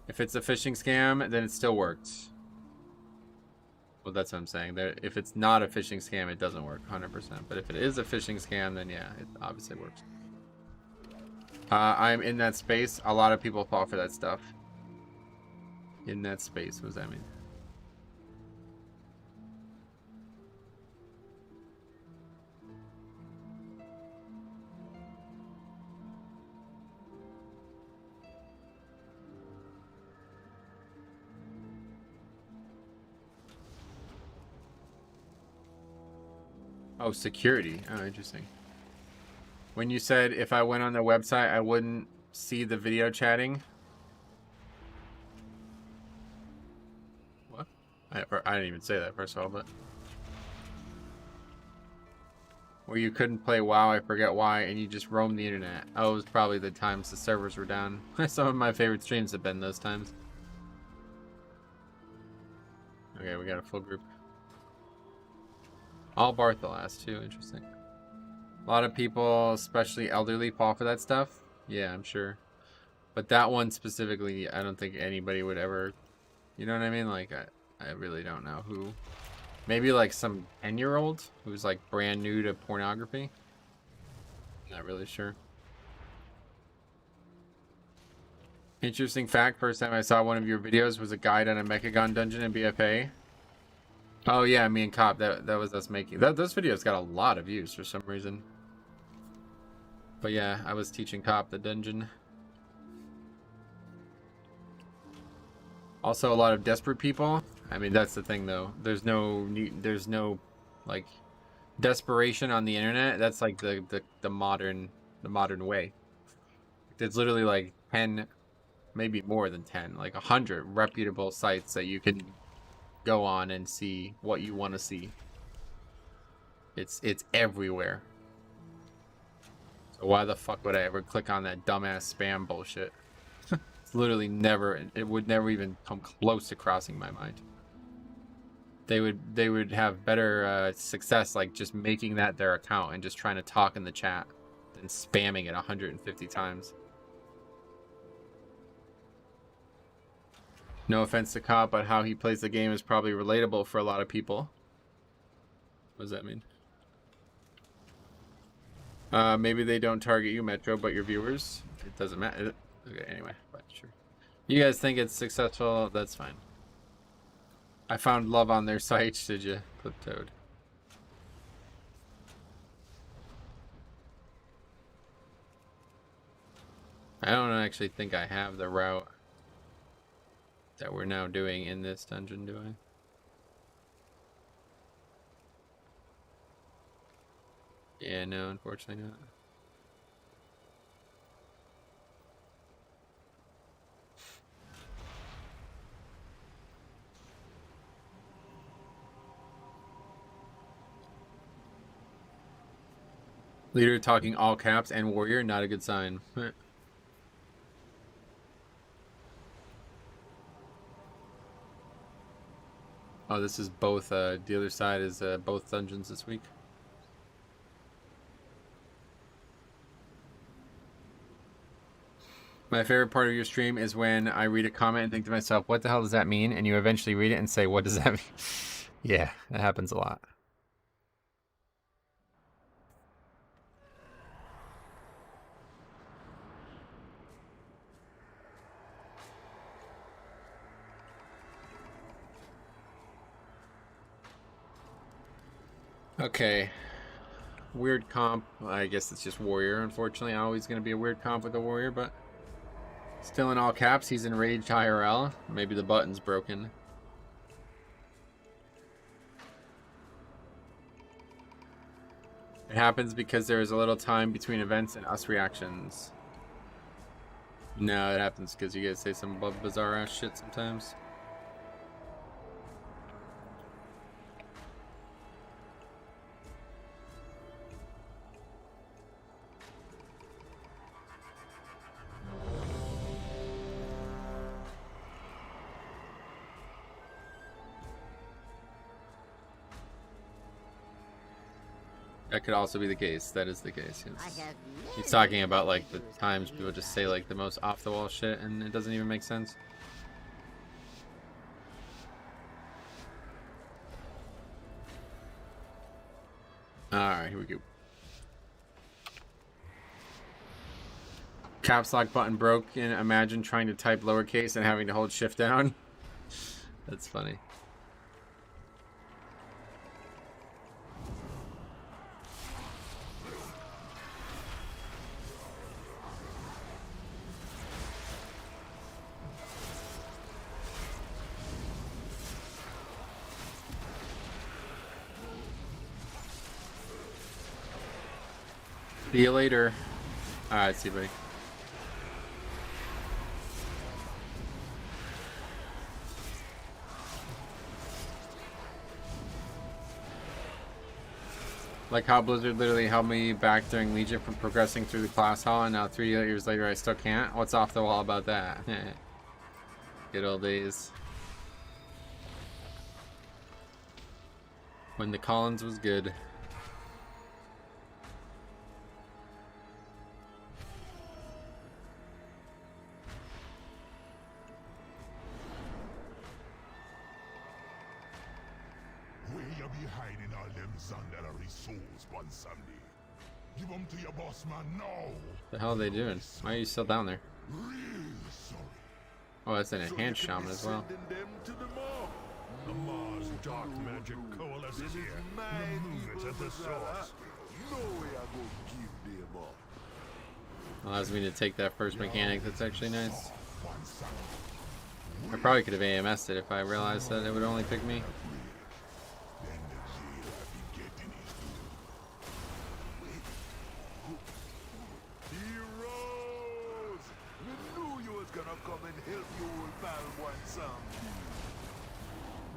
If it's a phishing scam, then it still works. Well, that's what I'm saying. If it's not a phishing scam, it doesn't work 100%. But if it is a phishing scam, then yeah, it obviously works. I'm in that space. A lot of people fall for that stuff. In that space, what does that mean? Oh, security. Oh, interesting. When you said if I went on the website, I wouldn't see the video chatting. What? I didn't even say that, first of all, but... Where you couldn't play WoW, I forget why, and you just roamed the internet. Oh, it was probably the times the servers were down. Some of my favorite streams have been those times. Okay, we got a full group. All Bartholas too, interesting. A lot of people, especially elderly, fall for that stuff. Yeah, I'm sure. But that one specifically, I don't think anybody would ever, you know what I mean? Like, I really don't know who. Maybe like some 10-year-old who's like brand new to pornography. Not really sure. Interesting fact, first time I saw one of your videos was a guide on a Mechagon dungeon in BFA. Oh yeah, me and Cop, that was us making that. Those videos got a lot of views for some reason. But yeah, I was teaching Cop the dungeon. Also, a lot of desperate people. I mean, that's the thing, though. There's no like desperation on the internet. That's like the modern way. There's literally like 10, maybe more than 10, like 100 reputable sites that you can go on and see what you want to see. It's everywhere. So why the fuck would I ever click on that dumbass spam bullshit? It's literally never, it would never even come close to crossing my mind. They would have better success like just making that their account and just trying to talk in the chat than spamming it 150 times. No offense to Cop, but how he plays the game is probably relatable for a lot of people. What does that mean? Maybe they don't target you, Metro, but your viewers. It doesn't matter. Okay, anyway, but sure. You guys think it's successful? That's fine. I found love on their site, did you, Clip Toad? I don't actually think I have the route that we're now doing in this dungeon, do I? Yeah, no, unfortunately not. Leader talking all caps and warrior, not a good sign. Oh, this is both, the other side is both dungeons this week. My favorite part of your stream is when I read a comment and think to myself, what the hell does that mean? And you eventually read it and say, what does that mean? Yeah, that happens a lot. Okay. Weird comp. I guess it's just warrior, unfortunately. Always going to be a weird comp with a warrior, but still in all caps. He's enraged IRL. Maybe the button's broken. It happens because there is a little time between events and us reactions. No, it happens because you guys say some bizarre ass shit sometimes. That could also be the case. That is the case. Yes. He's talking about like the times people just say like the most off the wall shit and it doesn't even make sense. Alright, here we go. Caps lock button broken. Imagine trying to type lowercase and having to hold shift down. That's funny. See you later. Alright, see you, buddy. Like how Blizzard literally held me back during Legion from progressing through the class hall, and now 3 years later I still can't? What's off the wall about that? Good old days. When the Collins was good. Give them to your boss man now. The hell are they doing? Why are you still down there? Oh, that's an enhanced shaman as well. The Mars dark magic coalesces here. Remove it at the source. No way I go give them up. Allows me to take that first mechanic. That's actually nice. I probably could have AMS'd it if I realized that it would only pick me.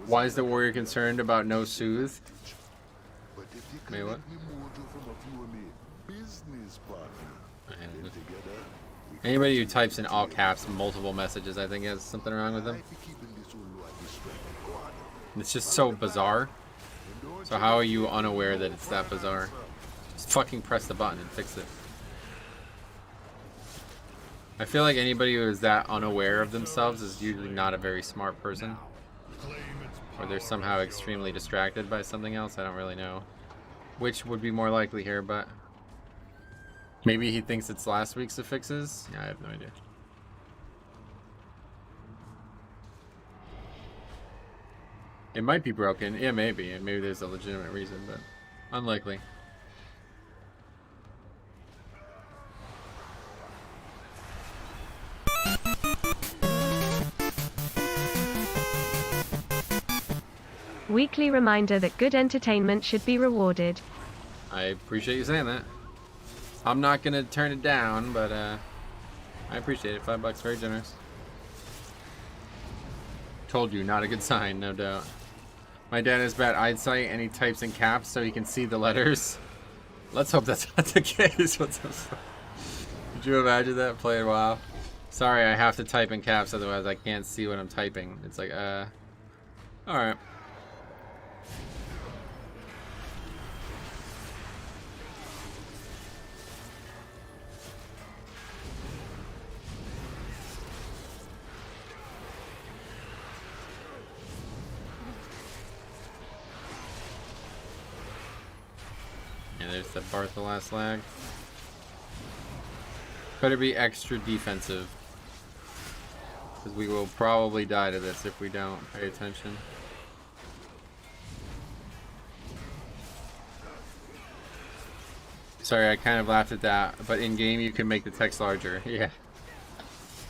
Why is the warrior concerned about no soothe? Wait, what? Anybody who types in all caps multiple messages, I think has something wrong with them. It's just so bizarre. So how are you unaware that it's that bizarre? Just fucking press the button and fix it. I feel like anybody who is that unaware of themselves is usually not a very smart person. Or they're somehow extremely distracted by something else. I don't really know which would be more likely here, but maybe he thinks it's last week's affixes. Yeah, I have no idea. It might be broken. Yeah, maybe. And maybe there's a legitimate reason, but unlikely. Weekly reminder that good entertainment should be rewarded. I appreciate you saying that. I'm not gonna turn it down, but I appreciate it. $5, very generous. Told you, not a good sign, no doubt. My dad has bad eyesight and he types in caps so he can see the letters. Let's hope that's not the case. What's this? Could you imagine that playing WoW? Sorry, I have to type in caps, otherwise I can't see what I'm typing. It's like, alright. Yeah, there's the Bartholas lag. Better be extra defensive, because we will probably die to this if we don't pay attention. Sorry, I kind of laughed at that, but in game you can make the text larger. Yeah.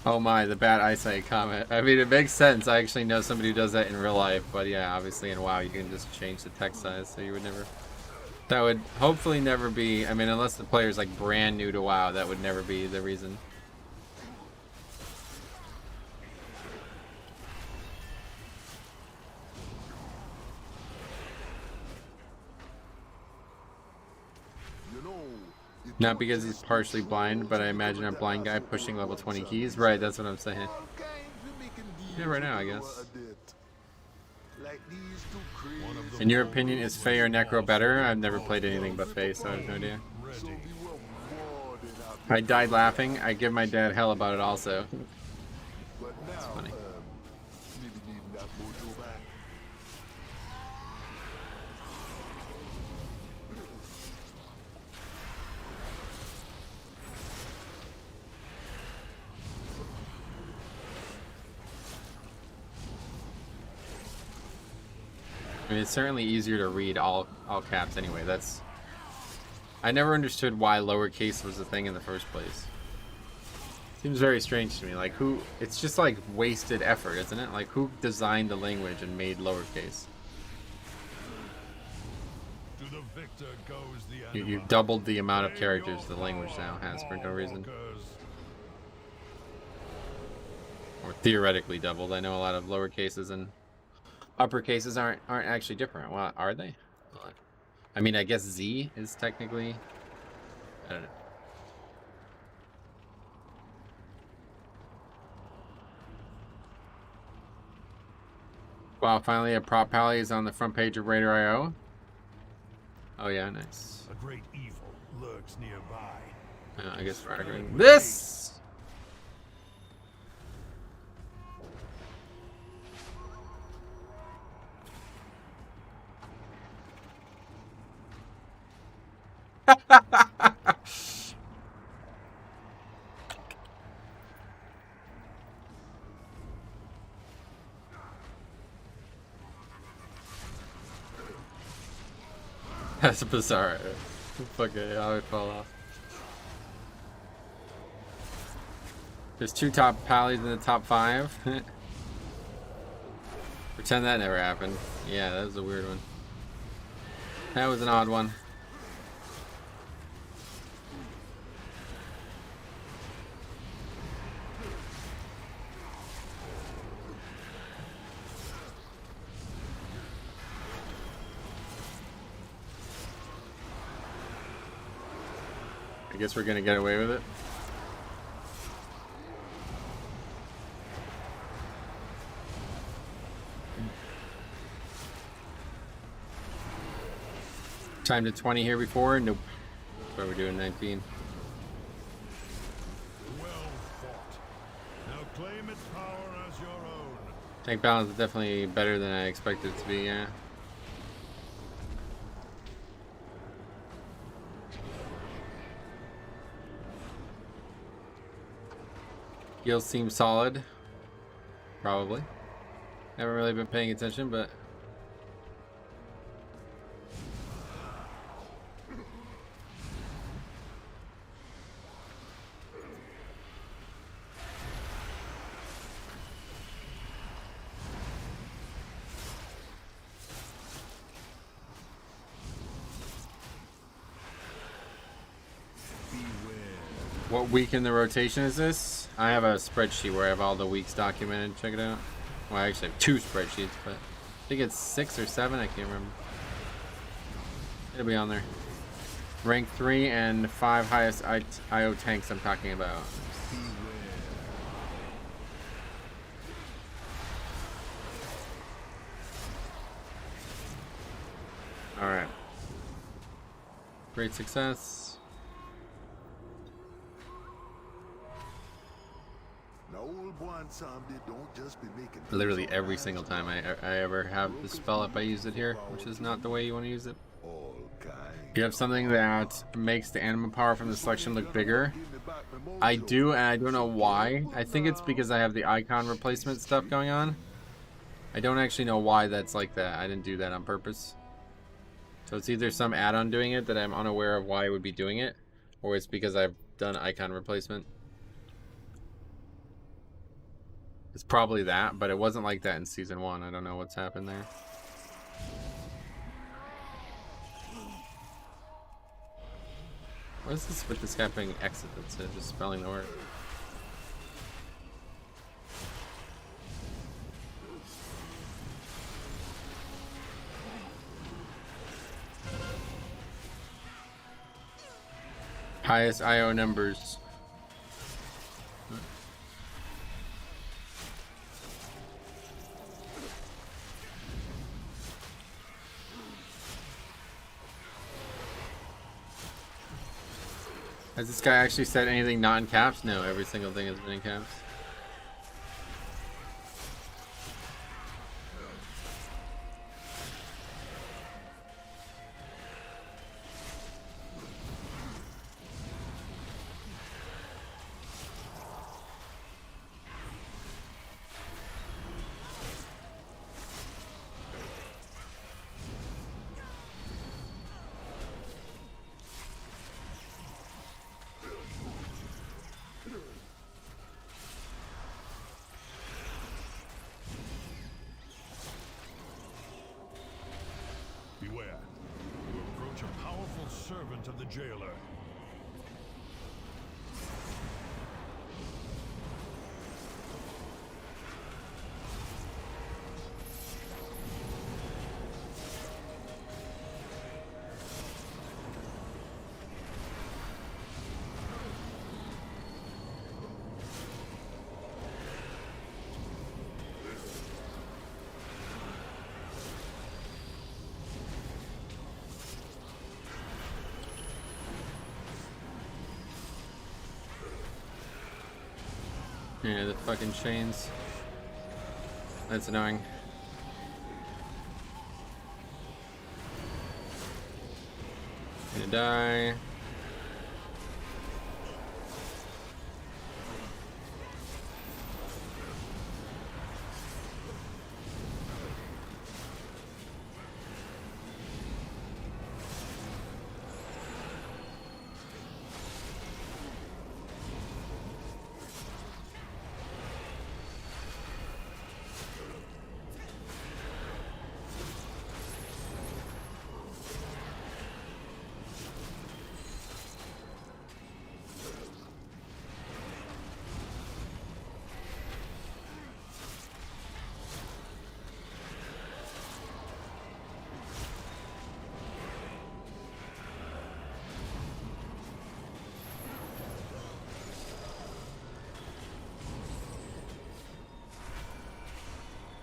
Oh my, the bad eyesight comment. I mean, it makes sense. I actually know somebody who does that in real life, but yeah, obviously in WoW you can just change the text size, so you would never... That would hopefully never be, I mean, unless the player's like brand new to WoW, that would never be the reason. Not because he's partially blind, but I imagine a blind guy pushing level 20 keys. Right, that's what I'm saying. Yeah, right now, I guess. In your opinion, is Fae or Necro better? I've never played anything but Fae, so I have no idea. I died laughing. I give my dad hell about it also. It's funny. I mean, it's certainly easier to read all caps anyway. That's... I never understood why lowercase was a thing in the first place. Seems very strange to me. Like, who... It's just like wasted effort, isn't it? Like, who designed the language and made lowercase? You've doubled the amount of characters the language now has for no reason. Or theoretically doubled. I know a lot of lower cases and upper cases aren't actually different. Well, are they? I mean, I guess Z is technically... I don't know. Wow, finally a prop pally is on the front page of Raider.io. Oh yeah, nice. A great evil lurks nearby. I guess we're arguing this! That's bizarre. Fuck it, how it fell off. There's 2 top pallies in the top 5. Pretend that never happened. Yeah, that was a weird one. That was an odd one. I guess we're gonna get away with it. Time to 20 here before? Nope. That's why we're doing 19. Well fought. Now claim its power as your own. Tank balance is definitely better than I expected it to be, yeah. Heals seem solid. Probably. Haven't really been paying attention, but what week in the rotation is this? I have a spreadsheet where I have all the weeks documented. Check it out. Well, I actually have 2 spreadsheets, but I think it's 6 or 7. I can't remember. It'll be on there. Rank 3 and 5 highest IO tanks I'm talking about. Alright. Great success. Literally every single time I ever have the spell up, I use it here, which is not the way you want to use it. You have something that makes the anima power from the selection look bigger. I do, and I don't know why. I think it's because I have the icon replacement stuff going on. I don't actually know why that's like that. I didn't do that on purpose. So it's either some add-on doing it that I'm unaware of why I would be doing it, or it's because I've done icon replacement. It's probably that, but it wasn't like that in Season 1. I don't know what's happened there. What is this with this guy playing exit instead of just spelling the word? Highest IO numbers. Has this guy actually said anything not in caps? No, every single thing has been in caps. Beware. You approach a powerful servant of the jailer. Yeah, the fucking chains. That's annoying. Gonna die.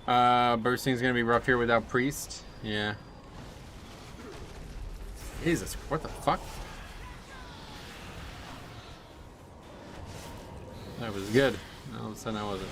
Bursting's gonna be rough here without Priest. Yeah. Jesus, what the fuck? That was good. All of a sudden I wasn't.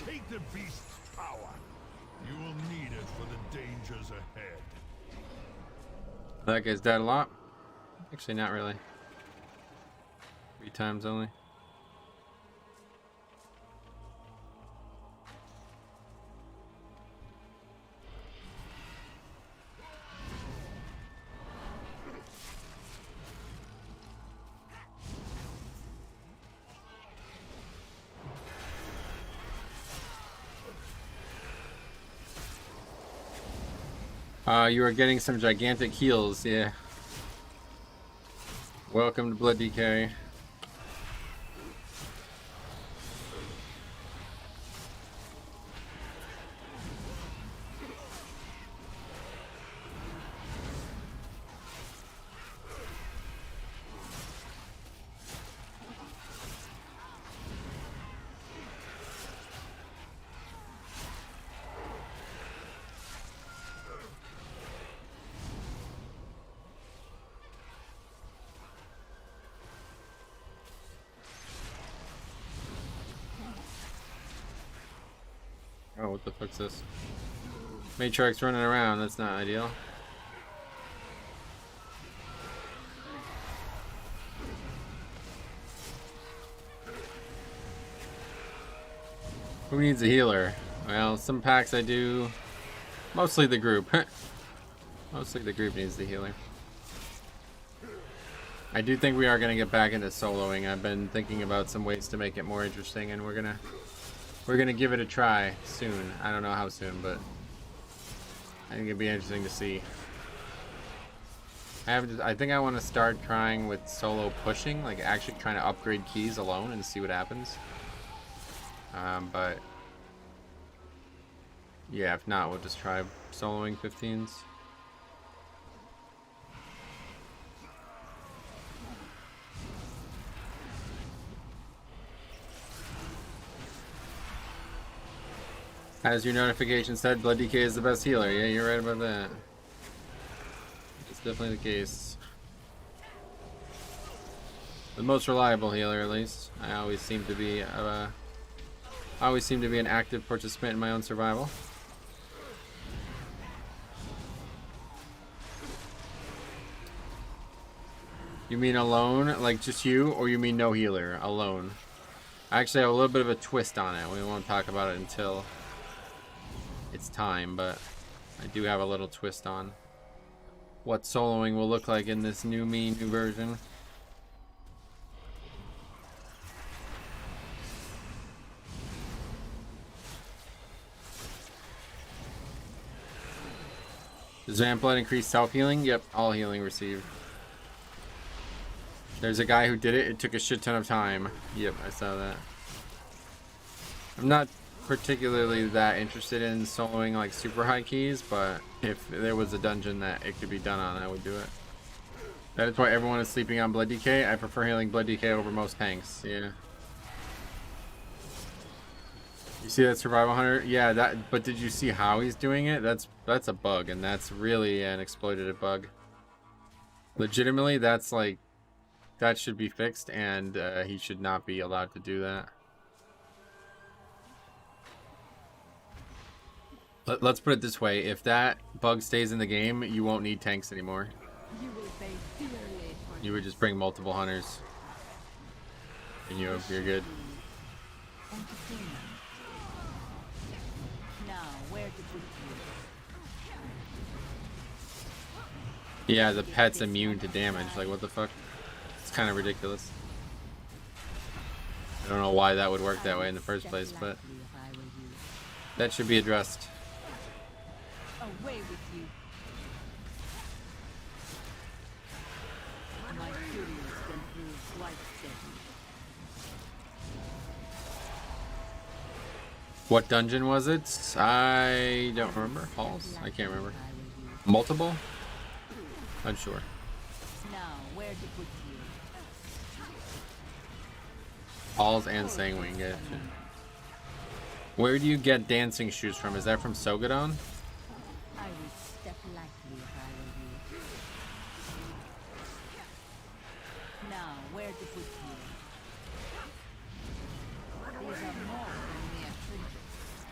Take the beast's power. You will need it for the dangers ahead. That guy's dead a lot. Actually, not really. 3 times only. You are getting some gigantic heals, yeah. Welcome to Blood Decay. Oh, what the fuck's this? Matrix running around, that's not ideal. Who needs a healer? Well, some packs I do. Mostly the group. Mostly the group needs the healer. I do think we are going to get back into soloing. I've been thinking about some ways to make it more interesting, and we're gonna give it a try soon. I don't know how soon, but I think it'd be interesting to see. I think I want to start trying with solo pushing, like actually trying to upgrade keys alone and see what happens. But yeah, if not, we'll just try soloing 15s. As your notification said, Blood DK is the best healer. Yeah, you're right about that. It's definitely the case. The most reliable healer, at least. I always seem to be an active participant in my own survival. You mean alone, like just you, or you mean no healer, alone? I actually have a little bit of a twist on it. We won't talk about it until it's time, but I do have a little twist on what soloing will look like in this new version. Does Vampblood increase self-healing? Yep, all healing received. There's a guy who did it. It took a shit ton of time. Yep, I saw that. I'm not particularly that interested in soloing like super high keys, but if there was a dungeon that it could be done on, I would do it. That is why everyone is sleeping on Blood DK. I prefer healing Blood DK over most tanks. Yeah. You see that survival hunter? Yeah, that. But did you see how he's doing it? That's a bug, and that's really an exploitative bug. Legitimately, that's like that should be fixed, and he should not be allowed to do that. Let's put it this way, if that bug stays in the game, you won't need tanks anymore. You would just bring multiple hunters. And you're good. Yeah, the pet's immune to damage. Like, what the fuck? It's kind of ridiculous. I don't know why that would work that way in the first place, but that should be addressed. Away with you. What dungeon was it? I don't remember. Halls? I can't remember. Multiple? Unsure. Now, where to put you? Halls and Sanguine, gotcha. Where do you get dancing shoes from? Is that from Sogadon? I would step lightly if I were you. Now, where to put you? These are more than mere trinkets.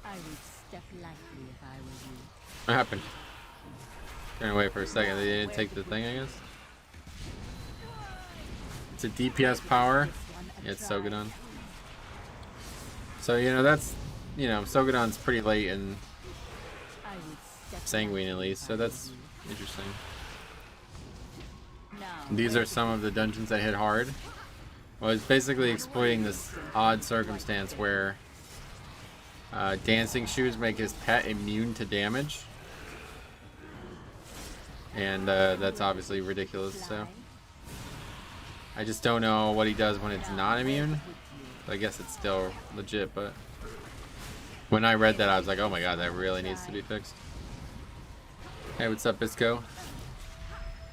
I would step lightly if I were you. What happened? Turn away for a second. They didn't take the thing, I guess. It's a DPS power. Yeah, it's Sogadon. So, you know, that's, you know, Sogadon's pretty late in Sanguine at least, so that's interesting. These are some of the dungeons that hit hard. Well, it's basically exploiting this odd circumstance where dancing shoes make his pet immune to damage. And that's obviously ridiculous, so I just don't know what he does when it's not immune. I guess it's still legit, but when I read that I was like, oh my god, that really needs to be fixed. Hey, what's up, Bisco?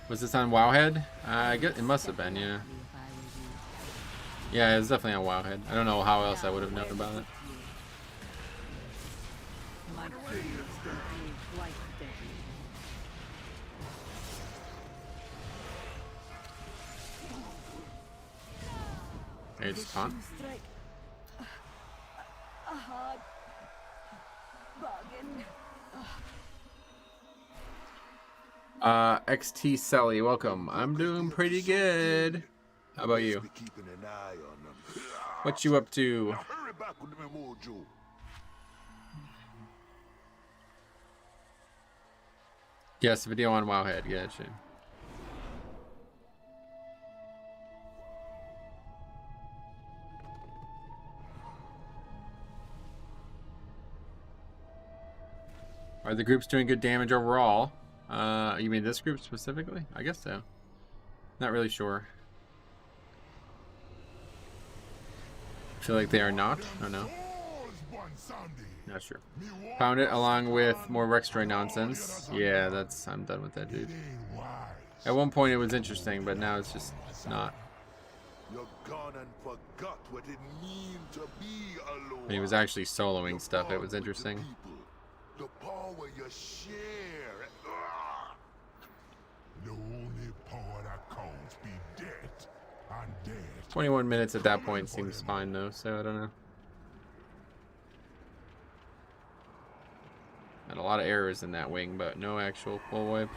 Was this on Wowhead? I guess it must have been, yeah. Yeah, it was definitely on Wowhead. I don't know how else I would have known about it. Hey, it's fun. XT Selly, welcome. I'm doing pretty good. How about you? What you up to? Yes, video on Wowhead, gotcha. Are the groups doing good damage overall? You mean this group specifically? I guess so. Not really sure. I feel like they are not. I don't know. Not sure. Found it along with more Rextroy nonsense. Yeah, that's... I'm done with that, dude. At one point it was interesting, but now it's just not. When he was actually soloing stuff, it was interesting. The power you share. The only power that counts be dead and dead. 21 minutes at that point seems fine though, so I don't know. Had a lot of errors in that wing, but no actual full wipe.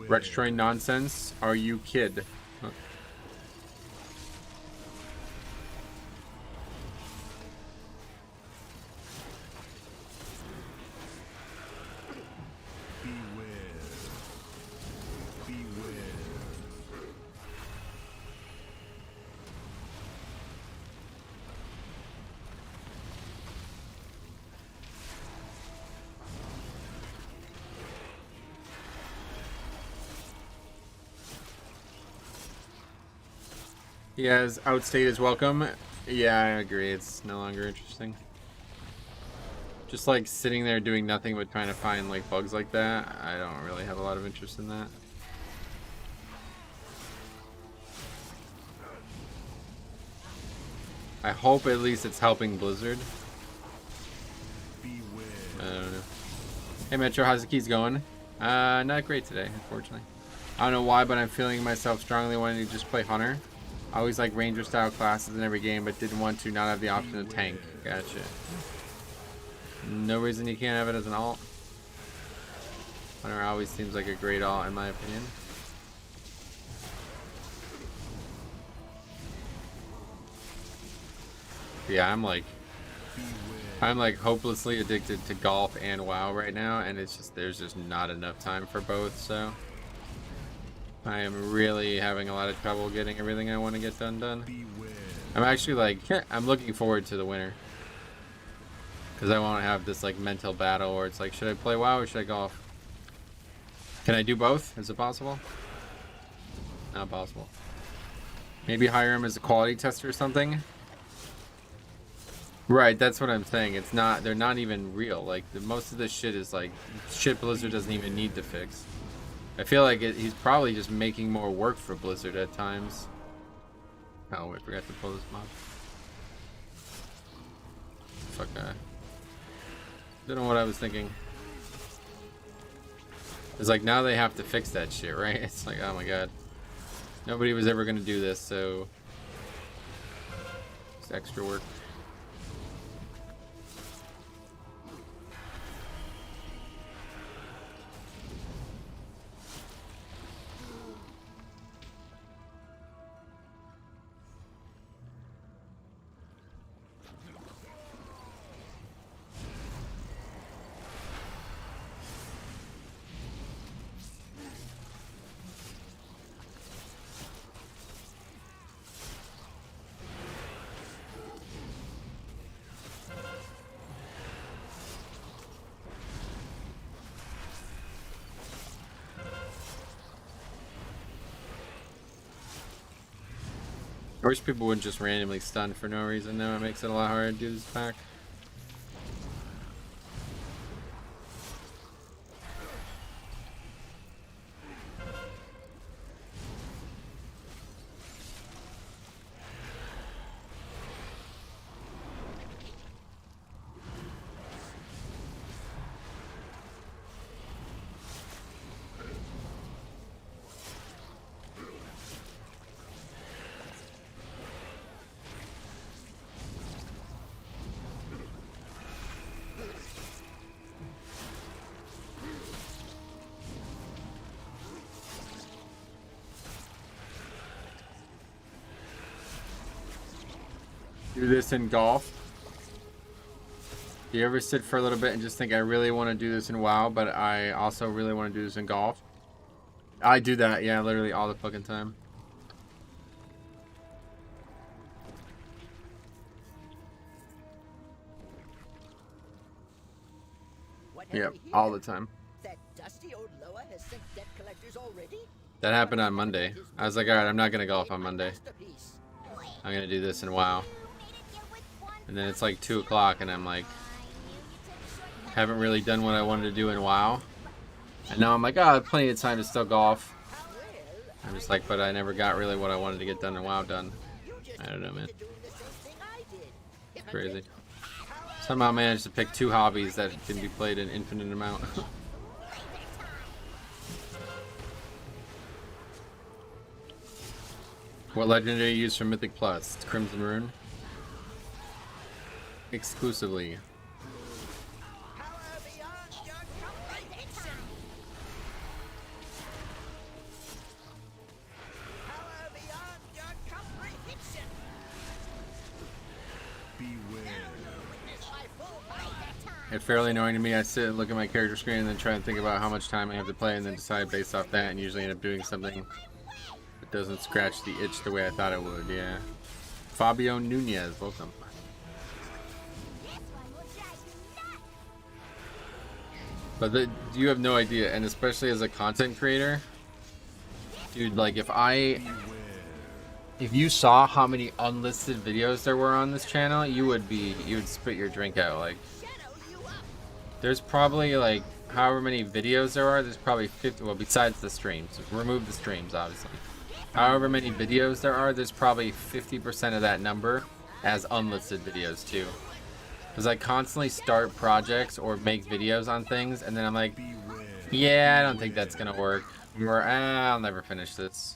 Rextroy nonsense? Are you kid? Huh. Yes, outstate is welcome. Yeah, I agree. It's no longer interesting. Just like sitting there doing nothing but trying to find like bugs like that, I don't really have a lot of interest in that. I hope at least it's helping Blizzard. I don't know. Hey Metro, how's the keys going? Not great today, unfortunately. I don't know why, but I'm feeling myself strongly wanting to just play Hunter. I always like ranger style classes in every game, but didn't want to not have the option to tank. Gotcha. No reason you can't have it as an alt. Hunter always seems like a great alt in my opinion. Yeah, I'm like I'm like hopelessly addicted to golf and WoW right now, and it's just there's just not enough time for both, so I am really having a lot of trouble getting everything I want to get done. I'm actually like I'm looking forward to the winter because I won't have this like mental battle where it's like, should I play WoW or should I golf? Can I do both? Is it possible? Not possible. Maybe hire him as a quality tester or something. Right, that's what I'm saying. It's not, they're not even real. Like, most of this shit is like, shit Blizzard doesn't even need to fix. I feel like he's probably just making more work for Blizzard at times. Oh, I forgot to pull this mod. Fuck that. Don't know what I was thinking. It's like, now they have to fix that shit, right? It's like, oh my god. Nobody was ever gonna do this, so... it's extra work. I wish people wouldn't just randomly stun for no reason. Now it makes it a lot harder to do this pack. Do this in golf. Do you ever sit for a little bit and just think, I really want to do this in WoW, but I also really want to do this in golf? I do that, yeah, literally all the fucking time. Yep, all the time. That dusty old Loa has sent debt collectors already? That happened on Monday. I was like, alright, I'm not gonna golf on Monday. I'm gonna do this in WoW. And then it's like 2 o'clock and I'm like, haven't really done what I wanted to do in WoW. And now I'm like, oh, I have plenty of time to still golf. I'm just like, but I never got really what I wanted to get done in WoW done. I don't know, man. It's crazy. Somehow managed to pick 2 hobbies that can be played an infinite amount. What legendary you use from Mythic Plus? It's Crimson Rune. Exclusively. It's fairly annoying to me. I sit and look at my character screen and then try and think about how much time I have to play and then decide based off that, and usually end up doing something that doesn't scratch the itch the way I thought it would. Yeah. Fabio Nunez, welcome. But you have no idea, and especially as a content creator, dude, like if you saw how many unlisted videos there were on this channel, you would spit your drink out. Like, there's probably like however many videos there are, there's probably 50, well, besides the streams, remove the streams obviously. However many videos there are, there's probably 50% of that number as unlisted videos too. Because I constantly start projects or make videos on things, and then I'm like, yeah, I don't think that's gonna work. Or, I'll never finish this.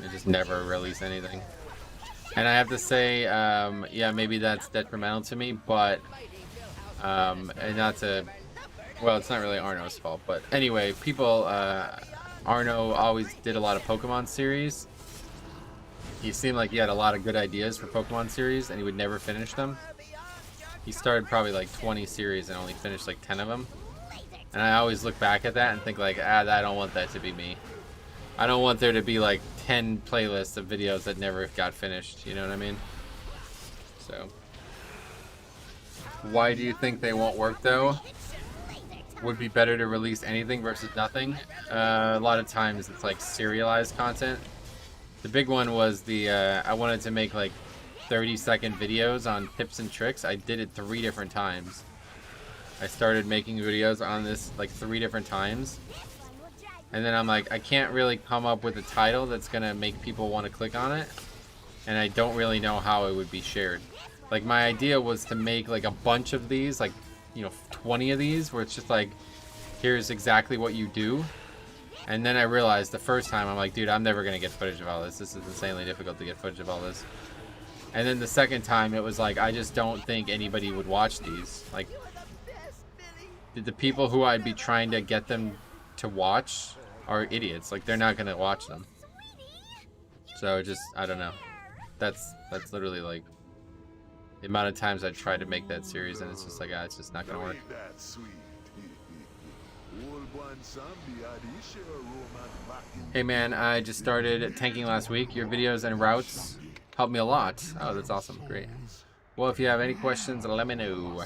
I just never release anything. And I have to say, yeah, maybe that's detrimental to me, but, and not to, well, it's not really Arno's fault, but anyway, people, Arno always did a lot of Pokemon series. He seemed like he had a lot of good ideas for Pokemon series, and he would never finish them. He started probably like 20 series and only finished like 10 of them. And I always look back at that and think like, I don't want that to be me. I don't want there to be like 10 playlists of videos that never got finished. You know what I mean? So, why do you think they won't work though? Would be better to release anything versus nothing. A lot of times it's like serialized content. The big one was the, I wanted to make like 30-second videos on tips and tricks. I did it 3 different times. I started making videos on this like 3 different times. And then I'm like, I can't really come up with a title that's gonna make people want to click on it. And I don't really know how it would be shared. Like my idea was to make like a bunch of these, like, you know, 20 of these where it's just like, here's exactly what you do. And then I realized the first time, I'm like, dude, I'm never gonna get footage of all this. This is insanely difficult to get footage of all this. And then the second time it was like, I just don't think anybody would watch these. Like, the people who I'd be trying to get them to watch are idiots. Like, they're not gonna watch them. So just, I don't know. That's literally like the amount of times I tried to make that series, and it's just like, it's just not gonna work. Hey man, I just started tanking last week. Your videos and routes helped me a lot. Oh, that's awesome. Great. Well, if you have any questions, let me know.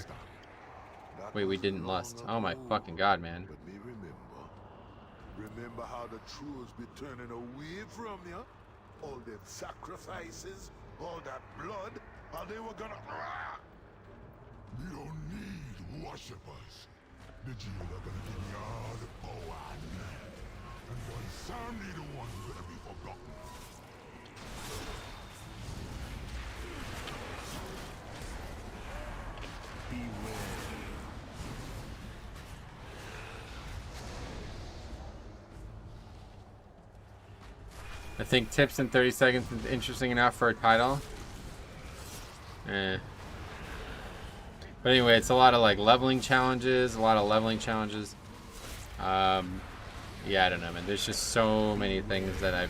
Wait, we didn't lust. Oh my fucking god, man. Remember how the trolls be turning away from you? All them sacrifices, all that blood, how they were gonna... We don't need worshippers. The jailer gonna give me all the power I need. And once I'm the one who's gonna be forgotten. Beware. I think tips in 30 seconds is interesting enough for a title. But anyway, it's a lot of like leveling challenges, Yeah, I don't know, man. There's just so many things that I've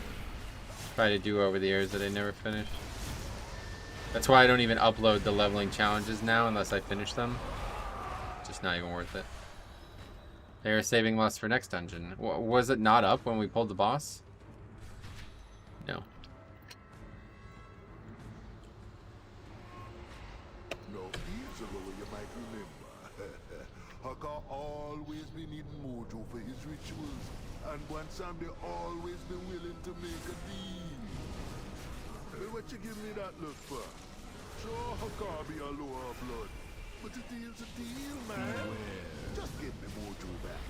tried to do over the years that I never finished. That's why I don't even upload the leveling challenges now unless I finish them. Just not even worth it. They are saving lust for next dungeon. Was it not up when we pulled the boss? No. No, years ago you might remember. Hakar always been needing mojo for his rituals, and one time they always been willing to make a deal. Hey, what you give me that look for? Sure, Hakar be a lower blood, but the deal's a deal, man. Just give me mojo back.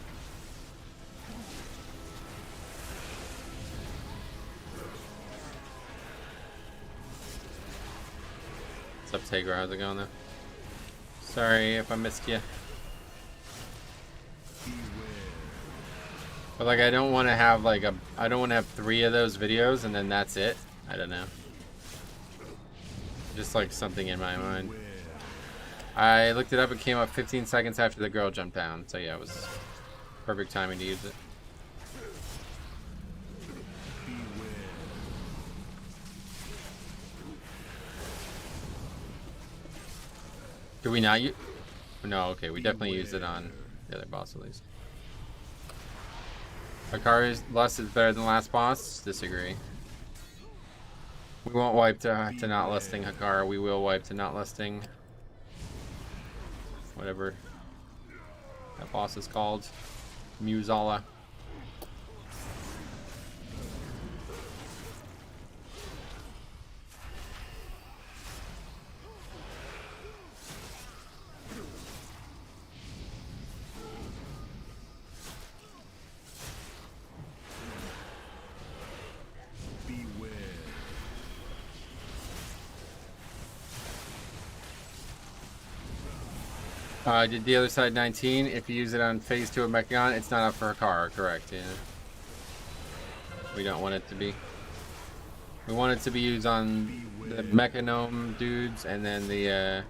What's up, Tager? How's it going though? Sorry if I missed you. But like, I don't want to have like I don't want to have 3 of those videos and then that's it. I don't know. Just like something in my mind. I looked it up. It came up 15 seconds after the girl jumped down. So yeah, it was perfect timing to use it. Do we not use? No, okay, we definitely used it on the other boss at least. Hakari's lust is better than last boss? Disagree. We won't wipe to not lusting Hakara. We will wipe to not lusting. Whatever that boss is called. Musala. Did the other side 19? If you use it on phase 2 of Mechagon, it's not up for Hakara, correct? Yeah. We don't want it to be. We want it to be used on the Mechanome dudes and then the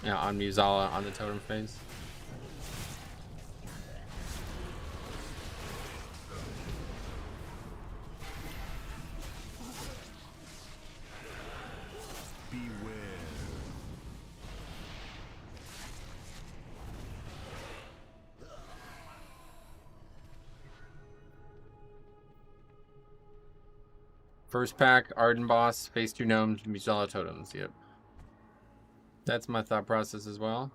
on Musala on the totem phase. First pack, Arden Boss, Phase 2 Gnomes, Muzala Totems. Yep. That's my thought process as well.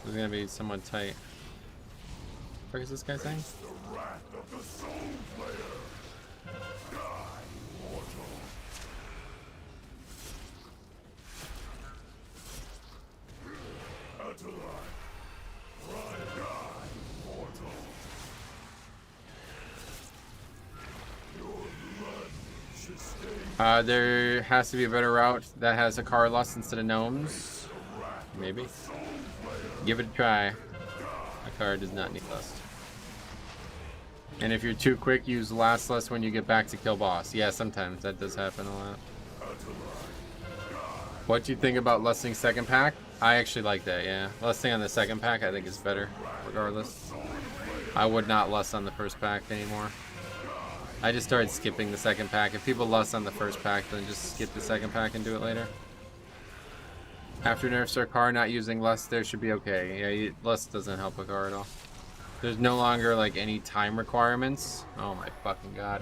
This is gonna be somewhat tight. What is this guy saying? There has to be a better route that has a car lust instead of gnomes. Maybe. Give it a try. A car does not need lust. And if you're too quick, use last lust when you get back to kill boss. Yeah, sometimes that does happen a lot. What do you think about lusting second pack? I actually like that, yeah. Lusting on the second pack I think is better, regardless. I would not lust on the first pack anymore. I just started skipping the second pack. If people lust on the first pack, then just skip the second pack and do it later. After nerfs or car not using lust, there should be okay. Yeah, lust doesn't help a car at all. There's no longer like any time requirements. Oh my fucking god.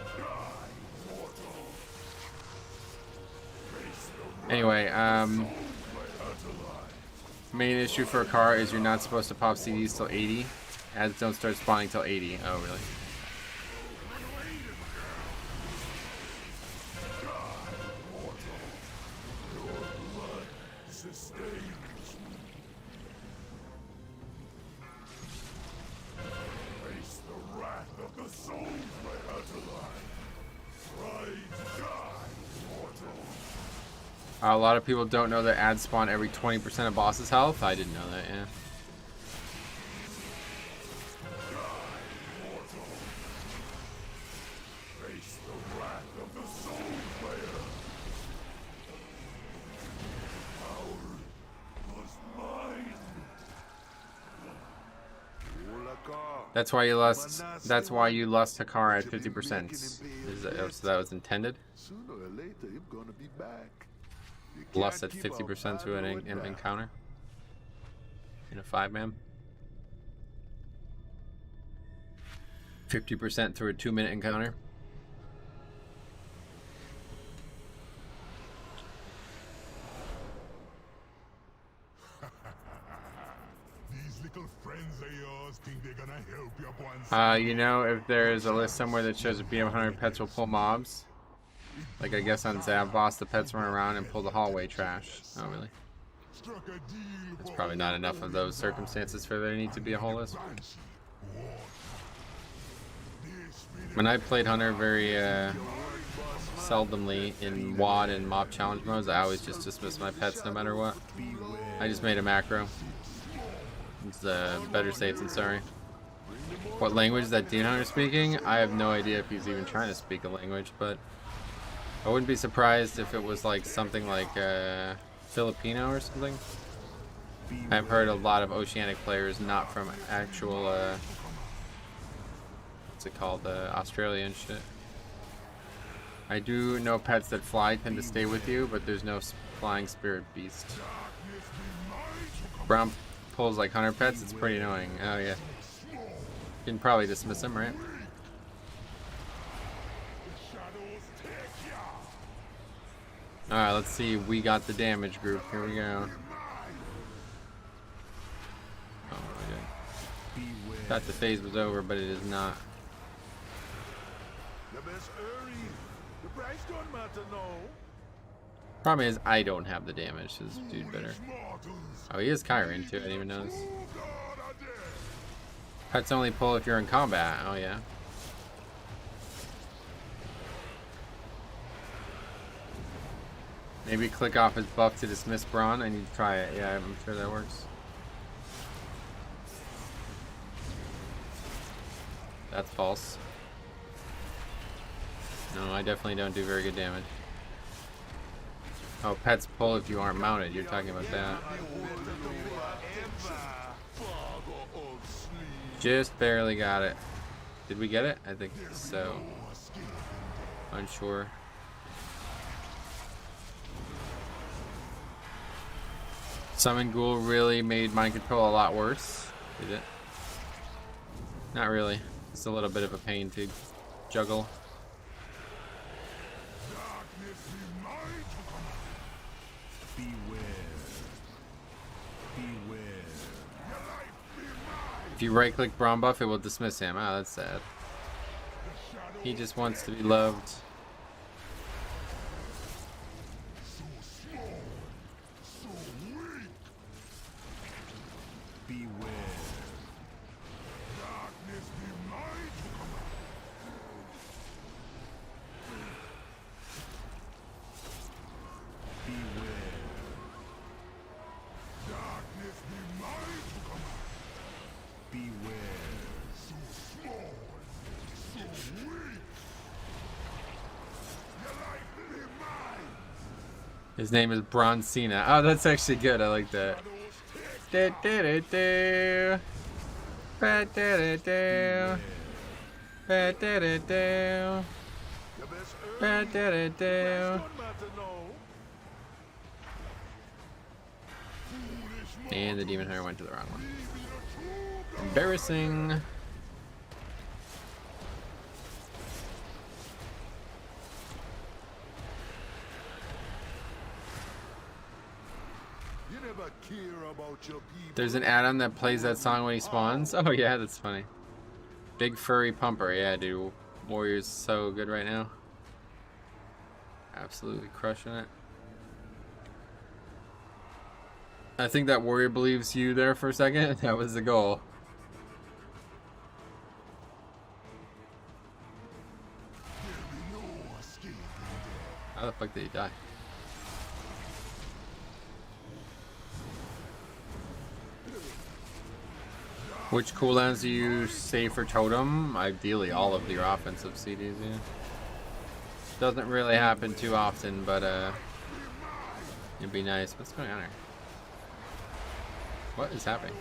Anyway, main issue for a car is you're not supposed to pop CDs till 80. Ads don't start spawning till 80. Oh really? A lot of people don't know that ads spawn every 20% of boss's health. I didn't know that, yeah. That's why you lust. That's why you lust Hakara at 50%. So that was intended. Sooner or later, you're gonna be back. Lust at 50% to an encounter in a 5-man. 50% through a 2-minute encounter. These little friends of yours think they're gonna help you. You know, if there's a list somewhere that shows if BM100 pets will pull mobs. Like I guess on Zav Boss, the pets run around and pull the hallway trash. Oh really? There's probably not enough of those circumstances for there to need to be a whole list. When I played Hunter very seldomly in WOD and mob challenge modes, I always just dismiss my pets no matter what. I just made a macro. It's better safe than sorry. What language is that Dean Hunter speaking? I have no idea if he's even trying to speak a language, but I wouldn't be surprised if it was like something like Filipino or something. I've heard a lot of Oceanic players not from actual, what's it called, Australian shit. I do know pets that fly tend to stay with you, but there's no flying spirit beast. Brown pulls like 100 pets, it's pretty annoying. Oh yeah. You can probably dismiss him, right? Alright, let's see. We got the damage group. Here we go. Oh my god. Thought the phase was over, but it is not. Problem is, I don't have the damage. This dude better. Oh, he is Kyron too. I didn't even notice. Pets only pull if you're in combat. Oh yeah. Maybe click off his buff to dismiss Braun. I need to try it. Yeah, I'm sure that works. That's false. No, I definitely don't do very good damage. Oh, pets pull if you aren't mounted. You're talking about that. Just barely got it. Did we get it? I think so. Unsure. Summon Ghoul really made mind control a lot worse. Did it? Not really. It's a little bit of a pain to juggle. If you right click Braum buff, it will dismiss him. Ah, that's sad. He just wants to be loved. His name is Bronzina. Oh, that's actually good. I like that. And the Demon Hunter went to the wrong one. Embarrassing. There's an add-on that plays that song when he spawns. Oh yeah, that's funny. Big furry pumper. Yeah, dude. Warrior's so good right now. Absolutely crushing it. I think that warrior believes you there for a second. That was the goal. How the fuck did he die? Which cooldowns do you save for Totem? Ideally, all of your offensive CDs, yeah. Doesn't really happen too often, but it'd be nice. What's going on here? What is happening?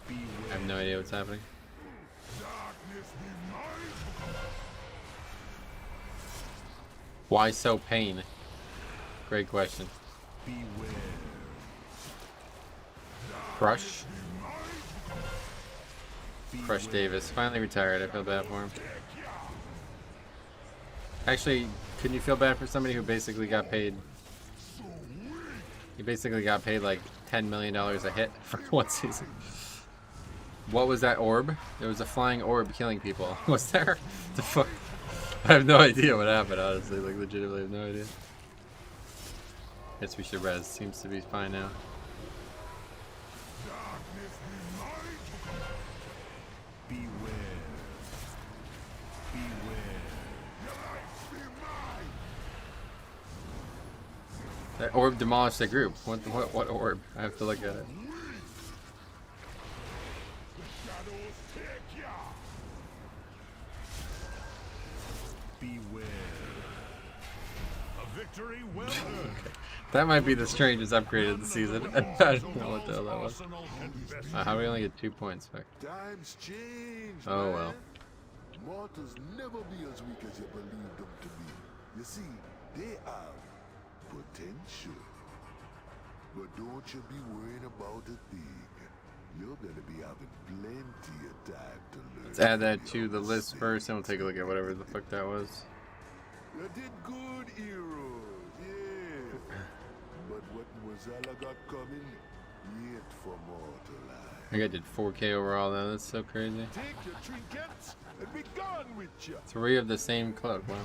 I have no idea what's happening. Why so pain? Great question. Crush? Crush Davis. Finally retired. I feel bad for him. Actually, couldn't you feel bad for somebody who basically got paid? He basically got paid like $10 million a hit for one season. What was that orb? There was a flying orb killing people. Was there? The fuck? I have no idea what happened, honestly. Like, legitimately have no idea. Guess we should res. Seems to be fine now. That orb demolished the group. What orb? I have to look at it. That might be the strangest upgrade of the season. I don't know what the hell that was. How do we only get 2 points back? Times change, oh well. Mortals never be as weak as you believe them to be. You see, they have potential. But don't you be worrying about a thing. You're gonna be having plenty of time to learn. Let's add that to the list first, and we'll take a look at whatever the fuck that was. You did good, heroes, yeah. But what Mozilla got coming, yet for mortal life. I think I did 4K overall though, that's so crazy. Take your trinkets and be gone with you. 3 of the same cloak, wow.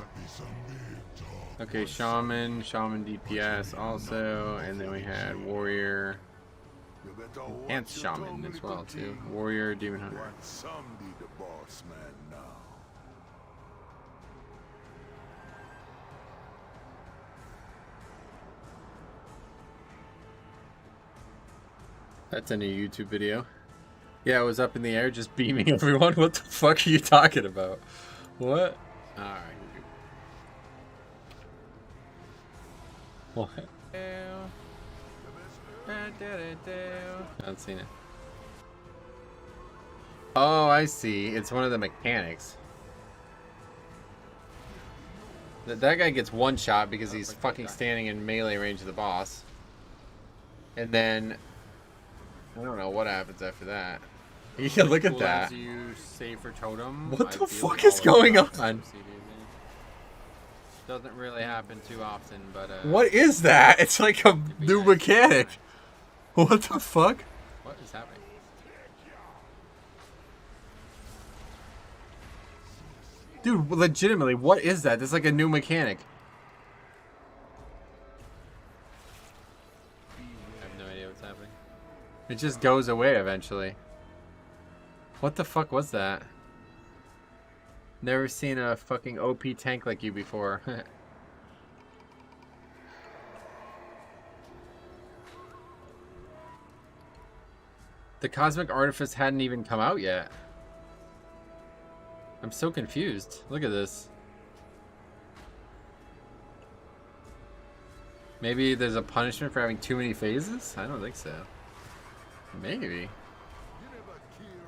Okay, Shaman DPS also, and then we had Warrior, and Shaman as well too. Warrior, Demon Hunter. Someday the boss man now. That's a new YouTube video. Yeah, I was up in the air just beaming everyone. What the fuck are you talking about? What? Alright. What? I haven't seen it. Oh, I see. It's one of the mechanics. That guy gets one shot because he's fucking standing in melee range of the boss. And then I don't know what happens after that. Yeah, look at that. You save for totem. What the fuck is going on? Doesn't really happen too often, but What is that? It's like a new mechanic. What the fuck? What is happening? Dude, legitimately, what is that? That's like a new mechanic. I have no idea what's happening. It just goes away eventually. What the fuck was that? Never seen a fucking OP tank like you before. The Cosmic Artifice hadn't even come out yet. I'm so confused. Look at this. Maybe there's a punishment for having too many phases? I don't think so. Maybe.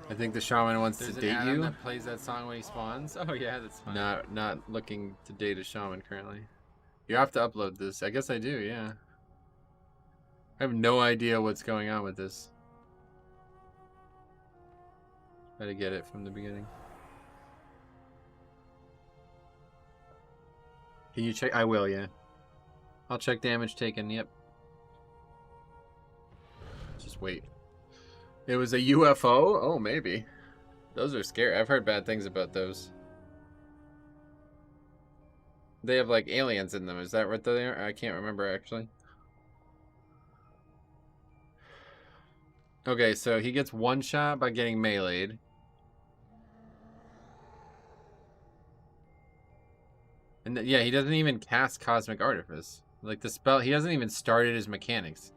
I think the shaman wants to date you. That plays that song when he spawns. Oh yeah, that's fine. Not looking to date a shaman currently. You have to upload this. I guess I do, yeah. I have no idea what's going on with this. Try to get it from the beginning. Can you check? I will, yeah. I'll check damage taken, yep. Just wait. It was a UFO? Oh, maybe. Those are scary. I've heard bad things about those. They have like aliens in them. Is that what they are? I can't remember actually. Okay, so he gets one shot by getting meleeed. And yeah, he doesn't even cast Cosmic Artifice. Like the spell, he hasn't even started his mechanics.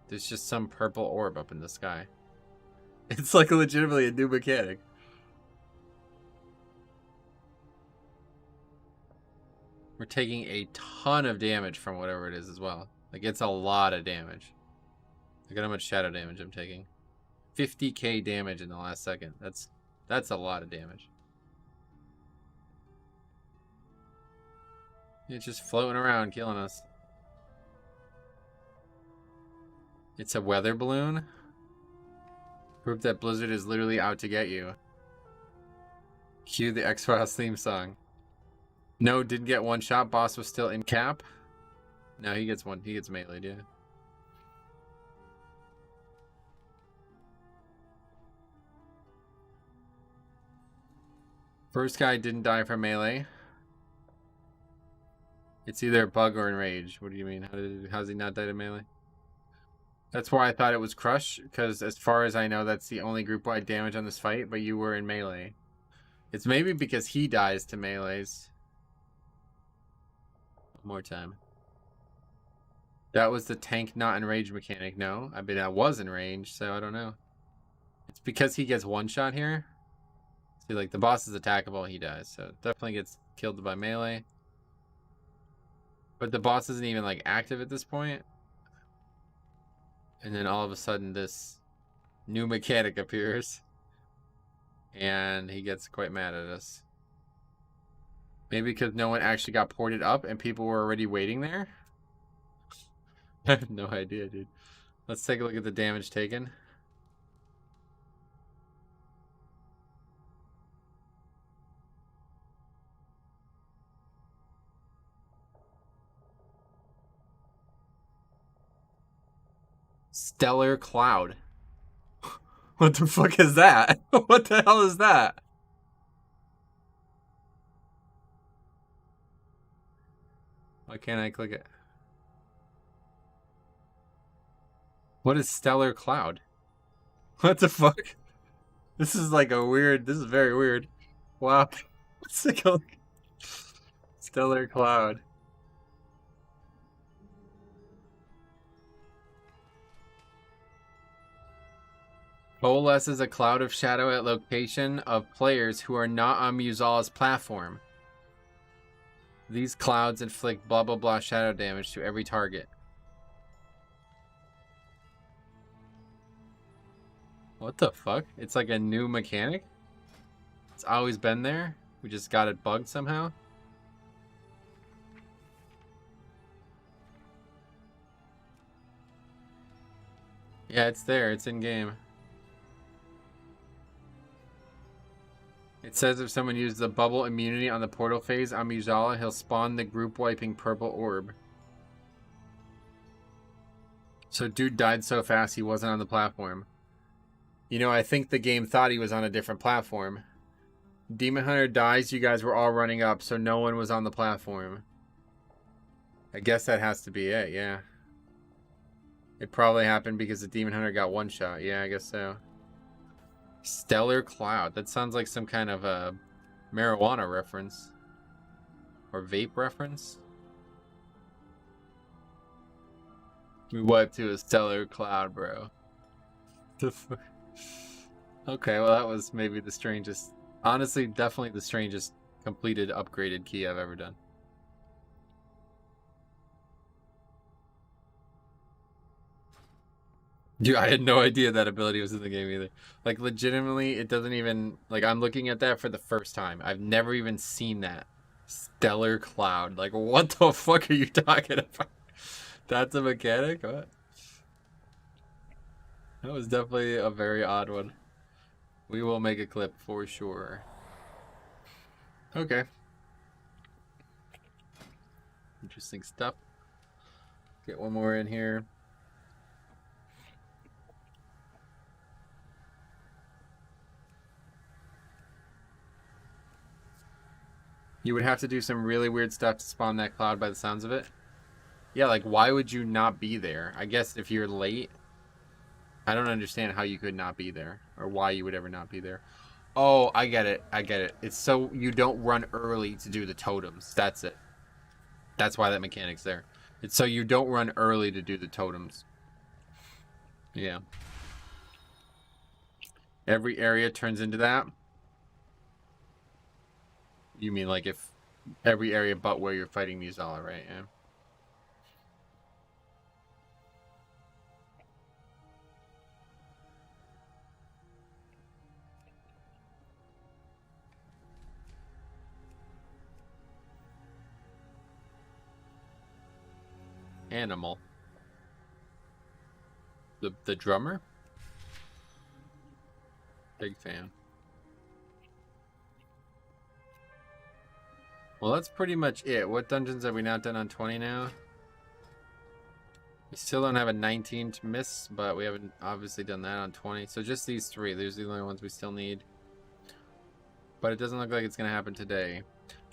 There's just some purple orb up in the sky. It's like legitimately a new mechanic. We're taking a ton of damage from whatever it is as well. Like it's a lot of damage. Look at how much shadow damage I'm taking. 50k damage in the last second. That's a lot of damage. It's just floating around killing us. It's a weather balloon. Proof that Blizzard is literally out to get you. Cue the X-Files theme song. No, didn't get one shot. Boss was still in cap. No, he gets one. He gets meleeed, yeah. First guy didn't die from melee. It's either a bug or enrage. What do you mean? How's he not died of melee? That's why I thought it was Crush, because as far as I know, that's the only group-wide damage on this fight, but you were in melee. It's maybe because he dies to melees. One more time. That was the tank not in range mechanic. No, I mean, I was in range, so I don't know. It's because he gets one shot here. See, like, the boss is attackable, he dies, so definitely gets killed by melee. But the boss isn't even, like, active at this point. And then all of a sudden this new mechanic appears. And he gets quite mad at us. Maybe because no one actually got ported up and people were already waiting there? I have no idea, dude. Let's take a look at the damage taken. Stellar Cloud. What the fuck is that? What the hell is that? Why can't I click it? What is Stellar Cloud? What the fuck? This is like a weird, this is very weird. Wow. What's it called? Stellar Cloud. Coalesces a cloud of shadow at location of players who are not on Musala's platform. These clouds inflict blah blah blah shadow damage to every target. What the fuck? It's like a new mechanic? It's always been there? We just got it bugged somehow? Yeah, it's there. It's in game. It says if someone uses the bubble immunity on the portal phase on Muzala, he'll spawn the group wiping purple orb. So dude died so fast he wasn't on the platform. You know, I think the game thought he was on a different platform. Demon Hunter dies, you guys were all running up, so no one was on the platform. I guess that has to be it, yeah. It probably happened because the Demon Hunter got one shot. Yeah, I guess so. Stellar Cloud. That sounds like some kind of a marijuana reference. Or vape reference. We wiped to a stellar cloud, bro. Okay, well that was maybe the strangest. Honestly, definitely the strangest completed upgraded key I've ever done. Dude, I had no idea that ability was in the game either. Like, legitimately, it doesn't even... Like, I'm looking at that for the first time. I've never even seen that. Stellar Cloud. Like, what the fuck are you talking about? That's a mechanic? What? That was definitely a very odd one. We will make a clip for sure. Okay. Interesting stuff. Get one more in here. You would have to do some really weird stuff to spawn that cloud by the sounds of it. Yeah, like, why would you not be there? I guess if you're late, I don't understand how you could not be there, or why you would ever not be there. Oh, I get it. I get it. It's so you don't run early to do the totems. That's it. That's why that mechanic's there. It's so you don't run early to do the totems. Yeah. Every area turns into that. You mean like if every area but where you're fighting Muzala, right? Yeah. Animal. The drummer? Big fan. Well, that's pretty much it. What dungeons have we not done on 20 now? We still don't have a 19 to miss, but we haven't obviously done that on 20. So just these three. These are the only ones we still need. But it doesn't look like it's going to happen today.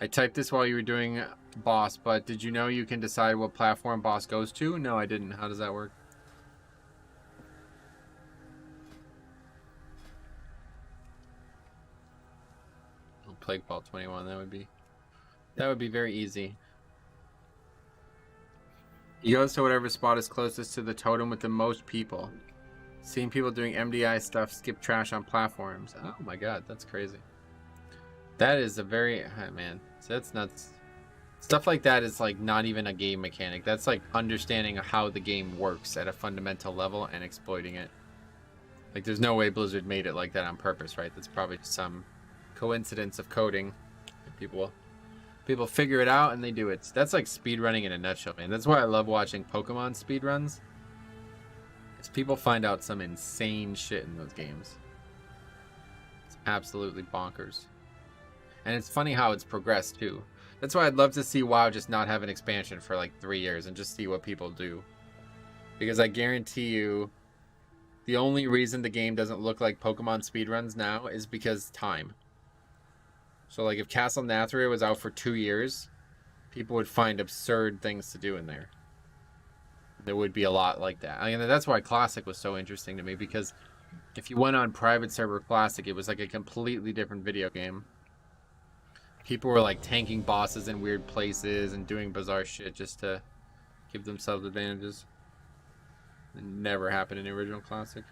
I typed this while you were doing boss, but did you know you can decide what platform boss goes to? No, I didn't. How does that work? Oh, Plague Ball 21, that would be very easy. He goes to whatever spot is closest to the totem with the most people. Seeing people doing MDI stuff skip trash on platforms. Oh my god, that's crazy. That is a very... Oh, man, so that's nuts. Stuff like that is like not even a game mechanic. That's like understanding how the game works at a fundamental level and exploiting it. Like, there's no way Blizzard made it like that on purpose, right? That's probably just some coincidence of coding. People figure it out and they do it. That's like speedrunning in a nutshell, man. That's why I love watching Pokemon speedruns. Is people find out some insane shit in those games. It's absolutely bonkers. And it's funny how it's progressed too. That's why I'd love to see WoW just not have an expansion for like 3 years and just see what people do. Because I guarantee you, the only reason the game doesn't look like Pokemon speedruns now is because time. So like if Castle Nathria was out for 2 years, people would find absurd things to do in there. There would be a lot like that. I mean, that's why Classic was so interesting to me, because if you went on private server Classic, it was like a completely different video game. People were like tanking bosses in weird places and doing bizarre shit just to give themselves advantages. It never happened in the original Classic.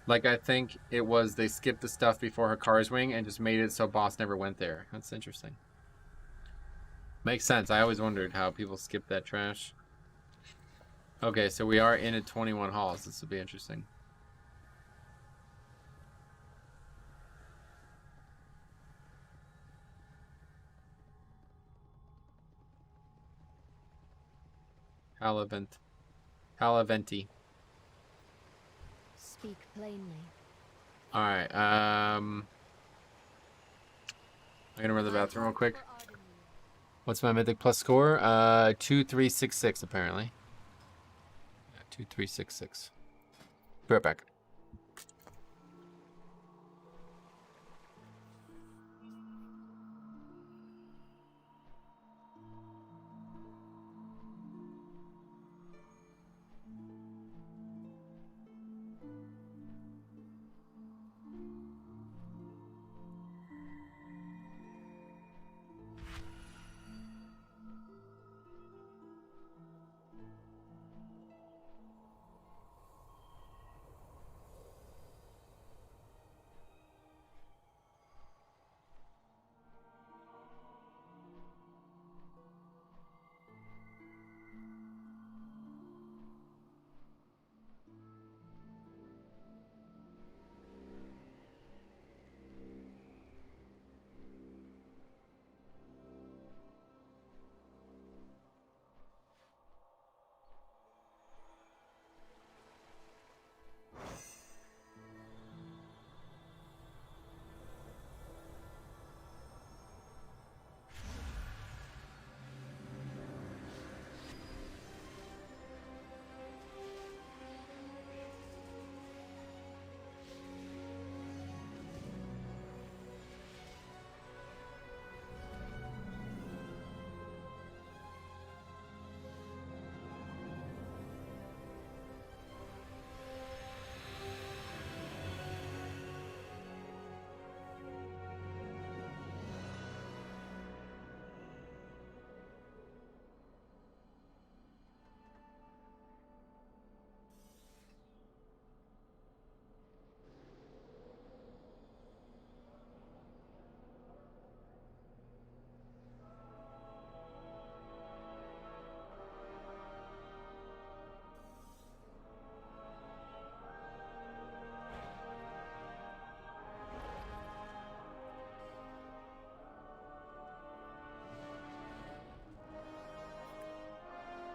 Like, I think it was they skipped the stuff before Hikaru's Wing and just made it so boss never went there. That's interesting. Makes sense. I always wondered how people skip that trash. Okay, so we are in at 21 halls. This will be interesting. Halaventi. Speak plainly. All right. I'm gonna run to the bathroom real quick. What's my Mythic Plus score? 2366 apparently. Yeah, 2366. Be right back.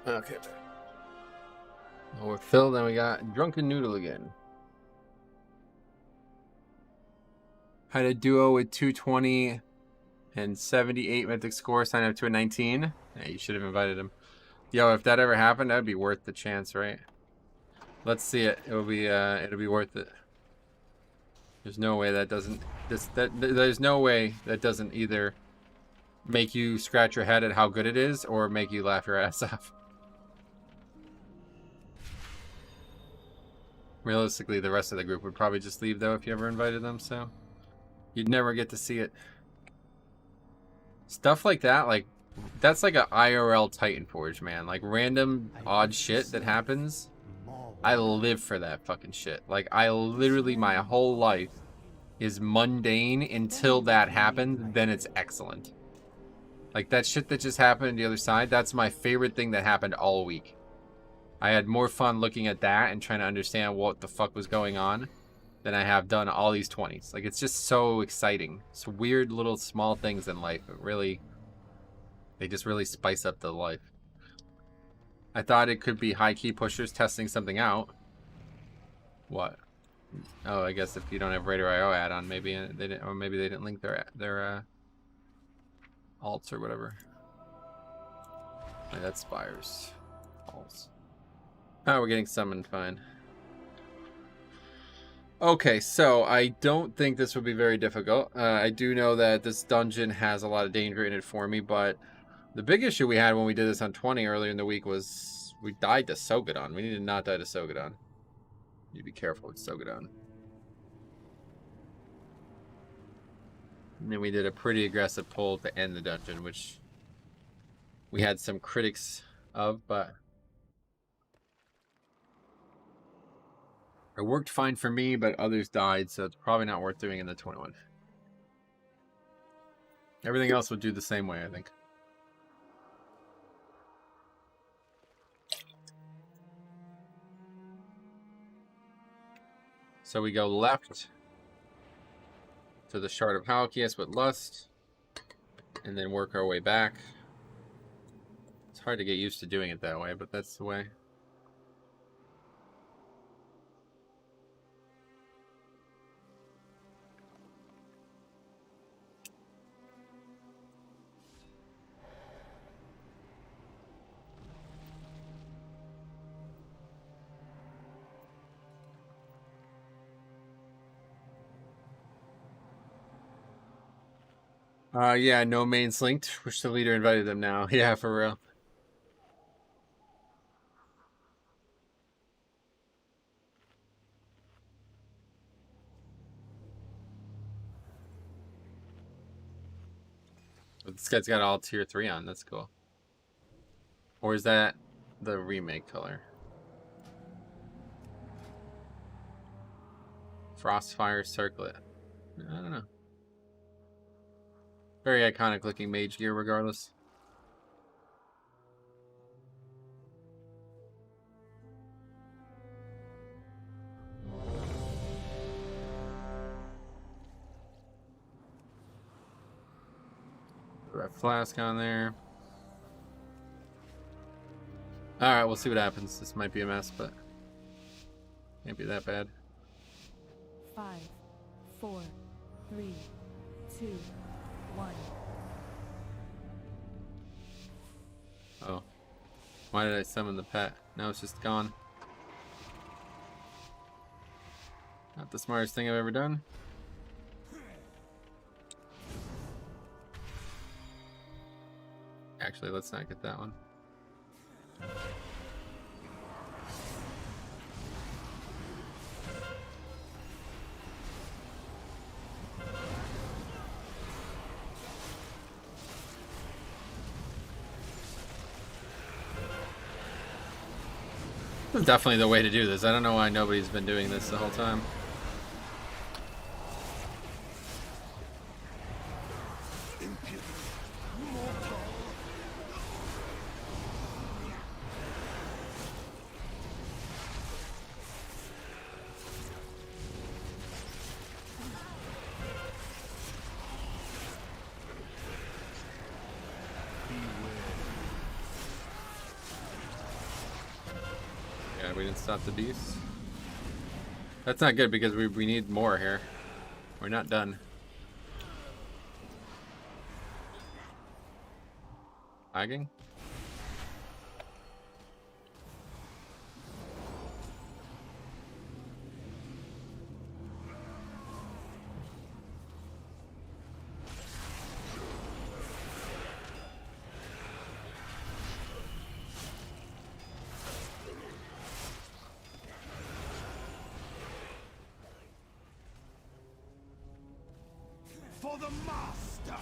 Okay. Well, we're filled, and we got Drunken Noodle again. Had a duo with 220 and 78 Mythic score, sign up to a 19. Yeah, you should have invited him. Yo, if that ever happened, that'd be worth the chance, right? Let's see it. It'll be worth it. There's no way that doesn't. There's no way that doesn't either make you scratch your head at how good it is, or make you laugh your ass off. Realistically, the rest of the group would probably just leave, though, if you ever invited them, so you'd never get to see it. Stuff like that, like, that's like a IRL Titan Forge, man. Like, random odd shit that happens. I live for that fucking shit. Like, I literally, my whole life is mundane until that happens, then it's excellent. Like, that shit that just happened on the other side, that's my favorite thing that happened all week. I had more fun looking at that and trying to understand what the fuck was going on than I have done all these 20s. Like, it's just so exciting. It's weird little small things in life. It really, they just really spice up the life. I thought it could be high-key pushers testing something out. What? Oh, I guess if you don't have Raider IO add-on, maybe they didn't, or maybe they didn't link their alts or whatever. Yeah, that's Spires. Alts. Oh, we're getting summoned, fine. Okay, so I don't think this would be very difficult. I do know that this dungeon has a lot of danger in it for me, but the big issue we had when we did this on 20 earlier in the week was we died to Sogadon. We need to not die to Sogadon. You be careful with Sogadon. And then we did a pretty aggressive pull to end the dungeon, which we had some critics of, but it worked fine for me, but others died, so it's probably not worth doing in the 21. Everything else would do the same way, I think. So we go left to the Shard of Halkias with Lust, and then work our way back. It's hard to get used to doing it that way, but that's the way. Yeah, no mains linked. Wish the leader invited them now. Yeah, for real. But this guy's got all tier 3 on. That's cool. Or is that the remake color? Frostfire Circlet. I don't know. Very iconic looking mage gear regardless. Red flask on there. Alright, we'll see what happens. This might be a mess, but can't be that bad. 5, 4, 3, 2, 1. Oh. Why did I summon the pet? Now it's just gone. Not the smartest thing I've ever done. Actually, let's not get that one. This is definitely the way to do this. I don't know why nobody's been doing this the whole time. We didn't stop the beast. That's not good because we need more here. We're not done. Pugging? For the master!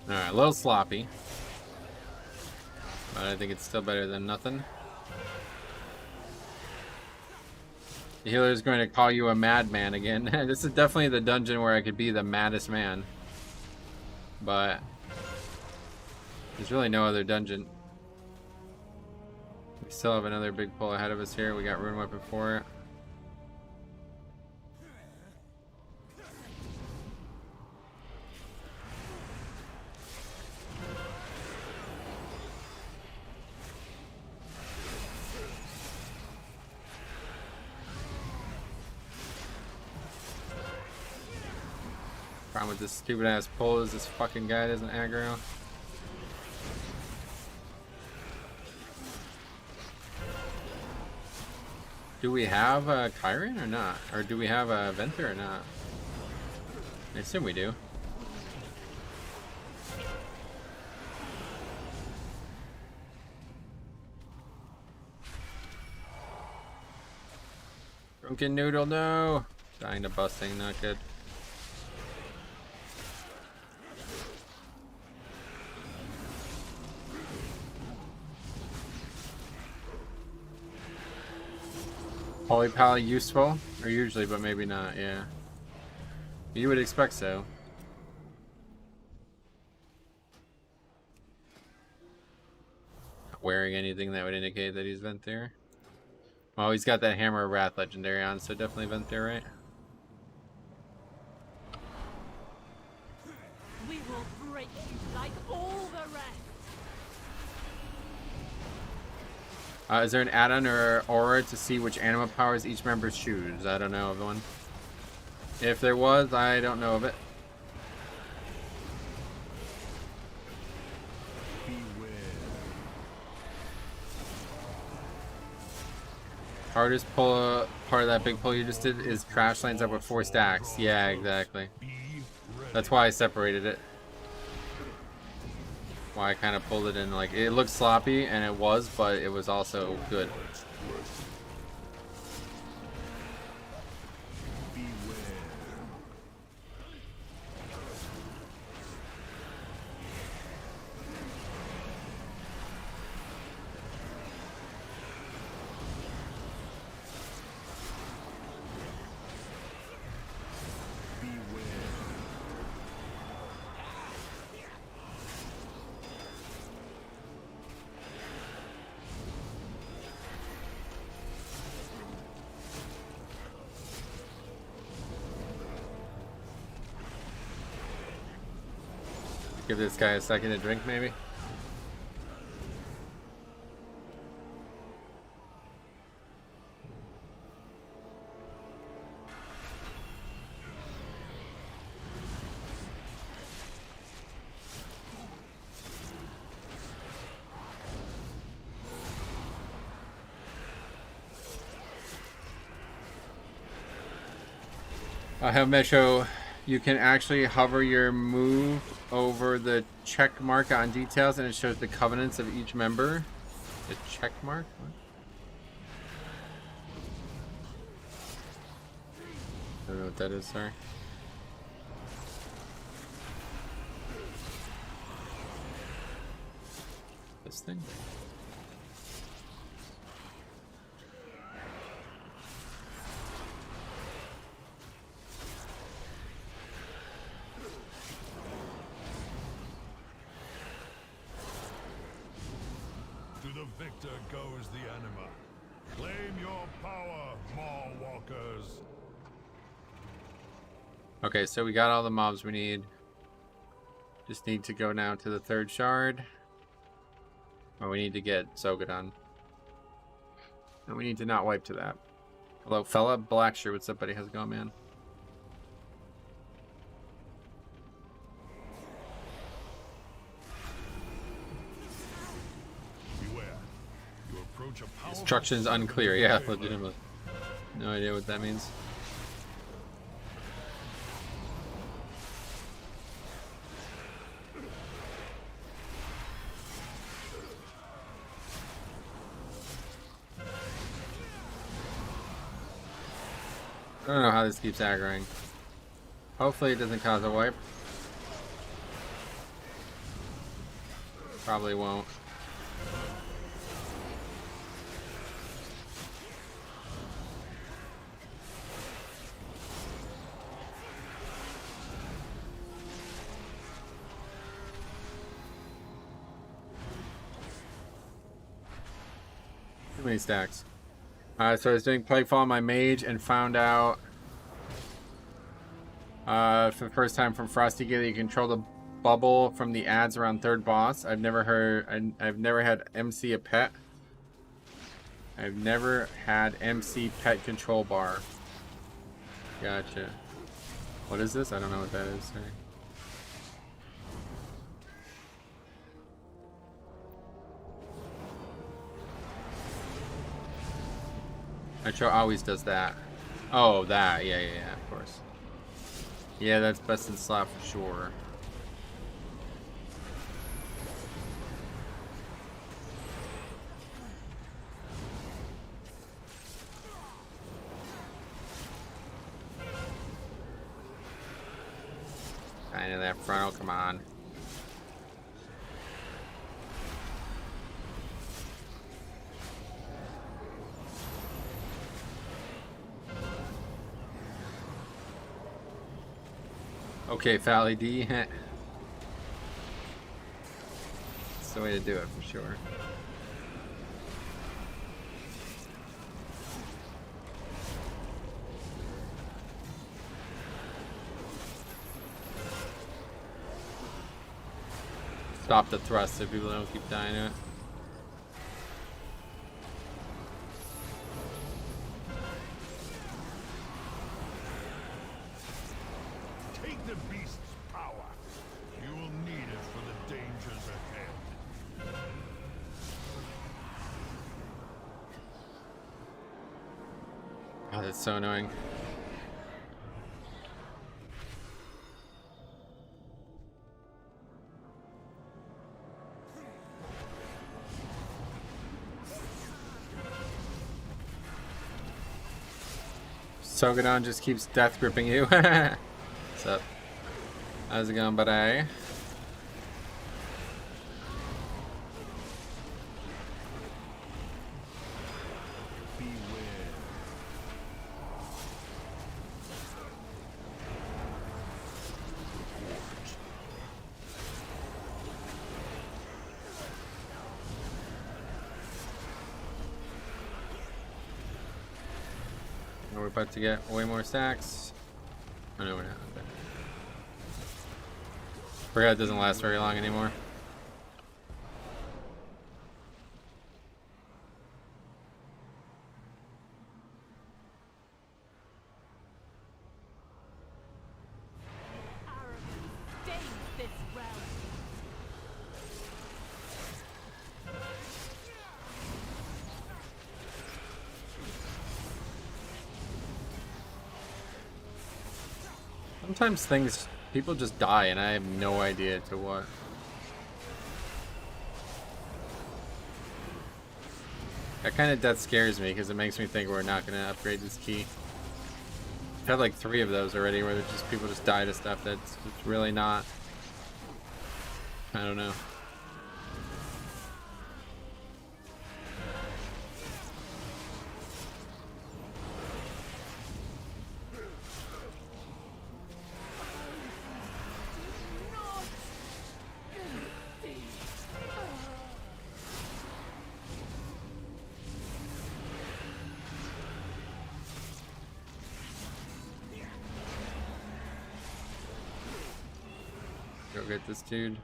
Alright, a little sloppy. But I think it's still better than nothing. The healer is going to call you a madman again. This is definitely the dungeon where I could be the maddest man. But there's really no other dungeon. We still have another big pull ahead of us here. We got Rune Weapon for it. Problem with this stupid ass pull is this fucking guy doesn't aggro. Do we have a Chiron or not? Or do we have a Venter or not? I assume we do. Drunken Noodle, no! Dying to busting, not good. Polypally useful, or usually, but maybe not, yeah. You would expect so. Not wearing anything that would indicate that he's Venthyr. Well, he's got that Hammer of Wrath legendary on, so definitely Venthyr, right? We will break you like all the rest. Is there an add-on or aura to see which anima powers each member choose? I don't know of one. If there was, I don't know of it. Hardest pull part of that big pull you just did is crash lands up with 4 stacks. Yeah, exactly. That's why I separated it. Why I kind of pulled it in. Like, it looked sloppy, and it was, but it was also good. Give this guy a second to drink, maybe. I have Metro. You can actually hover your move over the check mark on details, and it shows the covenants of each member. The check mark? What? I don't know what that is, sorry. This thing? Victor goes the anima. Claim your power, Maw Walkers. Okay, so we got all the mobs we need. Just need to go now to the 3rd shard. Oh, we need to get Sogadon. And we need to not wipe to that. Hello, fella. Blackshirt, what's up, buddy? How's it going, man? Instructions unclear. Yeah, legitimately. No idea what that means. I don't know how this keeps aggroing. Hopefully it doesn't cause a wipe. Probably won't. Too many stacks. So I was doing Plaguefall on my mage and found out for the first time from Frosty Gate that you control the bubble from the ads around 3rd boss. I've never had MC a pet. I've never had MC pet control bar. Gotcha. What is this? I don't know what that is. Sorry. Metro always does that. Oh, that. Yeah, of course. Yeah, that's best in slot for sure. Kind of that frontal, come on. Okay, Fally D. That's the way to do it for sure. Stop the thrust so people don't keep dying to it. Oh, that's so annoying. Sogadon just keeps death gripping you. What's up? How's it going, buddy? We're about to get way more stacks. Oh no, we're not. Okay. Forgot it doesn't last very long anymore. Sometimes people just die and I have no idea to what. That kind of death scares me because it makes me think we're not going to upgrade this key. I've had like 3 of those already where people just die to stuff that's really not. I don't know. Go get this dude.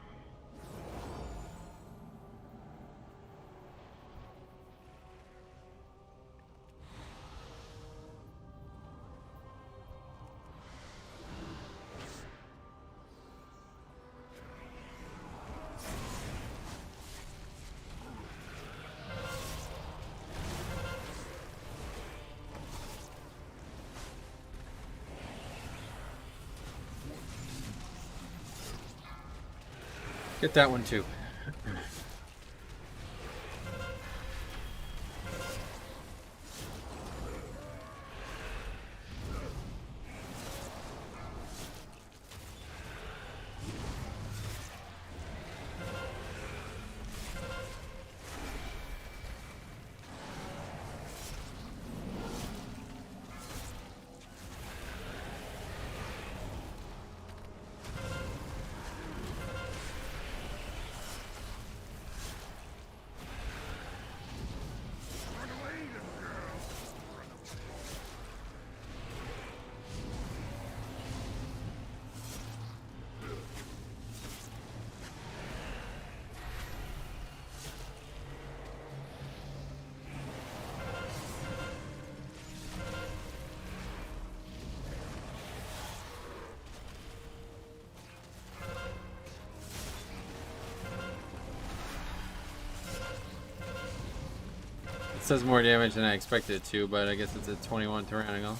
Get that one too. It says more damage than I expected it to, but I guess it's a 21 Tyrannical.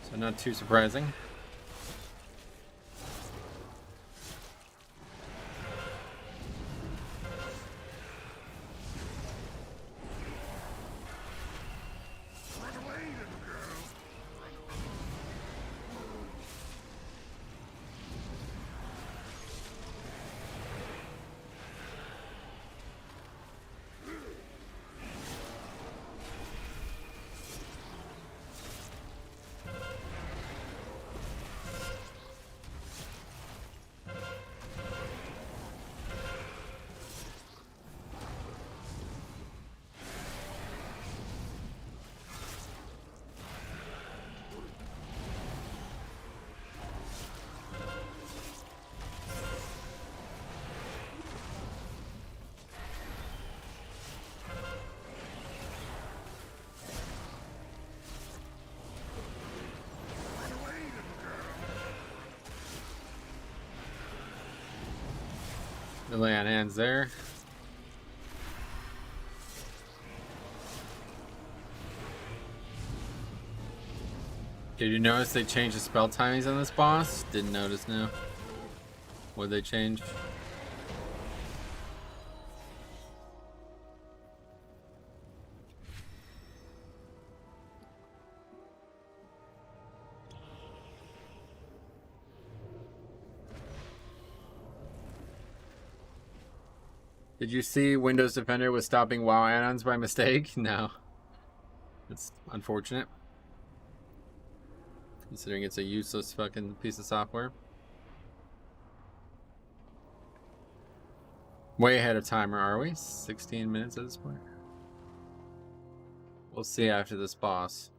So not too surprising. The lay on hands there. Did you notice they changed the spell timings on this boss? Didn't notice, no. What'd they change? Did you see Windows Defender was stopping WoW add-ons by mistake? No. It's unfortunate. Considering it's a useless fucking piece of software. Way ahead of timer, are we? 16 minutes at this point. We'll see after this boss.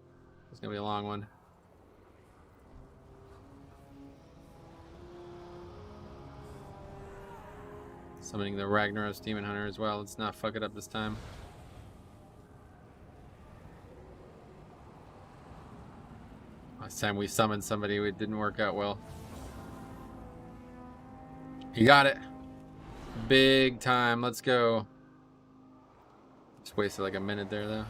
It's gonna be a long one. Summoning the Ragnaros Demon Hunter as well. Let's not fuck it up this time. Last time we summoned somebody, it didn't work out well. You got it. Big time. Let's go. Just wasted like a minute there, though.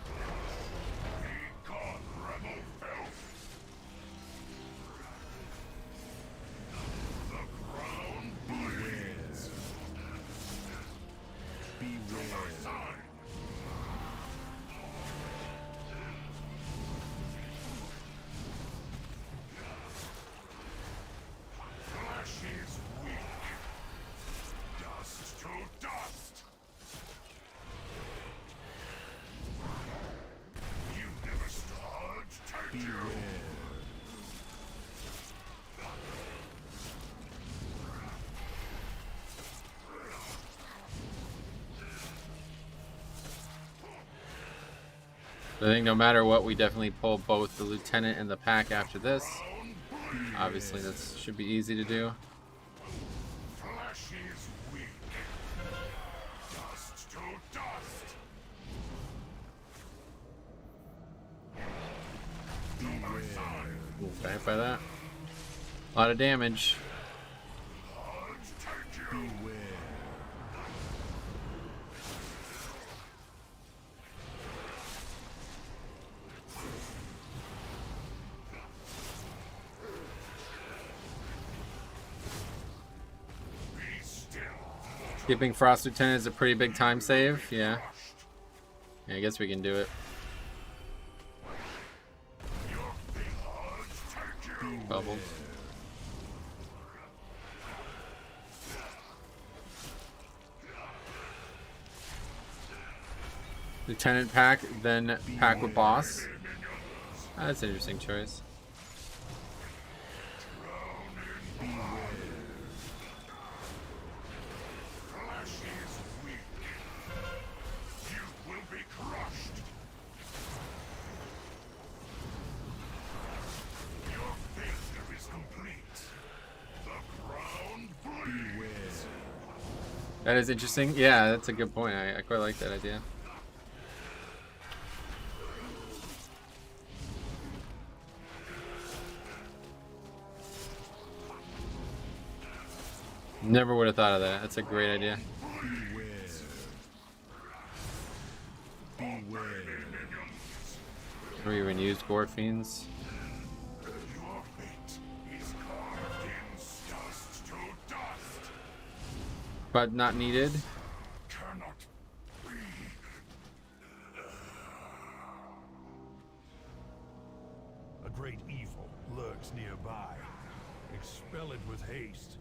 I think no matter what, we definitely pull both the lieutenant and the pack after this. Obviously, that should be easy to do. Ooh, got hit by that. A lot of damage. Skipping Frost Lieutenant is a pretty big time save, yeah. Yeah, I guess we can do it. Bubble. Lieutenant pack, then pack with boss. That's an interesting choice. That is interesting. Yeah, that's a good point. I quite like that idea. Never would have thought of that. That's a great idea. Or even use Gore Fiends. But not needed. A great evil lurks nearby. Expel it with haste.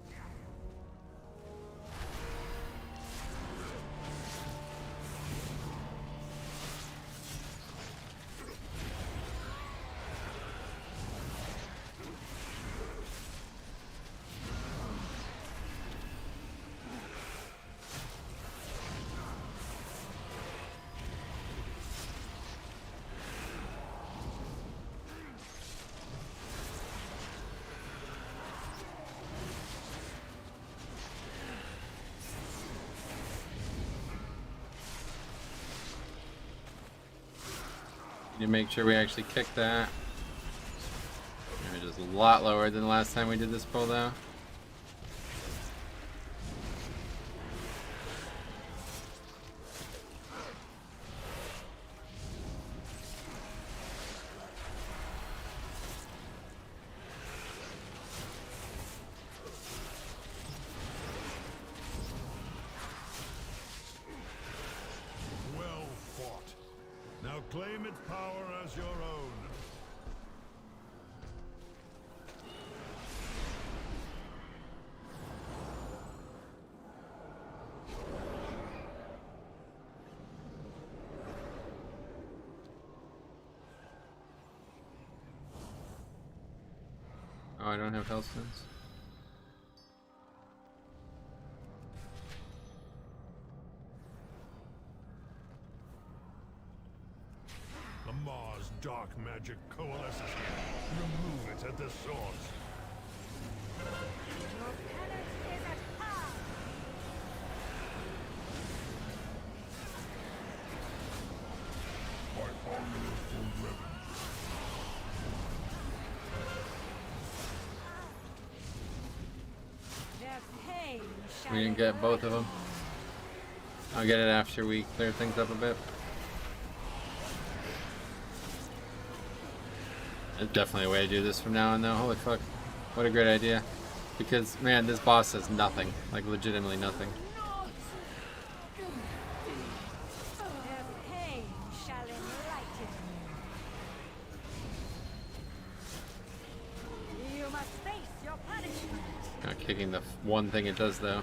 You make sure we actually kick that. Damage is a lot lower than the last time we did this pull, though. Now claim its power as your own. Oh, I don't have health stones. The Mars dark magic coalesces here. Remove it at the source. Your penance is at hand. My hunger for revenge. Their pain shall We didn't get both of them. I'll get it after we clear things up a bit. There's definitely a way to do this from now on though. Holy fuck. What a great idea. Because, man, this boss has nothing. Like, legitimately nothing. Their pain shall enlighten. You must face your punishment. Not kicking the one thing it does though.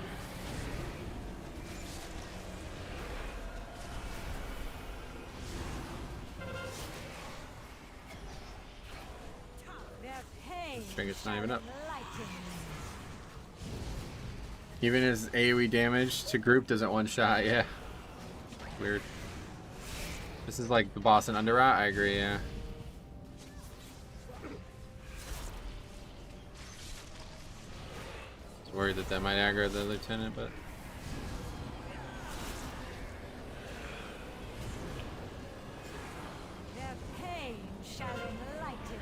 Their pain Trinket's not even up. enlighten. Even his AoE damage to group doesn't one shot, yeah. Weird. This is like the boss in Underrot, I agree, yeah. I was worried that might aggro the lieutenant, but Their pain shall enlighten.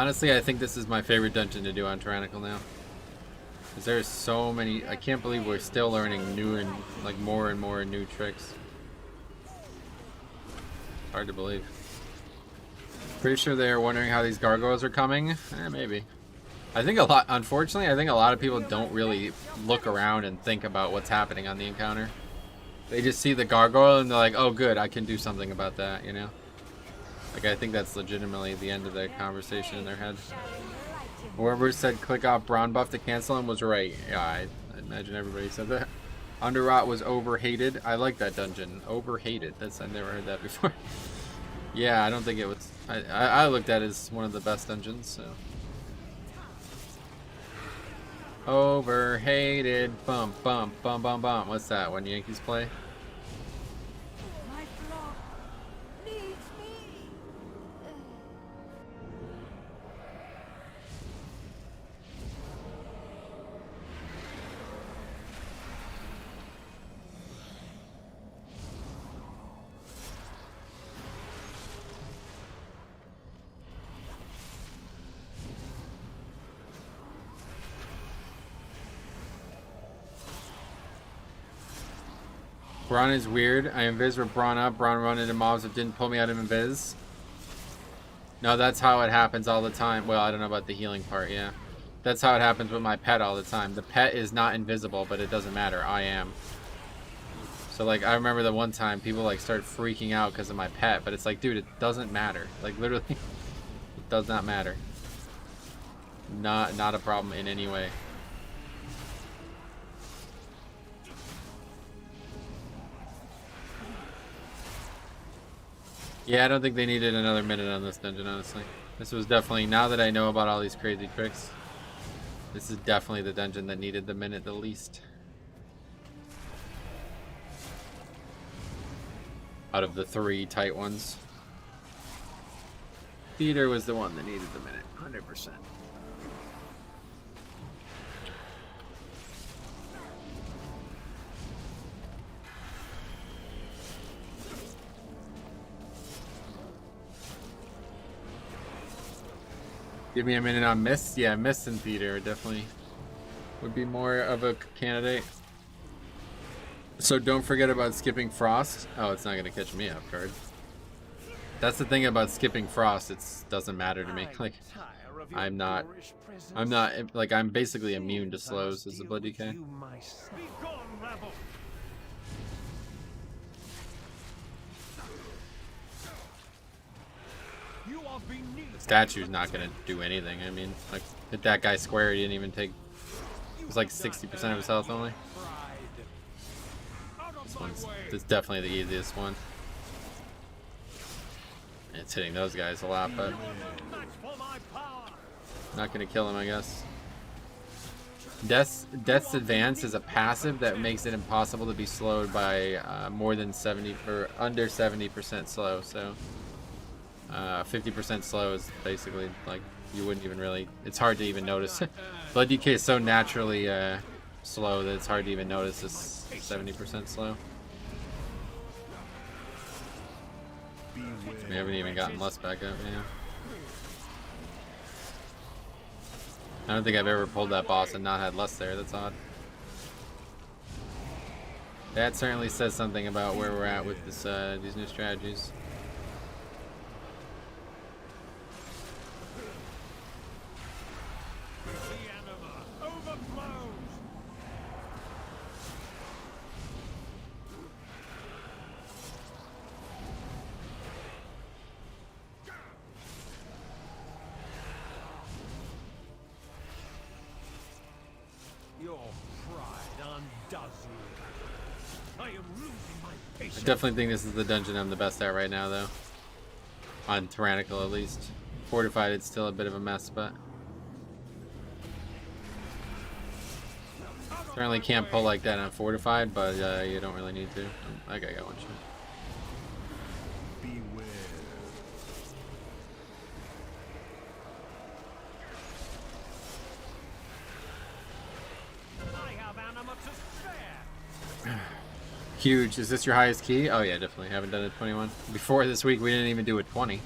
honestly, I think this is my favorite dungeon to do on Tyrannical now. Because there's so many, I can't believe we're still learning new and, like, more and more new tricks. Hard to believe. Pretty sure they're wondering how these gargoyles are coming. Maybe. I think unfortunately, I think a lot of people don't really look around and think about what's happening on the encounter. They just see the gargoyle and they're like, oh good, I can do something about that, you know? Like, I think that's legitimately the end of the conversation in their head. Whoever said click off Brawn buff to cancel him was right. Yeah, I imagine everybody said that. Underrot was overhated. I like that dungeon. Overhated. I've never heard that before. Yeah, I don't think it was. I looked at it as one of the best dungeons, so. Overhated. Bump, bump, bum, bum, bum. What's that? When Yankees play? My flock needs me. Brawn is weird. I invis with Brawn up. Brawn run into mobs that didn't pull me out of invis. No, that's how it happens all the time. Well, I don't know about the healing part, yeah. That's how it happens with my pet all the time. The pet is not invisible, but it doesn't matter. I am. So, like, I remember the one time people, like, start freaking out because of my pet. But it's like, dude, it doesn't matter. Like, literally, it does not matter. Not a problem in any way. Yeah, I don't think they needed another minute on this dungeon, honestly. This was definitely, now that I know about all these crazy tricks, this is definitely the dungeon that needed the minute the least. Out of the 3 tight ones. Theater was the one that needed the minute, 100%. Give me a minute on Mist. Yeah, Mist and Theater definitely would be more of a candidate. So don't forget about skipping Frost. Oh, it's not going to catch me off guard. That's the thing about skipping Frost. It doesn't matter to me. Like, I'm not, like, I'm basically immune to slows as a Blood DK. Statue's not going to do anything. I mean, like, hit that guy square, he didn't even take, it was like 60% of his health only. This is definitely the easiest one. It's hitting those guys a lot, but not gonna kill him, I guess. Death's Advance is a passive that makes it impossible to be slowed by more than 70 or under 70% slow. So 50% slow is basically like you wouldn't even really. It's hard to even notice. Blood DK is so naturally slow that it's hard to even notice this 70% slow. We haven't even gotten less back up, yeah. I don't think I've ever pulled that boss and not had less there. That's odd. That certainly says something about where we're at with this these new strategies. I definitely think this is the dungeon I'm the best at right now, though. On Tyrannical, at least. Fortified, it's still a bit of a mess, but certainly can't pull like that on Fortified, but you don't really need to. I got one shot. Huge. Is this your highest key? Oh yeah, definitely. Haven't done a 21. Before this week, we didn't even do a 20.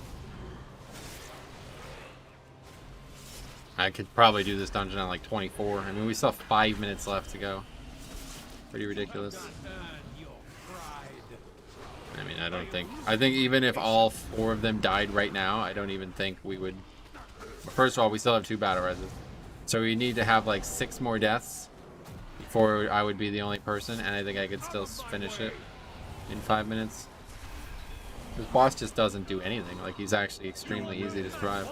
I could probably do this dungeon on like 24. I mean, we still have 5 minutes left to go. Pretty ridiculous. I mean, I think even if all 4 of them died right now, I don't even think we would. First of all, we still have 2 battle reses. So we need to have like 6 more deaths before I would be the only person, and I think I could still finish it in 5 minutes. This boss just doesn't do anything. Like, he's actually extremely easy to survive.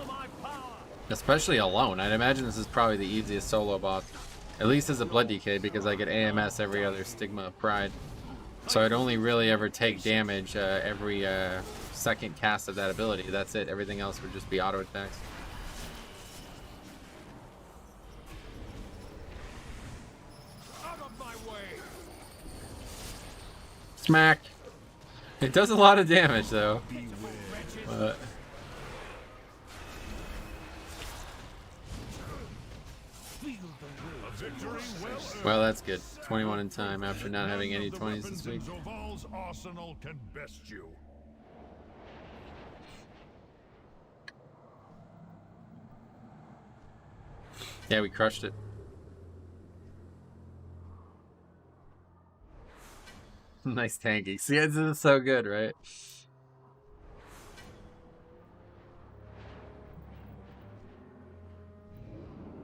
Especially alone. I'd imagine this is probably the easiest solo boss. At least as a Blood DK, because I get AMS every other Stigma of Pride. So I'd only really ever take damage every second cast of that ability. That's it. Everything else would just be auto attacks. Smack. It does a lot of damage though. Well, that's good. 21 in time after not having any 20s this week. Yeah, we crushed it. Nice tanking. See, this is so good, right?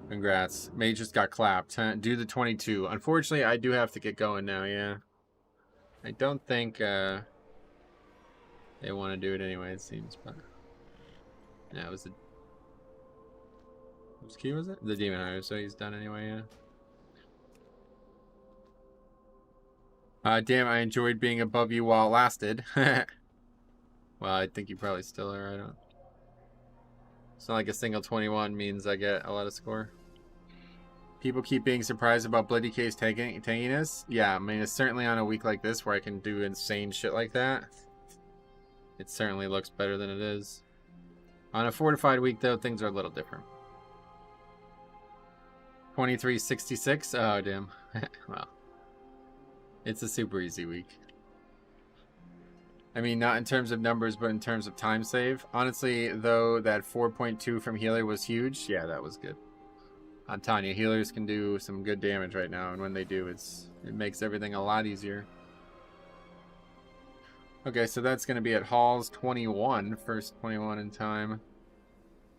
Congrats. Mage just got clapped. Do the 22. Unfortunately, I do have to get going now, yeah. I don't think they want to do it anyway, it seems, but yeah, it was the whose key was it? The Demon Hunter, so he's done anyway, yeah. Damn, I enjoyed being above you while it lasted. Well, I think you probably still are. I don't. It's not like a single 21 means I get a lot of score. People keep being surprised about Blood DK's tankiness. Yeah, I mean, it's certainly on a week like this where I can do insane shit like that. It certainly looks better than it is. On a fortified week, though, things are a little different. 2366? Oh, damn. Well. It's a super easy week. I mean, not in terms of numbers, but in terms of time save. Honestly, though, that 4.2 from healer was huge. Yeah, that was good. On Tanya, healers can do some good damage right now, and when they do, it makes everything a lot easier. Okay, so that's going to be at Halls 21. First 21 in time.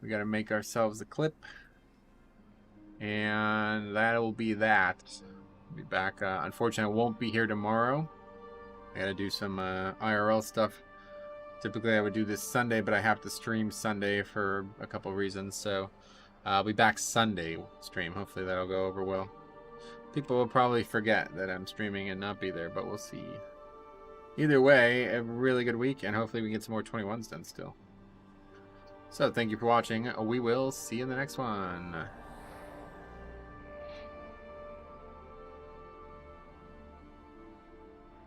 We got to make ourselves a clip. And that'll be that. I'll be back. Unfortunately, I won't be here tomorrow. I got to do some IRL stuff. Typically, I would do this Sunday, but I have to stream Sunday for a couple reasons. So I'll be back Sunday stream. Hopefully, that'll go over well. People will probably forget that I'm streaming and not be there, but we'll see. Either way, a really good week, and hopefully we can get some more 21s done still. So, thank you for watching. We will see you in the next one.